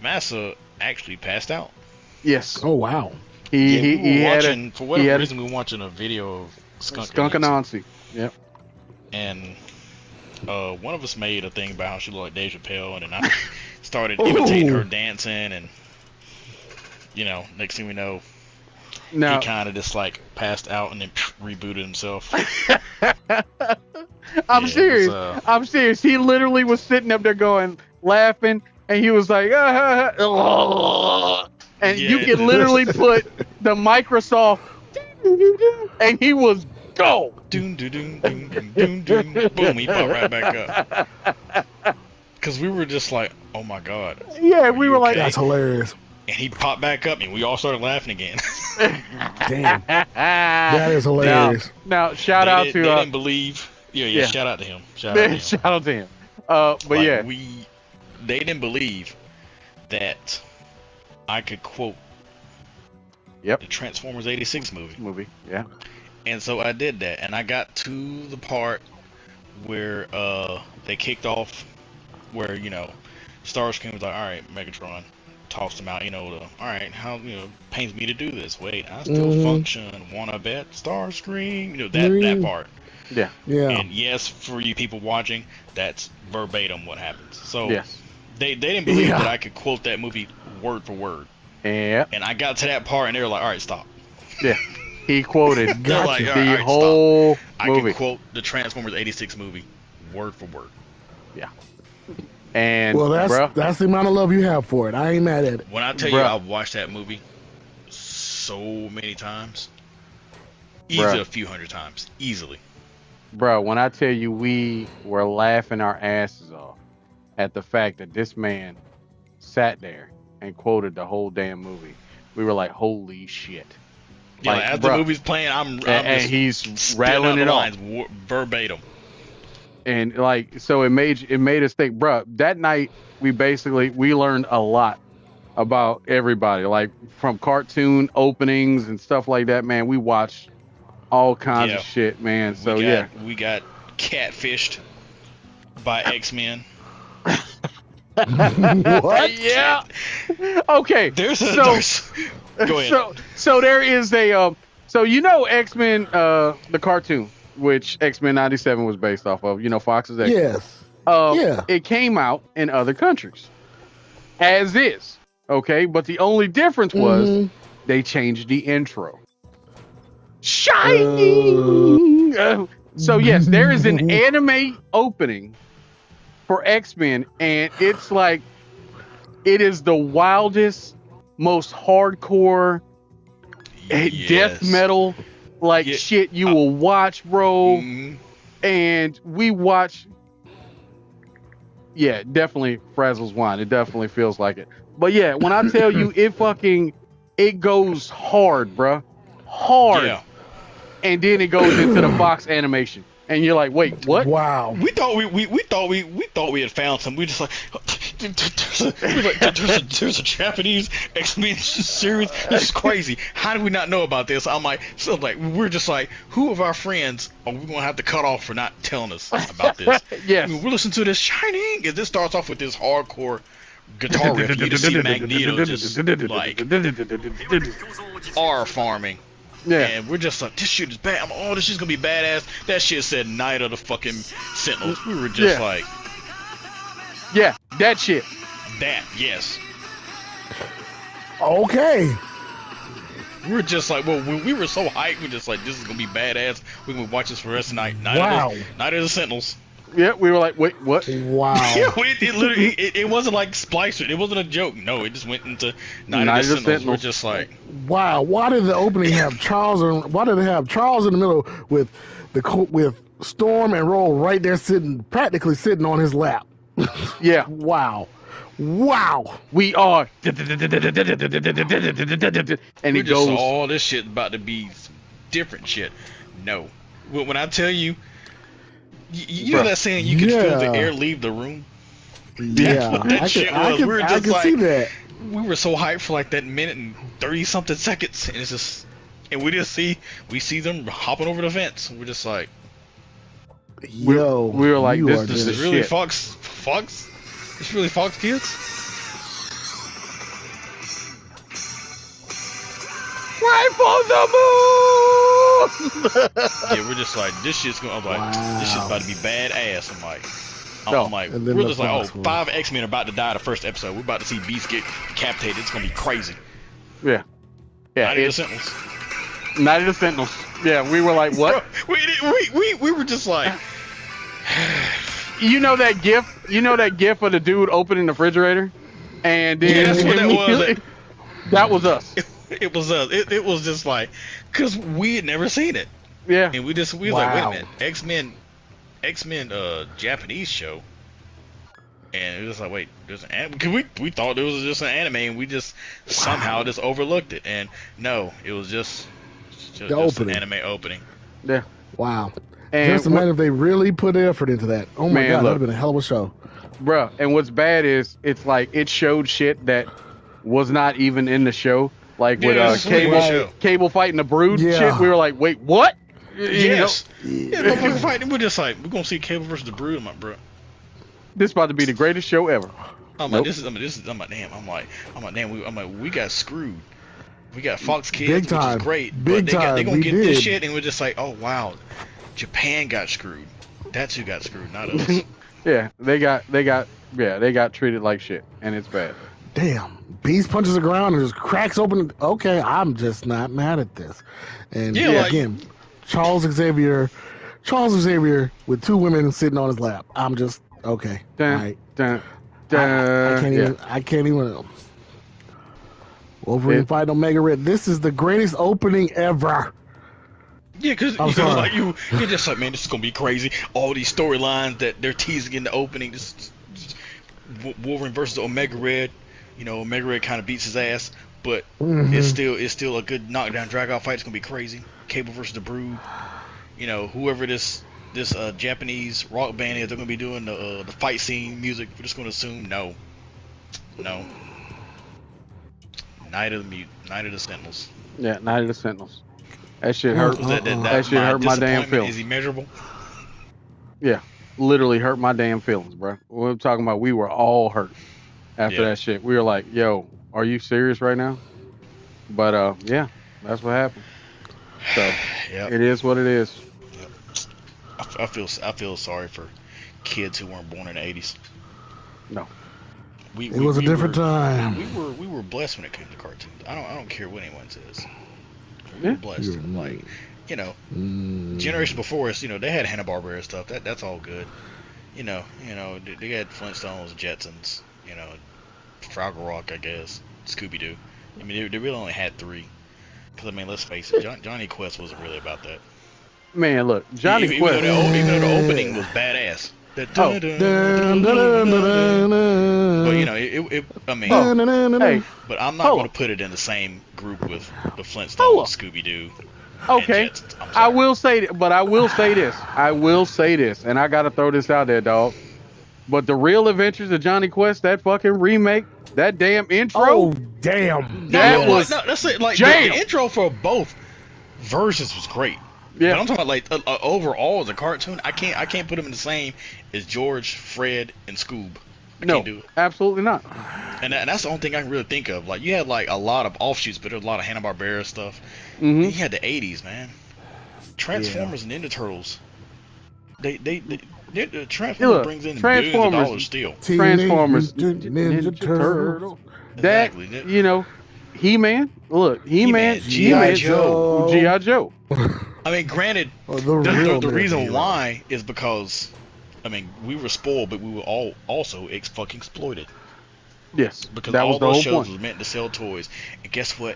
Speaker 1: Massa actually passed out.
Speaker 2: Yes.
Speaker 3: Oh wow.
Speaker 1: For whatever reason, we were watching a video of Skunk
Speaker 2: Anansi. Yep.
Speaker 1: And one of us made a thing about how she looked like Dave Chappelle, and then I started imitating her dancing, and next thing we know, he kind of just like passed out and then rebooted himself.
Speaker 2: I'm serious. I'm serious. He literally was sitting up there going, laughing, and he was like, and you can literally put the Microsoft, and he was go.
Speaker 1: Boom, he popped right back up. Because we were just like, oh my god.
Speaker 2: Yeah, we were like,
Speaker 3: that's hilarious.
Speaker 1: And he popped back up, and we all started laughing again.
Speaker 3: Damn. That is hilarious.
Speaker 2: Now shout out to.
Speaker 1: They didn't believe. Yeah. Shout out to him. Shout out to him.
Speaker 2: But
Speaker 1: like,
Speaker 2: yeah.
Speaker 1: They didn't believe that I could quote the Transformers 86 movie.
Speaker 2: Yeah.
Speaker 1: And so I did that, and I got to the part where they kicked off, where Starscream was like, all right, Megatron, tossed him out, all right, how pains me to do this. Wait, I still function. Wanna bet Starscream? That part.
Speaker 2: Yeah.
Speaker 1: And yes, for you people watching, that's verbatim what happens. So
Speaker 2: yes.
Speaker 1: They didn't believe that I could quote that movie word for word.
Speaker 2: Yeah.
Speaker 1: And I got to that part, and they were like, all right, stop.
Speaker 2: Yeah. He quoted
Speaker 1: like,
Speaker 2: the whole
Speaker 1: movie. I can quote the Transformers 86 movie word for word.
Speaker 2: Yeah. And
Speaker 3: well, that's the amount of love you have for it. I ain't mad at it.
Speaker 1: When I tell you I've watched that movie so many times, easily a few hundred times, easily.
Speaker 2: Bro, when I tell you we were laughing our asses off at the fact that this man sat there and quoted the whole damn movie, we were like, holy shit.
Speaker 1: Yeah, like, as the movie's playing, I'm
Speaker 2: and he's rattling it off
Speaker 1: verbatim.
Speaker 2: And so it made us think, bro. That night we learned a lot about everybody, like from cartoon openings and stuff like that. Man, we watched all kinds of shit, man. So
Speaker 1: we got catfished by X-Men.
Speaker 3: What?
Speaker 2: Yeah. Okay.
Speaker 1: Go ahead.
Speaker 2: So there is a X-Men the cartoon, which X-Men 97 was based off of, Fox's X-Men.
Speaker 3: Yes.
Speaker 2: It came out in other countries. As is. Okay, but the only difference was they changed the intro. Shining. So yes, there is an anime opening for X-Men, and it's like it is the wildest, most hardcore death metal shit you will watch, bro. And we watch. Yeah, definitely Frazzle's wine. It definitely feels like it. But yeah, when I tell you it goes hard, bro. Hard. Yeah. And then it goes into the Fox animation. And you're like, wait, what?
Speaker 3: Wow.
Speaker 1: We thought we had found some. We just like there's a Japanese X-Men series. This is crazy. How did we not know about this? We're just like, who of our friends are we gonna have to cut off for not telling us about this?
Speaker 2: Yes.
Speaker 1: We're listening to this Shining, and this starts off with this hardcore guitar riff. You just see Magneto just like R farming.
Speaker 2: Yeah.
Speaker 1: And we're just like, this shit is bad. This shit's gonna be badass. That shit said Night of the fucking Sentinels. We were just like,
Speaker 2: yeah, that shit.
Speaker 1: That, yes.
Speaker 3: Okay.
Speaker 1: We were just like, well, we were so hyped. We're just like, this is gonna be badass. We're gonna watch this for the rest of the night. Night of the Sentinels.
Speaker 2: Yeah, we were like, wait, what?
Speaker 3: Wow.
Speaker 1: Yeah, it literally, it wasn't like Splicer. It wasn't a joke. No, it just went into Night of the Sentinels. We're just like,
Speaker 3: wow. Why did the opening have Charles? Why did they have Charles in the middle with Storm and Roll right there practically sitting on his lap?
Speaker 2: Yeah.
Speaker 3: Wow.
Speaker 2: We are. And
Speaker 1: it goes. This shit about to be different shit. No. When I tell you. You know that saying you can feel the air leave the room?
Speaker 3: Yeah, I can see that.
Speaker 1: We were so hyped for like that minute and 30-something seconds, and it's just, and we see them hopping over the fence. We're just like,
Speaker 3: yo,
Speaker 2: we were like, this
Speaker 1: is really shit. Fox? It's really Fox Kids?
Speaker 2: Right for the moon!
Speaker 1: Yeah, we're just like, this shit's gonna. I'm like, this shit's about to be badass. I'm like, we're just like, 5 X-Men are about to die the first episode. We're about to see Beast get decapitated. It's gonna be crazy.
Speaker 2: Yeah.
Speaker 1: Night of the Sentinels.
Speaker 2: Night of the Sentinels. Yeah, we were like, what?
Speaker 1: Bro, we were just like.
Speaker 2: You know that gif of the dude opening the refrigerator, and then
Speaker 1: that's what that was.
Speaker 2: That was us.
Speaker 1: It was us. It was just like, cause we had never seen it.
Speaker 2: Yeah.
Speaker 1: And we was like, wait a minute, X-Men Japanese show. And it was like, wait, there's an anime? Cause we thought it was just an anime, and we just somehow just overlooked it. And no, it was just an anime opening.
Speaker 2: Yeah.
Speaker 3: Wow. And just imagine if they really put effort into that. Oh my god, that would have been a hell of a show.
Speaker 2: Bruh, and what's bad is it's like it showed shit that was not even in the show. Like with Cable fighting the Brood shit. We were like, wait, what?
Speaker 1: Yes. Yeah, fighting. We're just like, we're gonna see Cable versus the Brood. I'm like, bro,
Speaker 2: this is about to be the greatest show ever.
Speaker 1: I'm like, damn. We got screwed. We got Fox Kids, which is great. But they gonna get this shit, and we're just like, oh wow, Japan got screwed. That's who got screwed, not us.
Speaker 2: Yeah, they got treated like shit, and it's bad.
Speaker 3: Damn, Beast punches the ground and just cracks open. Okay, I'm just not mad at this. And again, Charles Xavier with 2 women sitting on his lap. I'm just okay. I can't even. Wolverine fighting Omega Red. This is the greatest opening ever.
Speaker 1: Yeah, because you're just like, man, this is gonna be crazy. All these storylines that they're teasing in the opening. Just Wolverine versus Omega Red. You know, Omega Red kind of beats his ass, but it's still a good knockdown drag out fight. It's gonna be crazy. Cable versus the Brood. You know, whoever this Japanese rock band is, they're gonna be doing the fight scene music. We're just gonna assume no. Night of the Sentinels.
Speaker 2: Yeah, Night of the Sentinels. That shit hurt. That shit hurt my damn feelings.
Speaker 1: Is immeasurable?
Speaker 2: Yeah, literally hurt my damn feelings, bro. We're talking about we were all hurt after that shit. We were like, yo, are you serious right now? But yeah, that's what happened. So it is what it is.
Speaker 1: I feel sorry for kids who weren't born in the 80s.
Speaker 2: No.
Speaker 3: It was a different time.
Speaker 1: We were blessed when it came to cartoons. I don't care what anyone says. We were blessed. Like, you know, generation before us, you know, they had Hanna-Barbera stuff. That's all good. You know, they had Flintstones, Jetsons, you know, Fraggle Rock, I guess, Scooby-Doo. I mean, they really only had 3. Because, I mean, let's face it, Johnny Quest wasn't really about that.
Speaker 2: Man, look, Johnny Quest.
Speaker 1: Even though the opening was badass. But, you know, I mean,
Speaker 2: hey,
Speaker 1: but I'm not going to put it in the same group with the Flintstones, Scooby-Doo.
Speaker 2: Okay, I will say this, and I gotta throw this out there, dog. But the Real Adventures of Johnny Quest, that fucking remake, that damn intro.
Speaker 3: Oh damn!
Speaker 1: That's it. Like the intro for both versions was great.
Speaker 2: Yeah,
Speaker 1: but I'm talking about like overall as a cartoon. I can't put them in the same as George, Fred, and Scoob. I can't do it.
Speaker 2: Absolutely not.
Speaker 1: And that's the only thing I can really think of. Like, you had like a lot of offshoots, but there was a lot of Hanna-Barbera stuff.
Speaker 2: Mm-hmm.
Speaker 1: You had the 80s, man. Transformers and Ninja Turtles. Transformers brings in billions of dollars still.
Speaker 2: Transformers,
Speaker 3: Ninja Turtles.
Speaker 2: That,
Speaker 1: exactly.
Speaker 2: You know, He-Man. Look, He-Man, G.I. Joe.
Speaker 1: I mean, granted, the reason why is because, I mean, we were spoiled, but we were all also fucking exploited.
Speaker 2: Yes,
Speaker 1: because all those shows was meant to sell toys, and guess what?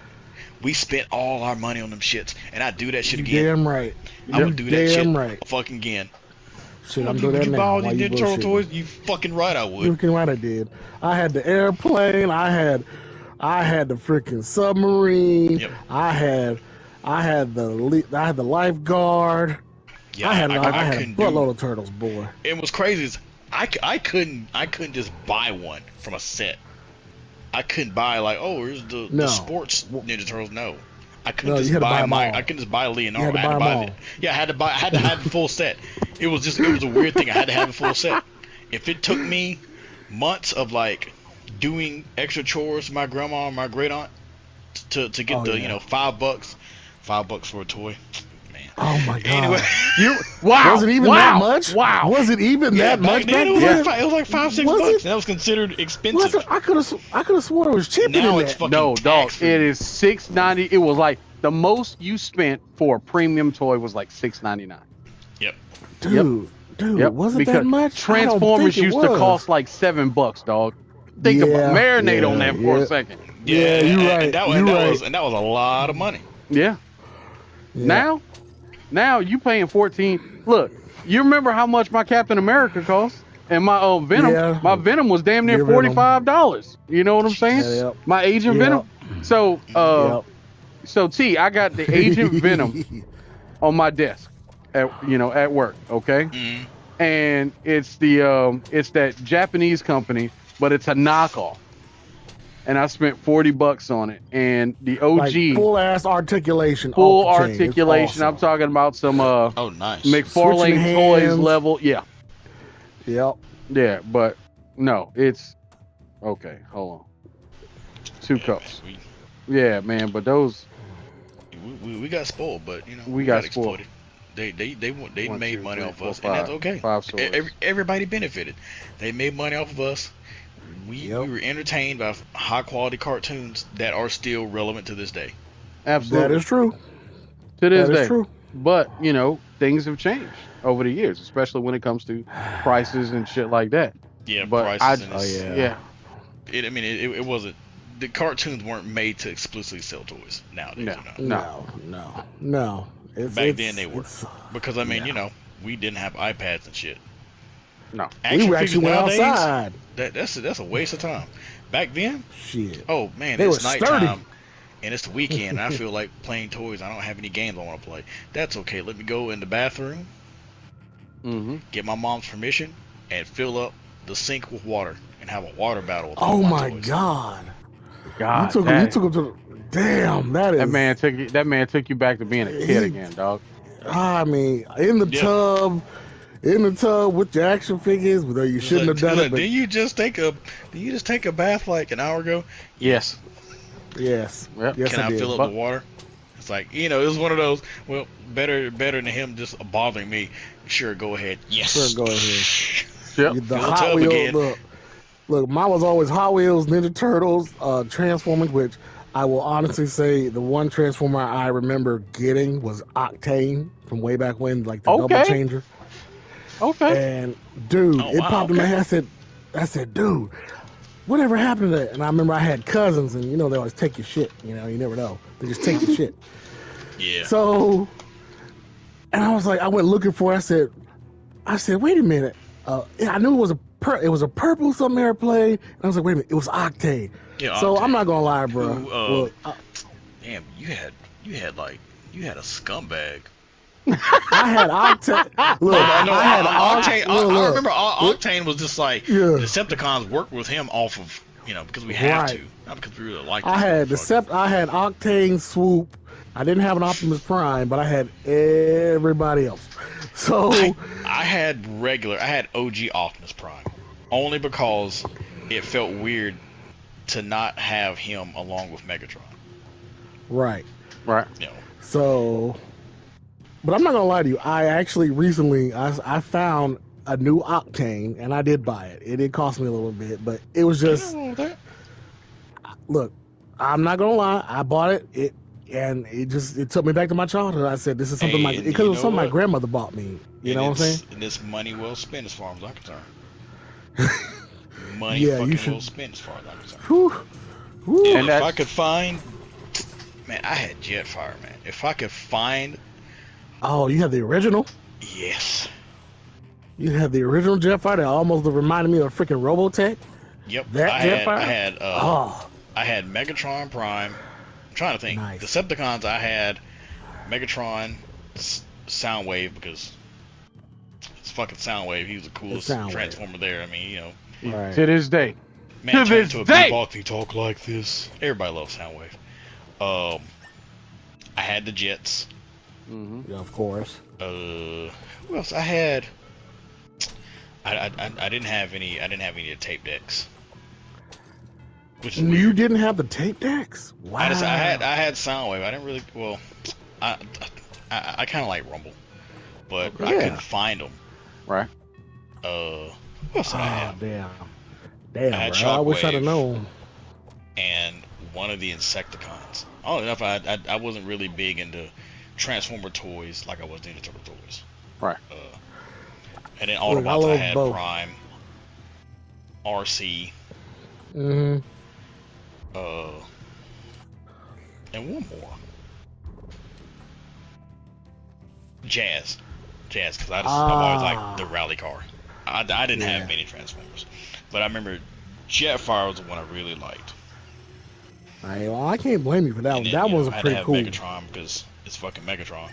Speaker 1: We spent all our money on them shits, and I'd do that shit again.
Speaker 3: Damn right.
Speaker 1: I would do that shit fucking again.
Speaker 3: Shit, I'm doing that now.
Speaker 1: Buy all these Ninja Turtle toys? You fucking right, I would.
Speaker 3: You fucking right, I did. I had the airplane. I had the freaking submarine.
Speaker 1: Yep.
Speaker 3: I had the lifeguard.
Speaker 1: Yeah,
Speaker 3: I had a buttload of turtles, boy.
Speaker 1: And what's crazy is I couldn't just buy one from a set. I couldn't buy like, oh, here's the sports Ninja Turtles. No, I couldn't just buy I couldn't just buy Leonardo. I had to have the full set. It was a weird thing. I had to have the full set. If it took me months of like doing extra chores for my grandma or my great aunt to get you know, $5 for a toy.
Speaker 3: Oh my god!
Speaker 1: Anyway,
Speaker 3: was it even that much?
Speaker 2: Wow!
Speaker 3: Was it even that much?
Speaker 1: Then it was like $5-6 bucks. That was considered expensive.
Speaker 3: I could have sworn it was cheaper
Speaker 1: now
Speaker 3: than
Speaker 1: it's
Speaker 3: that.
Speaker 1: fucking
Speaker 2: no, dog. It is $6.90. It was like the most you spent for a premium toy was like $6.99.
Speaker 1: Yep.
Speaker 3: Dude, was it that much?
Speaker 2: Transformers used to cost like $7, dog. Think about marinate on that for a second.
Speaker 1: Yeah,
Speaker 3: you're right.
Speaker 1: And that was a lot of money.
Speaker 2: Yeah. Now you paying $14. Look, you remember how much my Captain America cost? And my Venom, my Venom was damn near $45. You know what I'm saying? My Agent Venom. So, so T, I got the Agent Venom on my desk at work. Okay, and it's that Japanese company, but it's a knockoff. And I spent $40 on it, and the OG
Speaker 3: like full articulation.
Speaker 2: Awesome. I'm talking about some
Speaker 1: nice
Speaker 2: McFarlane Toys level. Yeah.
Speaker 3: Yep.
Speaker 2: Yeah, but no, it's okay. Hold on. 2 cups. Yeah, man, but those
Speaker 1: we got spoiled, but you know
Speaker 2: we got spoiled.
Speaker 1: Exploited. They made money off us, and that's okay. Everybody benefited. They made money off of us. We were entertained by high quality cartoons that are still relevant to this day.
Speaker 2: Absolutely.
Speaker 3: That is true.
Speaker 2: To this day. That is true. But, you know, things have changed over the years, especially when it comes to prices and shit like that.
Speaker 1: Yeah,
Speaker 2: but
Speaker 1: prices.
Speaker 2: It
Speaker 1: wasn't. The cartoons weren't made to exclusively sell toys nowadays.
Speaker 3: No.
Speaker 1: Back then they were. Because, I mean, you know, we didn't have iPads and shit.
Speaker 2: No,
Speaker 3: we were actually nowadays, outside.
Speaker 1: That's a waste of time. Back then,
Speaker 3: shit.
Speaker 1: Oh man, it's nighttime and it's the weekend. And I feel like playing toys. I don't have any games I want to play. That's okay. Let me go in the bathroom, get my mom's permission, and fill up the sink with water and have a water battle. With
Speaker 3: oh my
Speaker 1: toys.
Speaker 3: God!
Speaker 2: God,
Speaker 3: you took him to the. Damn, that
Speaker 2: man took you back to being a kid again, dog.
Speaker 3: I mean, in the tub. In the tub with your action figures, though you shouldn't have done it. But
Speaker 1: did you just take a bath like an hour ago?
Speaker 2: Yes.
Speaker 3: Yes.
Speaker 2: Yep.
Speaker 3: Yes,
Speaker 1: Can I fill up the water? It's like, you know, it was one of those. Well, better than him just bothering me. Sure, go ahead. Yes.
Speaker 3: Sure, go ahead.
Speaker 2: Yep.
Speaker 3: The Hot Wheels. Look, mine was always Hot Wheels, Ninja Turtles, Transformers, which I will honestly say the one Transformer I remember getting was Octane from way back when, like the double changer.
Speaker 2: Okay.
Speaker 3: And dude, it popped in my head. I said, dude, whatever happened to that? And I remember I had cousins, and you know they always take your shit. You know, you never know. They just take your shit.
Speaker 1: Yeah.
Speaker 3: So, and I was like, I went looking for it. I said, wait a minute. I knew it was a purple something airplane. And I was like, wait a minute, it was Octane.
Speaker 1: Yeah,
Speaker 3: so
Speaker 1: Octane.
Speaker 3: I'm not gonna lie, bro.
Speaker 1: Damn, you had a scumbag.
Speaker 3: I had Octane. Look, I had
Speaker 1: Octane.
Speaker 3: I
Speaker 1: remember Octane was just like Decepticons worked with him off of because we had to, not because we really liked him.
Speaker 3: I had Octane, Swoop. I didn't have an Optimus Prime, but I had everybody else. So
Speaker 1: I had OG Optimus Prime only because it felt weird to not have him along with Megatron.
Speaker 3: Right.
Speaker 1: You know.
Speaker 3: So, but I'm not gonna lie to you. I actually recently I found a new Octane and I did buy it. It did cost me a little bit, but it was just. Look, I'm not gonna lie. I bought it. It took me back to my childhood. I said, "This is something because it was something my grandmother bought me." You know what I'm saying?
Speaker 1: And it's money well spent as far as I'm concerned. Money well spent as far as I'm concerned.
Speaker 3: Whew.
Speaker 1: And if I could find, man, I had Jetfire, man. If I could find.
Speaker 3: Oh, you have the original?
Speaker 1: Yes.
Speaker 3: You have the original Jetfire that almost reminded me of freaking Robotech.
Speaker 1: Yep.
Speaker 3: Jetfire.
Speaker 1: I had Megatron Prime. I'm trying to think.
Speaker 3: Nice.
Speaker 1: Decepticons, I had Megatron, Soundwave, because it's fucking Soundwave. He was the coolest Transformer there. I mean, you know.
Speaker 2: Right. To this day.
Speaker 1: Man, turn into a Bebop, he talk like this. Everybody loves Soundwave. I had the Jets.
Speaker 3: Mm-hmm. Yeah, of course.
Speaker 1: Who else? I had. I didn't have any. I didn't have any of the tape decks. Which is
Speaker 3: you didn't have the tape decks? Wow.
Speaker 1: I had Soundwave. I didn't really. Well, I kind of like Rumble, but I couldn't find them.
Speaker 2: Right.
Speaker 1: What else did I have?
Speaker 3: Damn.
Speaker 1: I had
Speaker 3: bro. I wish I'd have known.
Speaker 1: And one of the Insecticons. Oddly enough, I wasn't really big into Transformer toys like I was Ninja Turtle toys.
Speaker 2: Right.
Speaker 1: And then Autobots, I had both. Prime, RC.
Speaker 3: Mm-hmm.
Speaker 1: And one more. Jazz, because I've always liked the rally car. I didn't have many Transformers, but I remember Jetfire was the one I really liked.
Speaker 3: Well, I can't blame you for that one. That one was pretty cool.
Speaker 1: I had to have Megatron because it's fucking Megatron.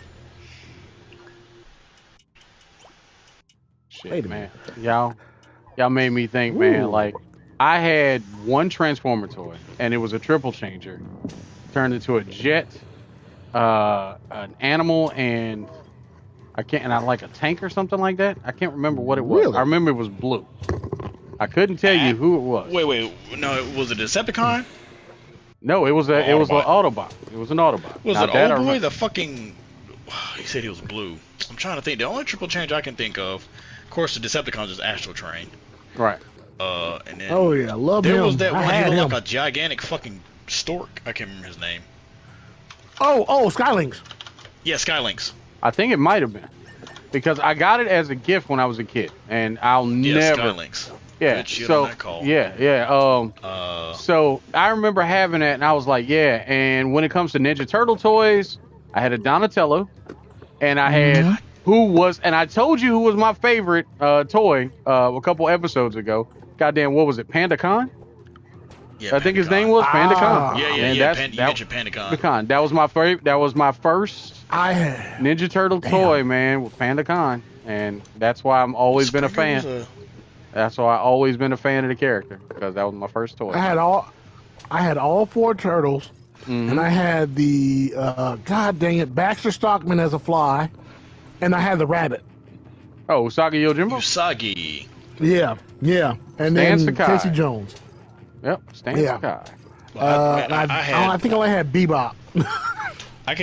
Speaker 2: Shit, wait a minute. Y'all made me think, man. Like, I had one Transformer toy, and it was a triple changer. Turned into a jet, an animal, and I like a tank or something like that. I can't remember what it was. Really? I remember it was blue. I couldn't tell you who it was.
Speaker 1: Wait. No, was it a Decepticon?
Speaker 2: No, it was an Autobot. It was an Autobot.
Speaker 1: Was it Old Boy? The fucking. He said he was blue. I'm trying to think. The only triple change I can think of course, the Decepticons is Astral Train.
Speaker 2: Right.
Speaker 1: And then
Speaker 3: I love him.
Speaker 1: There was that one. He looked like a gigantic fucking stork. I can't remember his name.
Speaker 3: Oh, Skylinks.
Speaker 1: Yeah, Skylinks.
Speaker 2: I think it might have been because I got it as a gift when I was a kid, and I'll never.
Speaker 1: Skylinks.
Speaker 2: Yeah. So yeah. So I remember having that, and I was like, yeah. And when it comes to Ninja Turtle toys, I had a Donatello, and I had and I told you who was my favorite toy a couple episodes ago. Goddamn, what was it? PandaCon?
Speaker 1: Yeah,
Speaker 2: I think his name was PandaCon.
Speaker 1: PandaCon.
Speaker 2: That was my favorite. That was my first
Speaker 3: Ninja
Speaker 2: Ninja Turtle toy, man, with PandaCon, and that's why I'm always been a fan. That's why I always been a fan of the character because that was my first toy.
Speaker 3: I had all four turtles, and I had the God dang it, Baxter Stockman as a fly, and I had the rabbit.
Speaker 2: Oh, Usagi Yojimbo.
Speaker 1: Usagi.
Speaker 3: Yeah, and
Speaker 2: Stan
Speaker 3: then
Speaker 2: Sakai.
Speaker 3: Casey Jones.
Speaker 2: Yep, Stan Sakai.
Speaker 3: I think I only had Bebop.
Speaker 1: I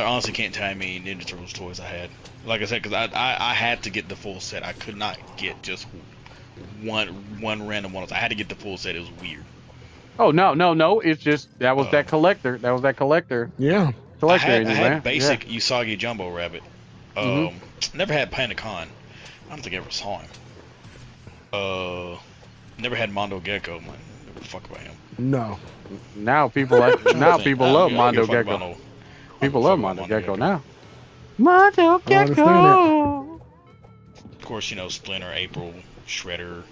Speaker 1: honestly can't tell how many Ninja Turtles toys I had. Like I said, because I had to get the full set. I could not get just one random one. I had to get the full set. It was weird.
Speaker 2: Oh no! It's just that was that collector. That was that collector.
Speaker 3: Yeah.
Speaker 1: I had basic Usagi Jumbo Rabbit. Never had Pandacon. I don't think I ever saw him. Never had Mondo Gecko. I'm like, never the fuck about him.
Speaker 3: No.
Speaker 2: Now people people love Mondo Gecko. People love Mondo Gecko now. Mondo Gecko.
Speaker 1: Of course, Splinter, April, Shredder,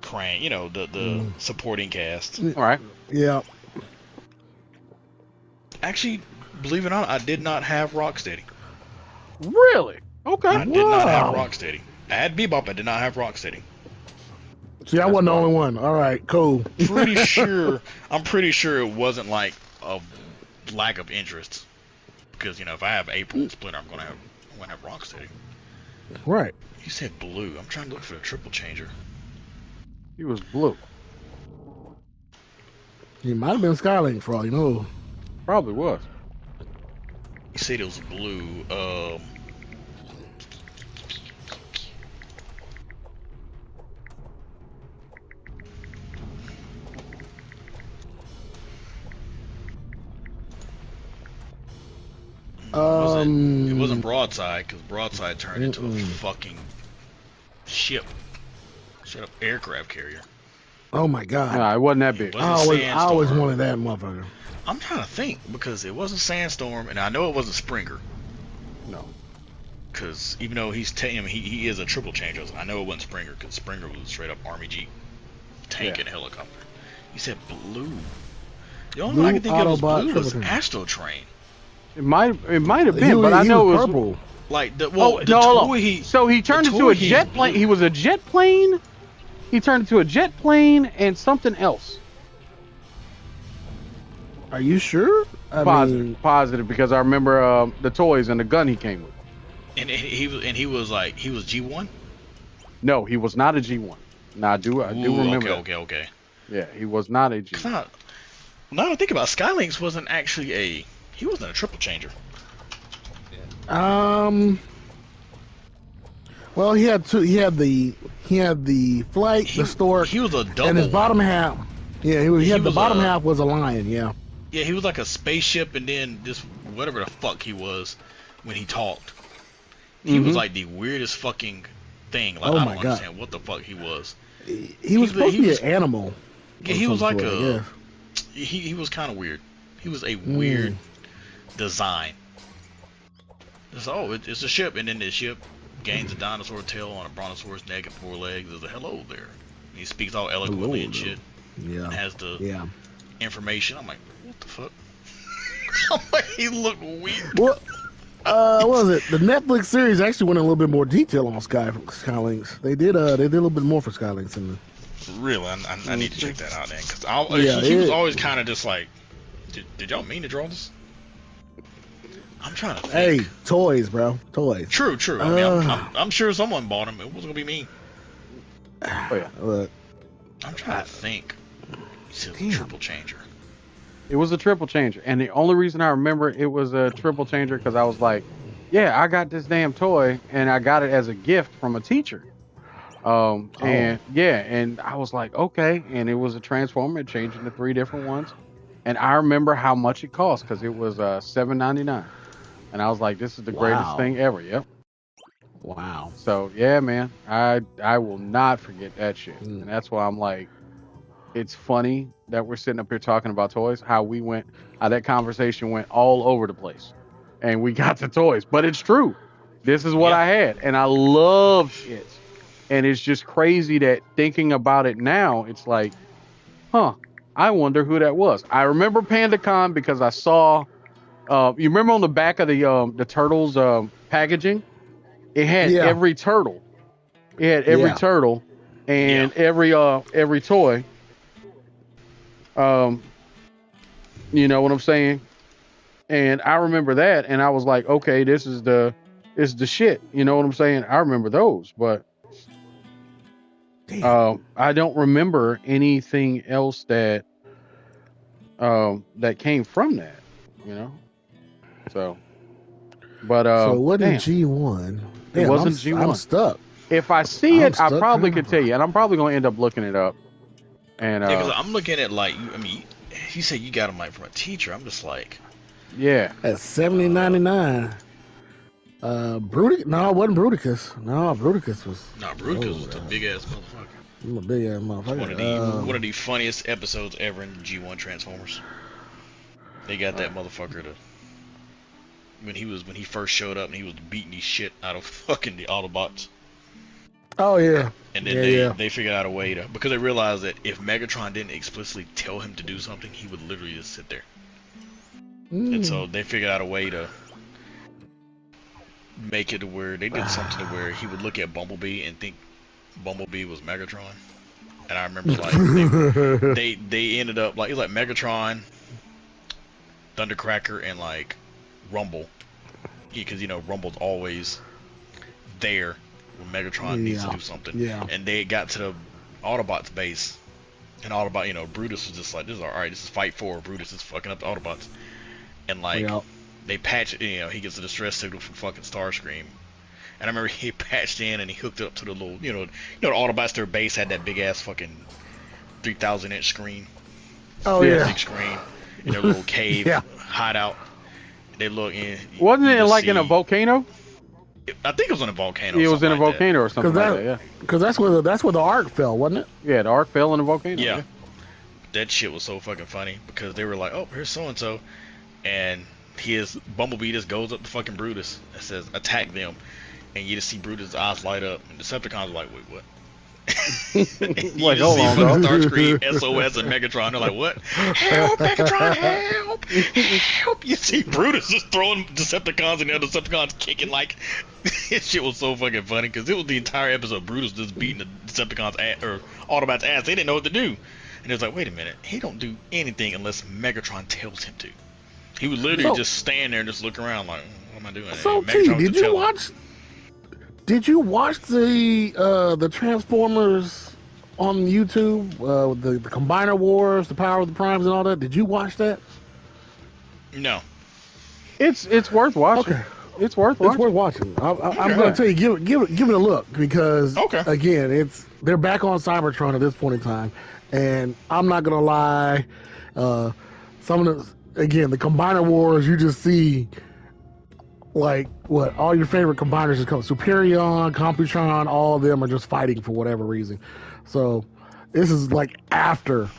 Speaker 1: Krang. The supporting cast.
Speaker 2: All right.
Speaker 3: Yeah.
Speaker 1: Actually, believe it or not, I did not have Rocksteady.
Speaker 2: Really? Okay.
Speaker 1: I did not have Rocksteady. I had Bebop. I did not have Rocksteady.
Speaker 3: See, I wasn't the only one. All right, cool.
Speaker 1: I'm pretty sure it wasn't like a lack of interest, because if I have April and Splinter, I'm gonna have Rocksteady.
Speaker 3: Right.
Speaker 1: You said blue. I'm trying to look for the triple changer.
Speaker 2: He was blue.
Speaker 3: He might have been Skylink for all you know.
Speaker 2: Probably was.
Speaker 1: You said it was blue. It wasn't Broadside, because Broadside turned into a fucking ship. Shut up, aircraft carrier.
Speaker 3: Oh my god.
Speaker 2: Nah, it wasn't that big.
Speaker 3: I always wanted that motherfucker.
Speaker 1: I'm trying to think, because it wasn't Sandstorm, and I know it wasn't Springer.
Speaker 2: No.
Speaker 1: Because even though he is a triple changer, I know it wasn't Springer, because Springer was straight up Army Jeep, tank and helicopter. You said blue. The only one I can think of was blue was Astro Train.
Speaker 2: It might have been, but I know it was
Speaker 3: purple.
Speaker 1: Like
Speaker 2: so he turned into a jet plane. He was a jet plane. He turned into a jet plane and something else.
Speaker 3: Are you sure?
Speaker 2: Positive, because I remember the toys and the gun he came with.
Speaker 1: And he was G1.
Speaker 2: No, he was not a G1. Now I do remember.
Speaker 1: Okay.
Speaker 2: Yeah, he was not a G1.
Speaker 1: Now I think about it, Skylinks wasn't actually he wasn't a triple changer.
Speaker 3: Well, he had two. He had the flight, the stork.
Speaker 1: He was a double.
Speaker 3: And his bottom half. Yeah, he had the bottom half was a lion. Yeah.
Speaker 1: Yeah, he was like a spaceship, and then this whatever the fuck he was when he talked. He was like the weirdest fucking thing. Like, I don't understand what the fuck he was.
Speaker 3: He was supposed to be an animal.
Speaker 1: Yeah, he was like he was kind of weird. He was a weird design. It's a ship, and then this ship gains a dinosaur tail on a brontosaurus neck and 4 legs. There's a hello there. And he speaks all eloquently and shit.
Speaker 3: Yeah.
Speaker 1: And has the information. I'm like, what the fuck? I'm like, he looked weird.
Speaker 3: What was it? The Netflix series actually went in a little bit more detail on Skylinks. They did a little bit more for Skylinks in the.
Speaker 1: Really, I need to check that out then, because he was always kind of just like, did y'all mean to draw this? I'm trying to think.
Speaker 3: Hey, toys, bro, toys.
Speaker 1: True. I mean, I'm sure someone bought them. It wasn't gonna be me.
Speaker 2: Oh yeah.
Speaker 3: Look,
Speaker 1: I'm trying to think. It's a triple changer.
Speaker 2: It was a triple changer, and the only reason I remember it was a triple changer because I was like, yeah, I got this damn toy, and I got it as a gift from a teacher. And I was like, okay, and it was a transformer. It changed into 3 different ones, and I remember how much it cost because it was $7.99, and I was like, this is the greatest thing ever. Yep.
Speaker 3: Wow.
Speaker 2: So yeah, man, I will not forget that shit, and that's why I'm like, it's funny that we're sitting up here talking about toys. How that conversation went all over the place, and we got to toys, but it's true. This is what I had, and I loved it. And it's just crazy that thinking about it now, it's like, I wonder who that was. I remember PandaCon because I saw, you remember on the back of the Turtles packaging? It had every turtle. It had every turtle and every toy. You know what I'm saying? And I remember that, and I was like, okay, this is the shit. You know what I'm saying? I remember those, but I don't remember anything else that came from that, you know. So, but
Speaker 3: so it wasn't G1.
Speaker 2: It wasn't G1.
Speaker 3: I'm stuck.
Speaker 2: If I see it, I probably could tell you, and I'm probably gonna end up looking it up. And
Speaker 1: yeah, because I'm looking at like, I mean, you say you got them like from a teacher. I'm just like,
Speaker 2: yeah,
Speaker 3: at $70.99. Brutic? No, it wasn't Bruticus. No, Bruticus was.
Speaker 1: No, Bruticus was a big ass motherfucker.
Speaker 3: I'm a big ass motherfucker.
Speaker 1: One of the funniest episodes ever in G1 Transformers. They got that motherfucker to when he first showed up and he was beating the shit out of fucking the Autobots.
Speaker 3: Oh yeah.
Speaker 1: And then they figured out a way to, because they realized that if Megatron didn't explicitly tell him to do something, he would literally just sit there. And so they figured out a way to make it to where they did something to where he would look at Bumblebee and think Bumblebee was Megatron. And I remember like they ended up like, it was like Megatron, Thundercracker, and like Rumble, because you know Rumble's always there when Megatron needs to do something. Yeah. And they got to the Autobots base, and Autobot, you know, Brutus was just like, "This is alright. This is Fight 4. Brutus is fucking up the Autobots." And like they patch it, you know, he gets a distress signal from fucking Starscream. And I remember he patched in and he hooked it up to the little, you know, the Autobots, their base had that big ass fucking 3,000-inch screen.
Speaker 3: Oh yeah.
Speaker 1: Big screen in their little cave hideout. They look in.
Speaker 2: Wasn't it like in a volcano?
Speaker 1: I think it was in a volcano.
Speaker 2: It was in a volcano or something like that. Yeah.
Speaker 3: Because that's where the Ark fell, wasn't it?
Speaker 2: Yeah, the Ark fell in a volcano.
Speaker 1: Yeah. That shit was so fucking funny because they were like, "Oh, here's so and so," and Bumblebee just goes up to fucking Brutus and says, "Attack them," and you just see Brutus' eyes light up, and Decepticons are like, "Wait, what?"
Speaker 2: Like, hold on, bro.
Speaker 1: Starscream, SOS, and Megatron. They're like, "What? Help, Megatron! Help! Help!" You see Brutus just throwing Decepticons, and the other Decepticons kicking like. This shit was so fucking funny because it was the entire episode Brutus just beating the Decepticons' ass, or Autobots' ass. They didn't know what to do, and it's like, wait a minute, he don't do anything unless Megatron tells him to. He would literally just stand there and just look around like, what am I doing?
Speaker 3: So, T, did you watch the Transformers on YouTube, the Combiner Wars, the Power of the Primes, and all that? Did you watch that?
Speaker 1: No.
Speaker 2: It's worth watching.
Speaker 3: Okay.
Speaker 2: It's worth watching.
Speaker 3: It's worth watching. I'm going to tell you, give it a look because again, they're back on Cybertron at this point in time, and I'm not going to lie, some of the Combiner Wars, you just see like what all your favorite combiners just come. Superion, Computron, all of them are just fighting for whatever reason. So this is like after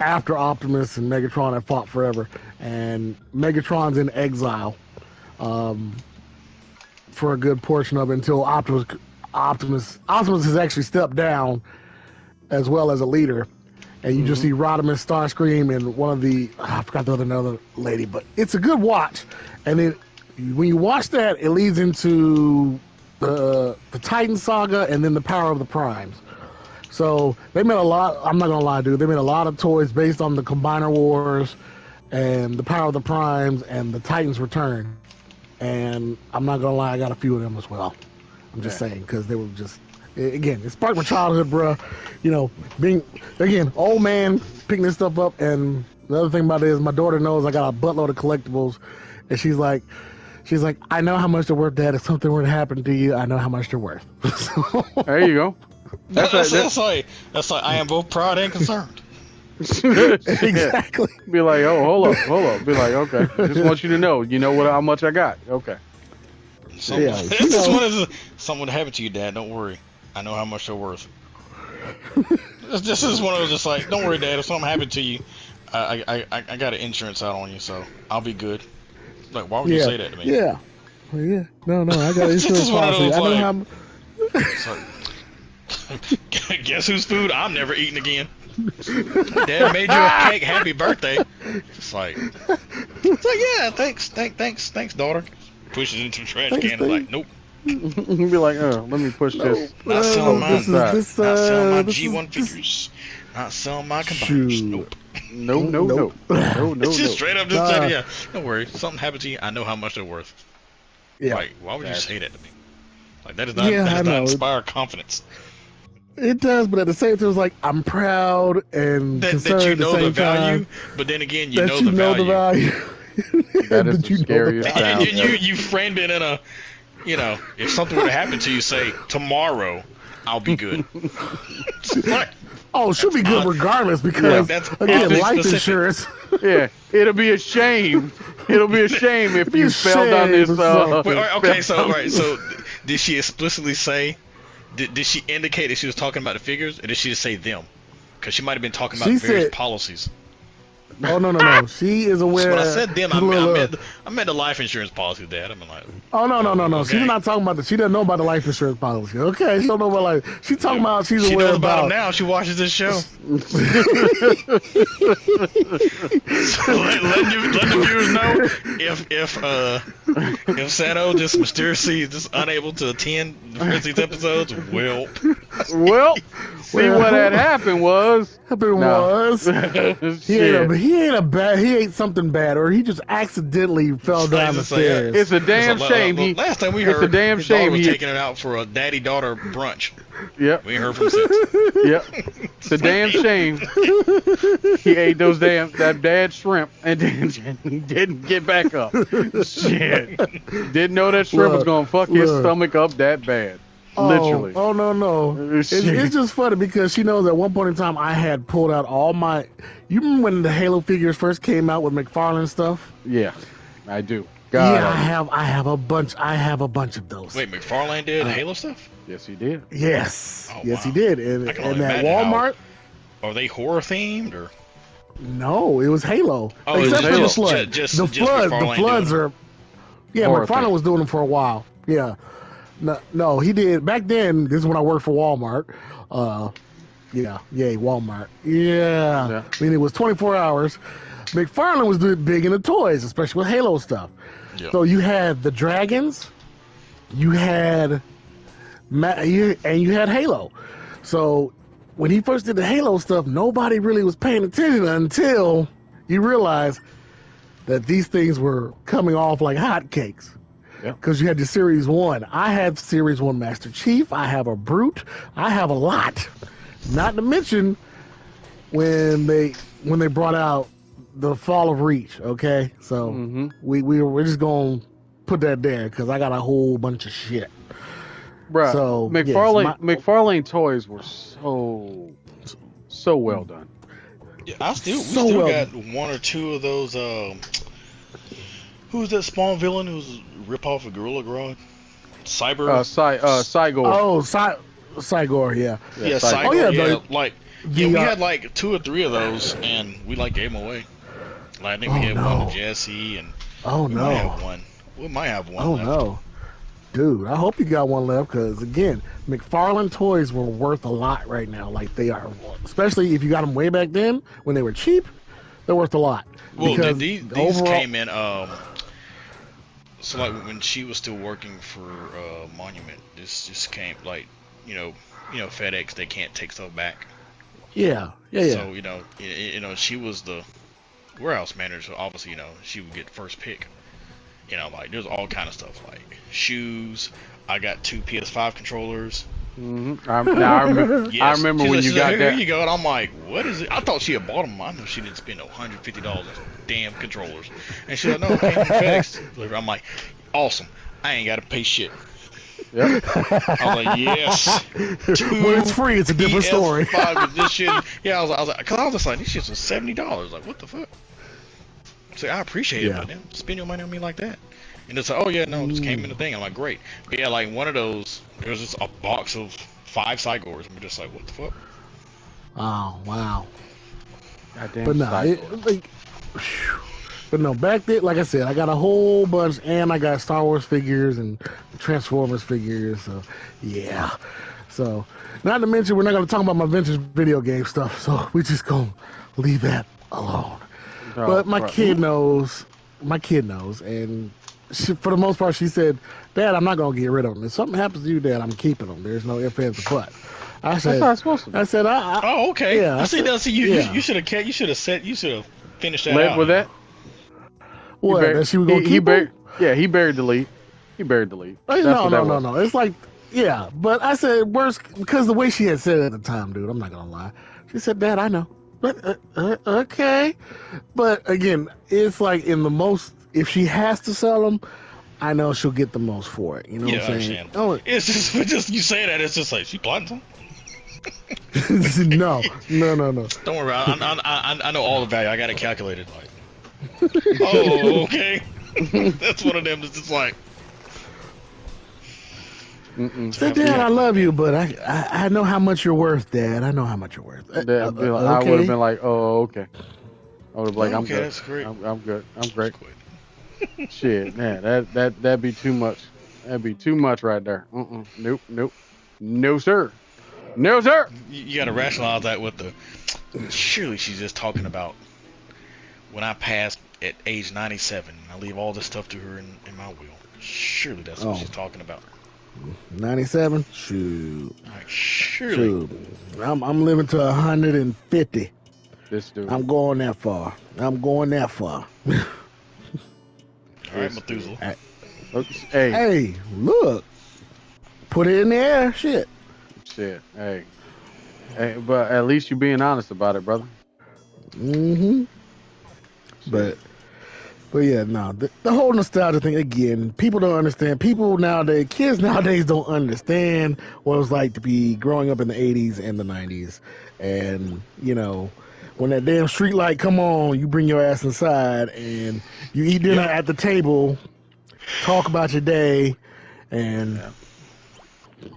Speaker 3: Optimus and Megatron have fought forever, and Megatron's in exile for a good portion of it until Optimus has actually stepped down as well as a leader. And you just see Rodimus, Starscream, and one of the I forgot the other lady, but it's a good watch. And then when you watch that, it leads into the Titan saga and then the Power of the Primes. So they made a lot. I'm not gonna lie, dude. They made a lot of toys based on the Combiner Wars and the Power of the Primes and the Titans Return. And I'm not gonna lie, I got a few of them as well. I'm just saying because they were just. Again, it sparked my childhood, bro. You know, being, again, old man picking this stuff up. And the other thing about it is my daughter knows I got a buttload of collectibles. And she's like, I know how much they're worth, Dad. If something were to happen to you, I know how much they're worth.
Speaker 2: There you go.
Speaker 1: That's like I am both proud and concerned.
Speaker 3: Exactly.
Speaker 2: Be like, oh, hold up. Be like, okay. Just want you to know. You know how much I got. Okay.
Speaker 1: Something happened to you, Dad. Don't worry. I know how much they're worth. This is one of those just like, don't worry, Dad. If something happened to you, I got an insurance out on you, so I'll be good. Like, why would you say that to me?
Speaker 3: Yeah. Well, yeah. No, I got an insurance policy. I know
Speaker 1: how. Guess whose food I'm never eating again. Dad made you a cake. Happy birthday. It's like yeah, thanks, daughter. Pushes into the trash can. And like, nope.
Speaker 2: You'd be like, let me push this.
Speaker 1: Not selling my G1 figures. Not selling my combiners. Nope. No. It's just straight up just said, yeah. Don't worry. If something happened to you, I know how much they're worth. Yeah. Like, why would you say that to me? Like, that does not inspire confidence.
Speaker 3: It does, but at the same time, it's like, I'm proud and concerned
Speaker 1: that you know
Speaker 3: at the
Speaker 1: the value,
Speaker 3: time,
Speaker 1: but then again, you know the value.
Speaker 2: That is the scariest sound.
Speaker 1: You framed it in a you know, if something were to happen to you, say tomorrow, I'll be good.
Speaker 3: Oh, she'll be good regardless because again, life insurance.
Speaker 2: Yeah, it'll be a shame. It'll be a shame if you fell down this.
Speaker 1: Okay, so did she explicitly say? Did she indicate that she was talking about the figures, or did she just say them? Because she might have been talking about various policies.
Speaker 3: Oh no! She is aware.
Speaker 1: When I said them, I meant the life insurance policy, Dad. I'm like,
Speaker 3: oh no! Okay. She's not talking about She doesn't know about the life insurance policy. Okay, she don't know about life. She's talking about. She
Speaker 1: knows about them now. She watches this show. So let the viewers know if Sano just mysteriously just unable to attend the first these episodes. Well,
Speaker 2: see what had happened was.
Speaker 3: He ate something bad, or he just accidentally fell down the stairs.
Speaker 2: It's a damn shame.
Speaker 1: Last time we heard,
Speaker 2: it's a damn shame
Speaker 1: he was taking it out for a daddy-daughter brunch.
Speaker 2: Yep.
Speaker 1: We ain't heard from since.
Speaker 2: Yep. It's a damn shame. He ate that bad shrimp and didn't get back up. Shit. Didn't know that shrimp was gonna fuck his stomach up that bad. Literally.
Speaker 3: Oh no. It's just funny because she knows at one point in time I had pulled out all my. You remember when the Halo figures first came out with McFarlane stuff?
Speaker 2: Yeah, I do.
Speaker 3: I have a bunch. I have a bunch of those.
Speaker 1: Wait, McFarlane did Halo stuff?
Speaker 2: Yes, he did.
Speaker 3: Yes,
Speaker 1: wow.
Speaker 3: He did. And at Walmart.
Speaker 1: Are they horror themed or?
Speaker 3: No, it was Halo.
Speaker 1: Oh,
Speaker 3: except for
Speaker 1: Halo.
Speaker 3: the flood. The floods are. Yeah, McFarlane was doing them for a while. Yeah. No, he did back then. This is when I worked for Walmart. Walmart. Yeah. I mean, it was 24 hours. McFarlane was doing big into toys, especially with Halo stuff. Yeah. So you had the dragons, you had Halo. So when he first did the Halo stuff, nobody really was paying attention until you realized that these things were coming off like hotcakes. Because you had the Series 1. I have Series 1 Master Chief. I have a Brute. I have a lot. Not to mention when they brought out the Fall of Reach, okay? So we're just going to put that there because I got a whole bunch of shit.
Speaker 2: Bruh, so, McFarlane toys were so well done.
Speaker 1: Yeah, we still got one or two of those. Who's that Spawn villain who's rip off a Gorilla Grodd? Cyber?
Speaker 2: Cygor.
Speaker 3: Oh, Cygor, yeah.
Speaker 1: Yeah, Cygor, we had like 2 or 3 of those, and we gave them away. I think we had one to Jesse, and we might have one. We might have one left.
Speaker 3: No. Dude, I hope you got one left, because, again, McFarlane toys were worth a lot right now. Like, they are, especially if you got them way back then, when they were cheap, they're worth a lot.
Speaker 1: Well, these came in, so when she was still working for Monument, this just came FedEx, they can't take stuff back.
Speaker 3: Yeah.
Speaker 1: So she was the warehouse manager, so obviously she would get first pick. There's all kind of stuff like shoes. I got 2 PS5 controllers.
Speaker 2: Mm-hmm. I remember when you got that.
Speaker 1: Here you go, and I'm like, what is it? I thought she had bought them. I know she didn't spend $150 on damn controllers. And she's like, no, it came from FedEx. I'm like, awesome. I ain't got to pay shit.
Speaker 2: Yep.
Speaker 1: I was like, yes.
Speaker 3: When it's free, it's a different story.
Speaker 1: This shit. Yeah, I was like, because I was just like, these shits was $70. Like, what the fuck? So I appreciate it, but then spend your money on me like that. And it's like, oh yeah, no, it just came in the thing. I'm like, great. But yeah, one of those, there was just a box of 5 Cygors, and we're just like, what the fuck?
Speaker 3: Oh wow.
Speaker 2: Goddamn.
Speaker 3: But no, back then, like I said, I got a whole bunch, and I got Star Wars figures and Transformers figures. So yeah. So not to mention, we're not going to talk about my vintage video game stuff. So we just gonna leave that alone. But my kid knows, and for the most part, she said, Dad, I'm not going to get rid of them. If something happens to you, Dad, I'm keeping them. There's no ifs, ands, or buts. I said,
Speaker 2: that's not supposed to be.
Speaker 3: I said,
Speaker 1: oh, okay.
Speaker 3: Yeah,
Speaker 1: I see. You should have finished that out.
Speaker 2: With that?
Speaker 3: What? That she was going to keep them?
Speaker 2: Yeah, he buried the lead.
Speaker 3: No. It's like, yeah. But I said, worse, because the way she had said it at the time, dude, I'm not going to lie. She said, Dad, I know. But, okay. But, again, it's like if she has to sell them, I know she'll get the most for it. You know what I'm saying? Oh,
Speaker 1: it's just you say that, it's just like she plotting something.
Speaker 3: No.
Speaker 1: Don't worry about it. I know all the value. I got it calculated. Like, oh, okay. That's one of them that's just like.
Speaker 3: So, Dad, I love you, but I know how much you're worth, Dad. I know how much you're worth.
Speaker 2: I would have been like, oh, okay. I would have been like, I'm good.
Speaker 1: That's great.
Speaker 2: I'm good. I'm great. Shit, man, that'd be too much. That'd be too much right there. Nope. No, sir. No, sir.
Speaker 1: You got to rationalize that with the. Surely she's just talking about when I pass at age 97. I leave all this stuff to her in my will. Surely that's what she's talking about.
Speaker 3: 97? Shoot.
Speaker 1: Like, surely.
Speaker 3: Shoot. I'm living to 150.
Speaker 2: This dude.
Speaker 3: I'm going that far. All
Speaker 1: right, Methuselah.
Speaker 3: Hey, look. Put it in the air. Shit.
Speaker 2: Hey, but at least you're being honest about it, brother.
Speaker 3: But yeah, no, the whole nostalgia thing, again, people don't understand. Kids nowadays don't understand what it was like to be growing up in the 80s and the 90s. And, you know, when that damn street light come on, you bring your ass inside and you eat dinner at the table, talk about your day, and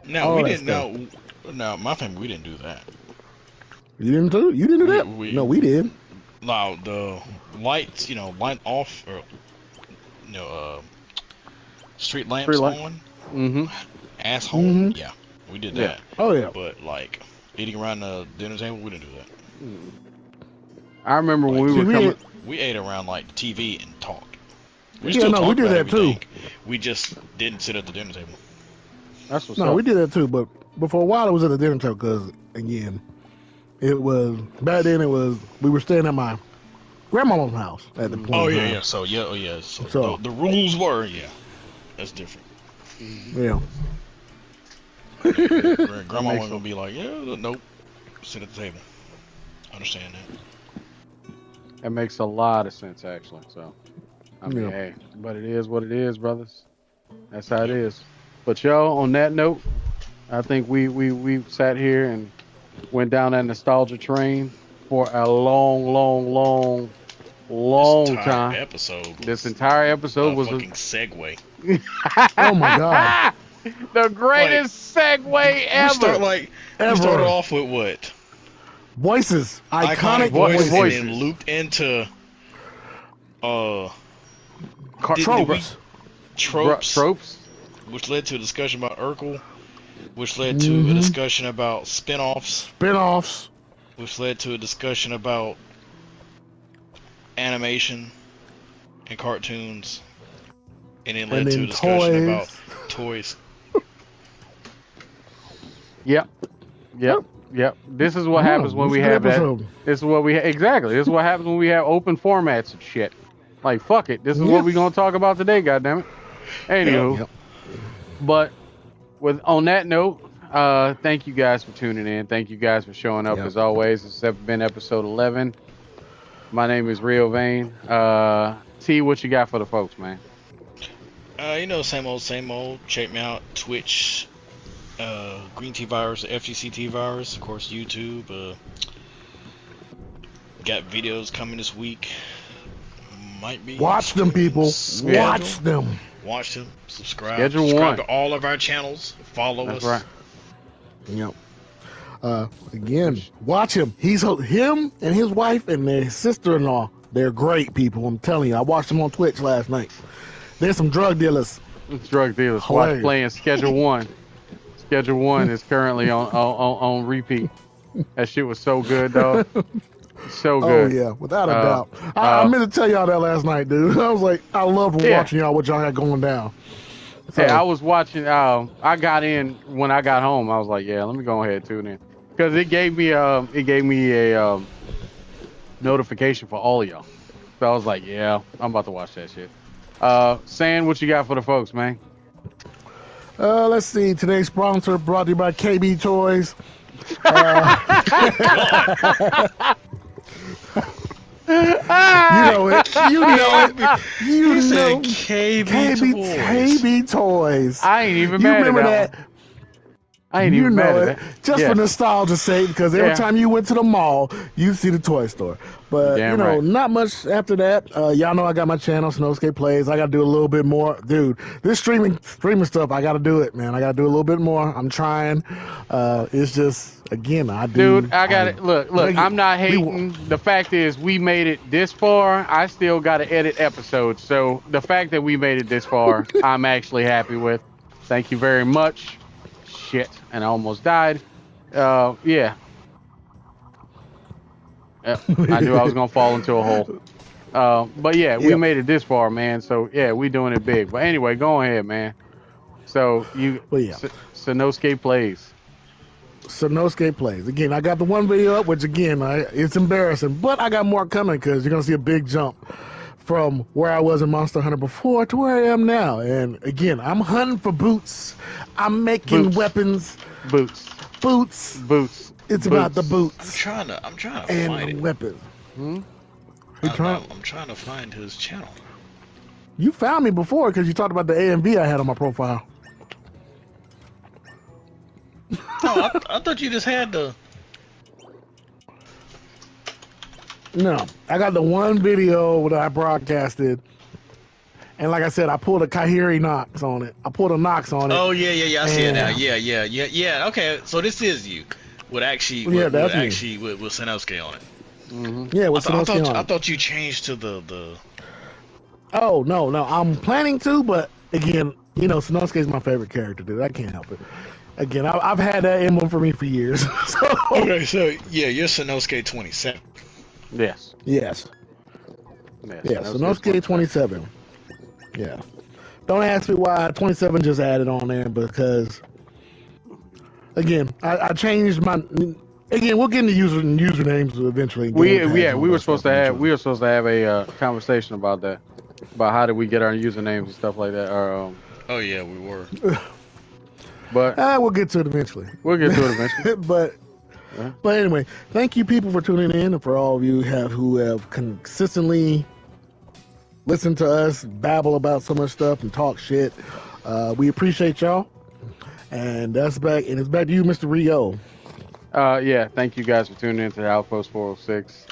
Speaker 1: now we didn't know. No, my family, we didn't do that.
Speaker 3: You didn't do that? No, we did.
Speaker 1: No, the lights, light off, or street lamps on. Asshole. Yeah, we did that.
Speaker 3: Oh yeah.
Speaker 1: But like eating around the dinner table, we didn't do that.
Speaker 2: I remember when we were coming.
Speaker 1: We ate around like the TV and talked.
Speaker 3: We did that too.
Speaker 1: We just didn't sit at the dinner table.
Speaker 2: That's what's up.
Speaker 3: We did that too, but for a while it was at the dinner table because again, it was back then. We were staying at my grandmama's house at the point.
Speaker 1: Oh yeah. So So the rules were that's different.
Speaker 3: Yeah.
Speaker 1: Grandma wasn't gonna be like, nope, sit at the table. Understand that.
Speaker 2: That makes a lot of sense, actually. So, I mean, hey, but it is what it is, brothers. That's how it is. But y'all, on that note, I think we sat here and went down that nostalgia train for a long time. This entire episode was
Speaker 1: a fucking segue.
Speaker 3: Oh my god.
Speaker 2: The greatest segue ever.
Speaker 1: We started off with what?
Speaker 3: Voices. Iconic voices.
Speaker 1: And then looped into tropes. Which led to a discussion about Urkel. Which led to a discussion about spin-offs. Which led to a discussion about animation and cartoons. And then led to a discussion about toys.
Speaker 2: Yep. This is what happens when we have that. This is what exactly. This is what happens when we have open formats and shit. Like fuck it. This is what we're gonna talk about today. Goddammit. Anywho, but on that note, thank you guys for tuning in. Thank you guys for showing up as always. This has been episode 11. My name is Riovane. T, what you got for the folks, man?
Speaker 1: Same old. Check me out, Twitch. Green TeaVirus, FGC TeaVirus, of course YouTube. Got videos coming this week. Might be.
Speaker 3: Watch them, people. Watch them.
Speaker 1: Subscribe.
Speaker 2: Subscribe
Speaker 1: to all of our channels. Follow us.
Speaker 2: That's
Speaker 3: right. Yep. Again, watch him. Him and his wife and their sister-in-law. They're great people. I'm telling you. I watched them on Twitch last night. They're some drug dealers.
Speaker 2: Watch playing Schedule 1. Schedule 1 is currently on repeat. That shit was so good, dog. So good.
Speaker 3: Oh yeah, without a doubt. I meant to tell y'all that last night, dude. I was like, I love watching y'all what y'all got going down. So,
Speaker 2: I was watching. I got in when I got home. I was like, let me go ahead and tune in because it gave me a notification for all of y'all. So I was like, I'm about to watch that shit. San, what you got for the folks, man?
Speaker 3: Let's see. Today's sponsor brought to you by KB Toys. know it. You know it. You know
Speaker 1: KB
Speaker 3: Toys.
Speaker 2: I ain't even
Speaker 3: You
Speaker 2: mad
Speaker 3: remember
Speaker 2: at
Speaker 3: that?
Speaker 2: I ain't
Speaker 3: You
Speaker 2: even mad
Speaker 3: know
Speaker 2: at
Speaker 3: it.
Speaker 2: that.
Speaker 3: Just for nostalgia's sake, because every time you went to the mall, you see the toy store. But,
Speaker 2: Damn right.
Speaker 3: not much after that. Y'all know I got my channel, Sanosuke Plays. I got to do a little bit more. Dude, this streaming stuff, I got to do it, man. I got to do a little bit more. I'm trying. It's just, again, I do.
Speaker 2: Dude, I got it. Look, I'm not hating. The fact is, we made it this far. I still got to edit episodes. So the fact that we made it this far, I'm actually happy with. Thank you very much. Shit, and I almost died. Yeah. I knew I was gonna fall into a hole. But yeah, we made it this far, man. So yeah, we doing it big. But anyway, go ahead, man. So Sanosuke Plays.
Speaker 3: Sanosuke Plays. Again, I got the one video up, which again, it's embarrassing, but I got more coming because you're gonna see a big jump from where I was in Monster Hunter before to where I am now. And again, I'm hunting for boots. I'm making weapons.
Speaker 2: Boots.
Speaker 3: It's about the boots.
Speaker 1: I'm trying to
Speaker 3: and
Speaker 1: find it.
Speaker 3: Weapons.
Speaker 1: I'm trying to find his channel.
Speaker 3: You found me before because you talked about the AMV I had on my profile.
Speaker 1: No, I thought you just had the.
Speaker 3: No, I got the one video that I broadcasted, and like I said, I pulled a Kahiri Knox on it. I pulled a Knox on it.
Speaker 1: Oh yeah, I see it now. Yeah. Okay, so this is you. With Sanosuke on it.
Speaker 2: Mm-hmm.
Speaker 3: Yeah, with Sanosuke on it.
Speaker 1: I thought you changed to the.
Speaker 3: Oh no, I'm planning to, but again, Sanosuke is my favorite character, dude. I can't help it. Again, I've had that emblem for me for years.
Speaker 1: Okay, so yeah, you're Sanosuke 27.
Speaker 2: Yes.
Speaker 3: Sanosuke 27. Yeah. Don't ask me why 27 just added on there, because again, I changed my. Again, we'll get into usernames eventually.
Speaker 2: We were supposed to have a conversation about that, about how did we get our usernames and stuff like that. Or
Speaker 1: oh yeah, we were.
Speaker 2: But
Speaker 3: we'll get to it eventually. but anyway, thank you people for tuning in, and for all of you who have consistently listened to us babble about so much stuff and talk shit. We appreciate y'all. And it's back to you, Mr. Rio.
Speaker 2: Yeah, thank you guys for tuning in to the Outpost 406.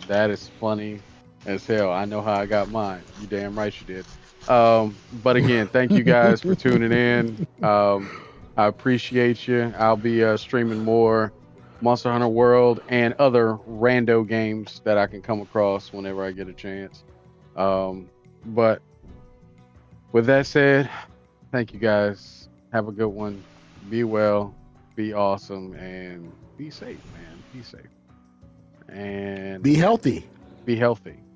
Speaker 2: That is funny as hell. I know how I got mine. You damn right you did. But again, thank you guys for tuning in. I appreciate you. I'll be streaming more Monster Hunter World and other rando games that I can come across whenever I get a chance. But with that said, thank you guys. Have a good one. Be well, be awesome, and be safe, man. Be safe. And
Speaker 3: be healthy.
Speaker 2: Be healthy.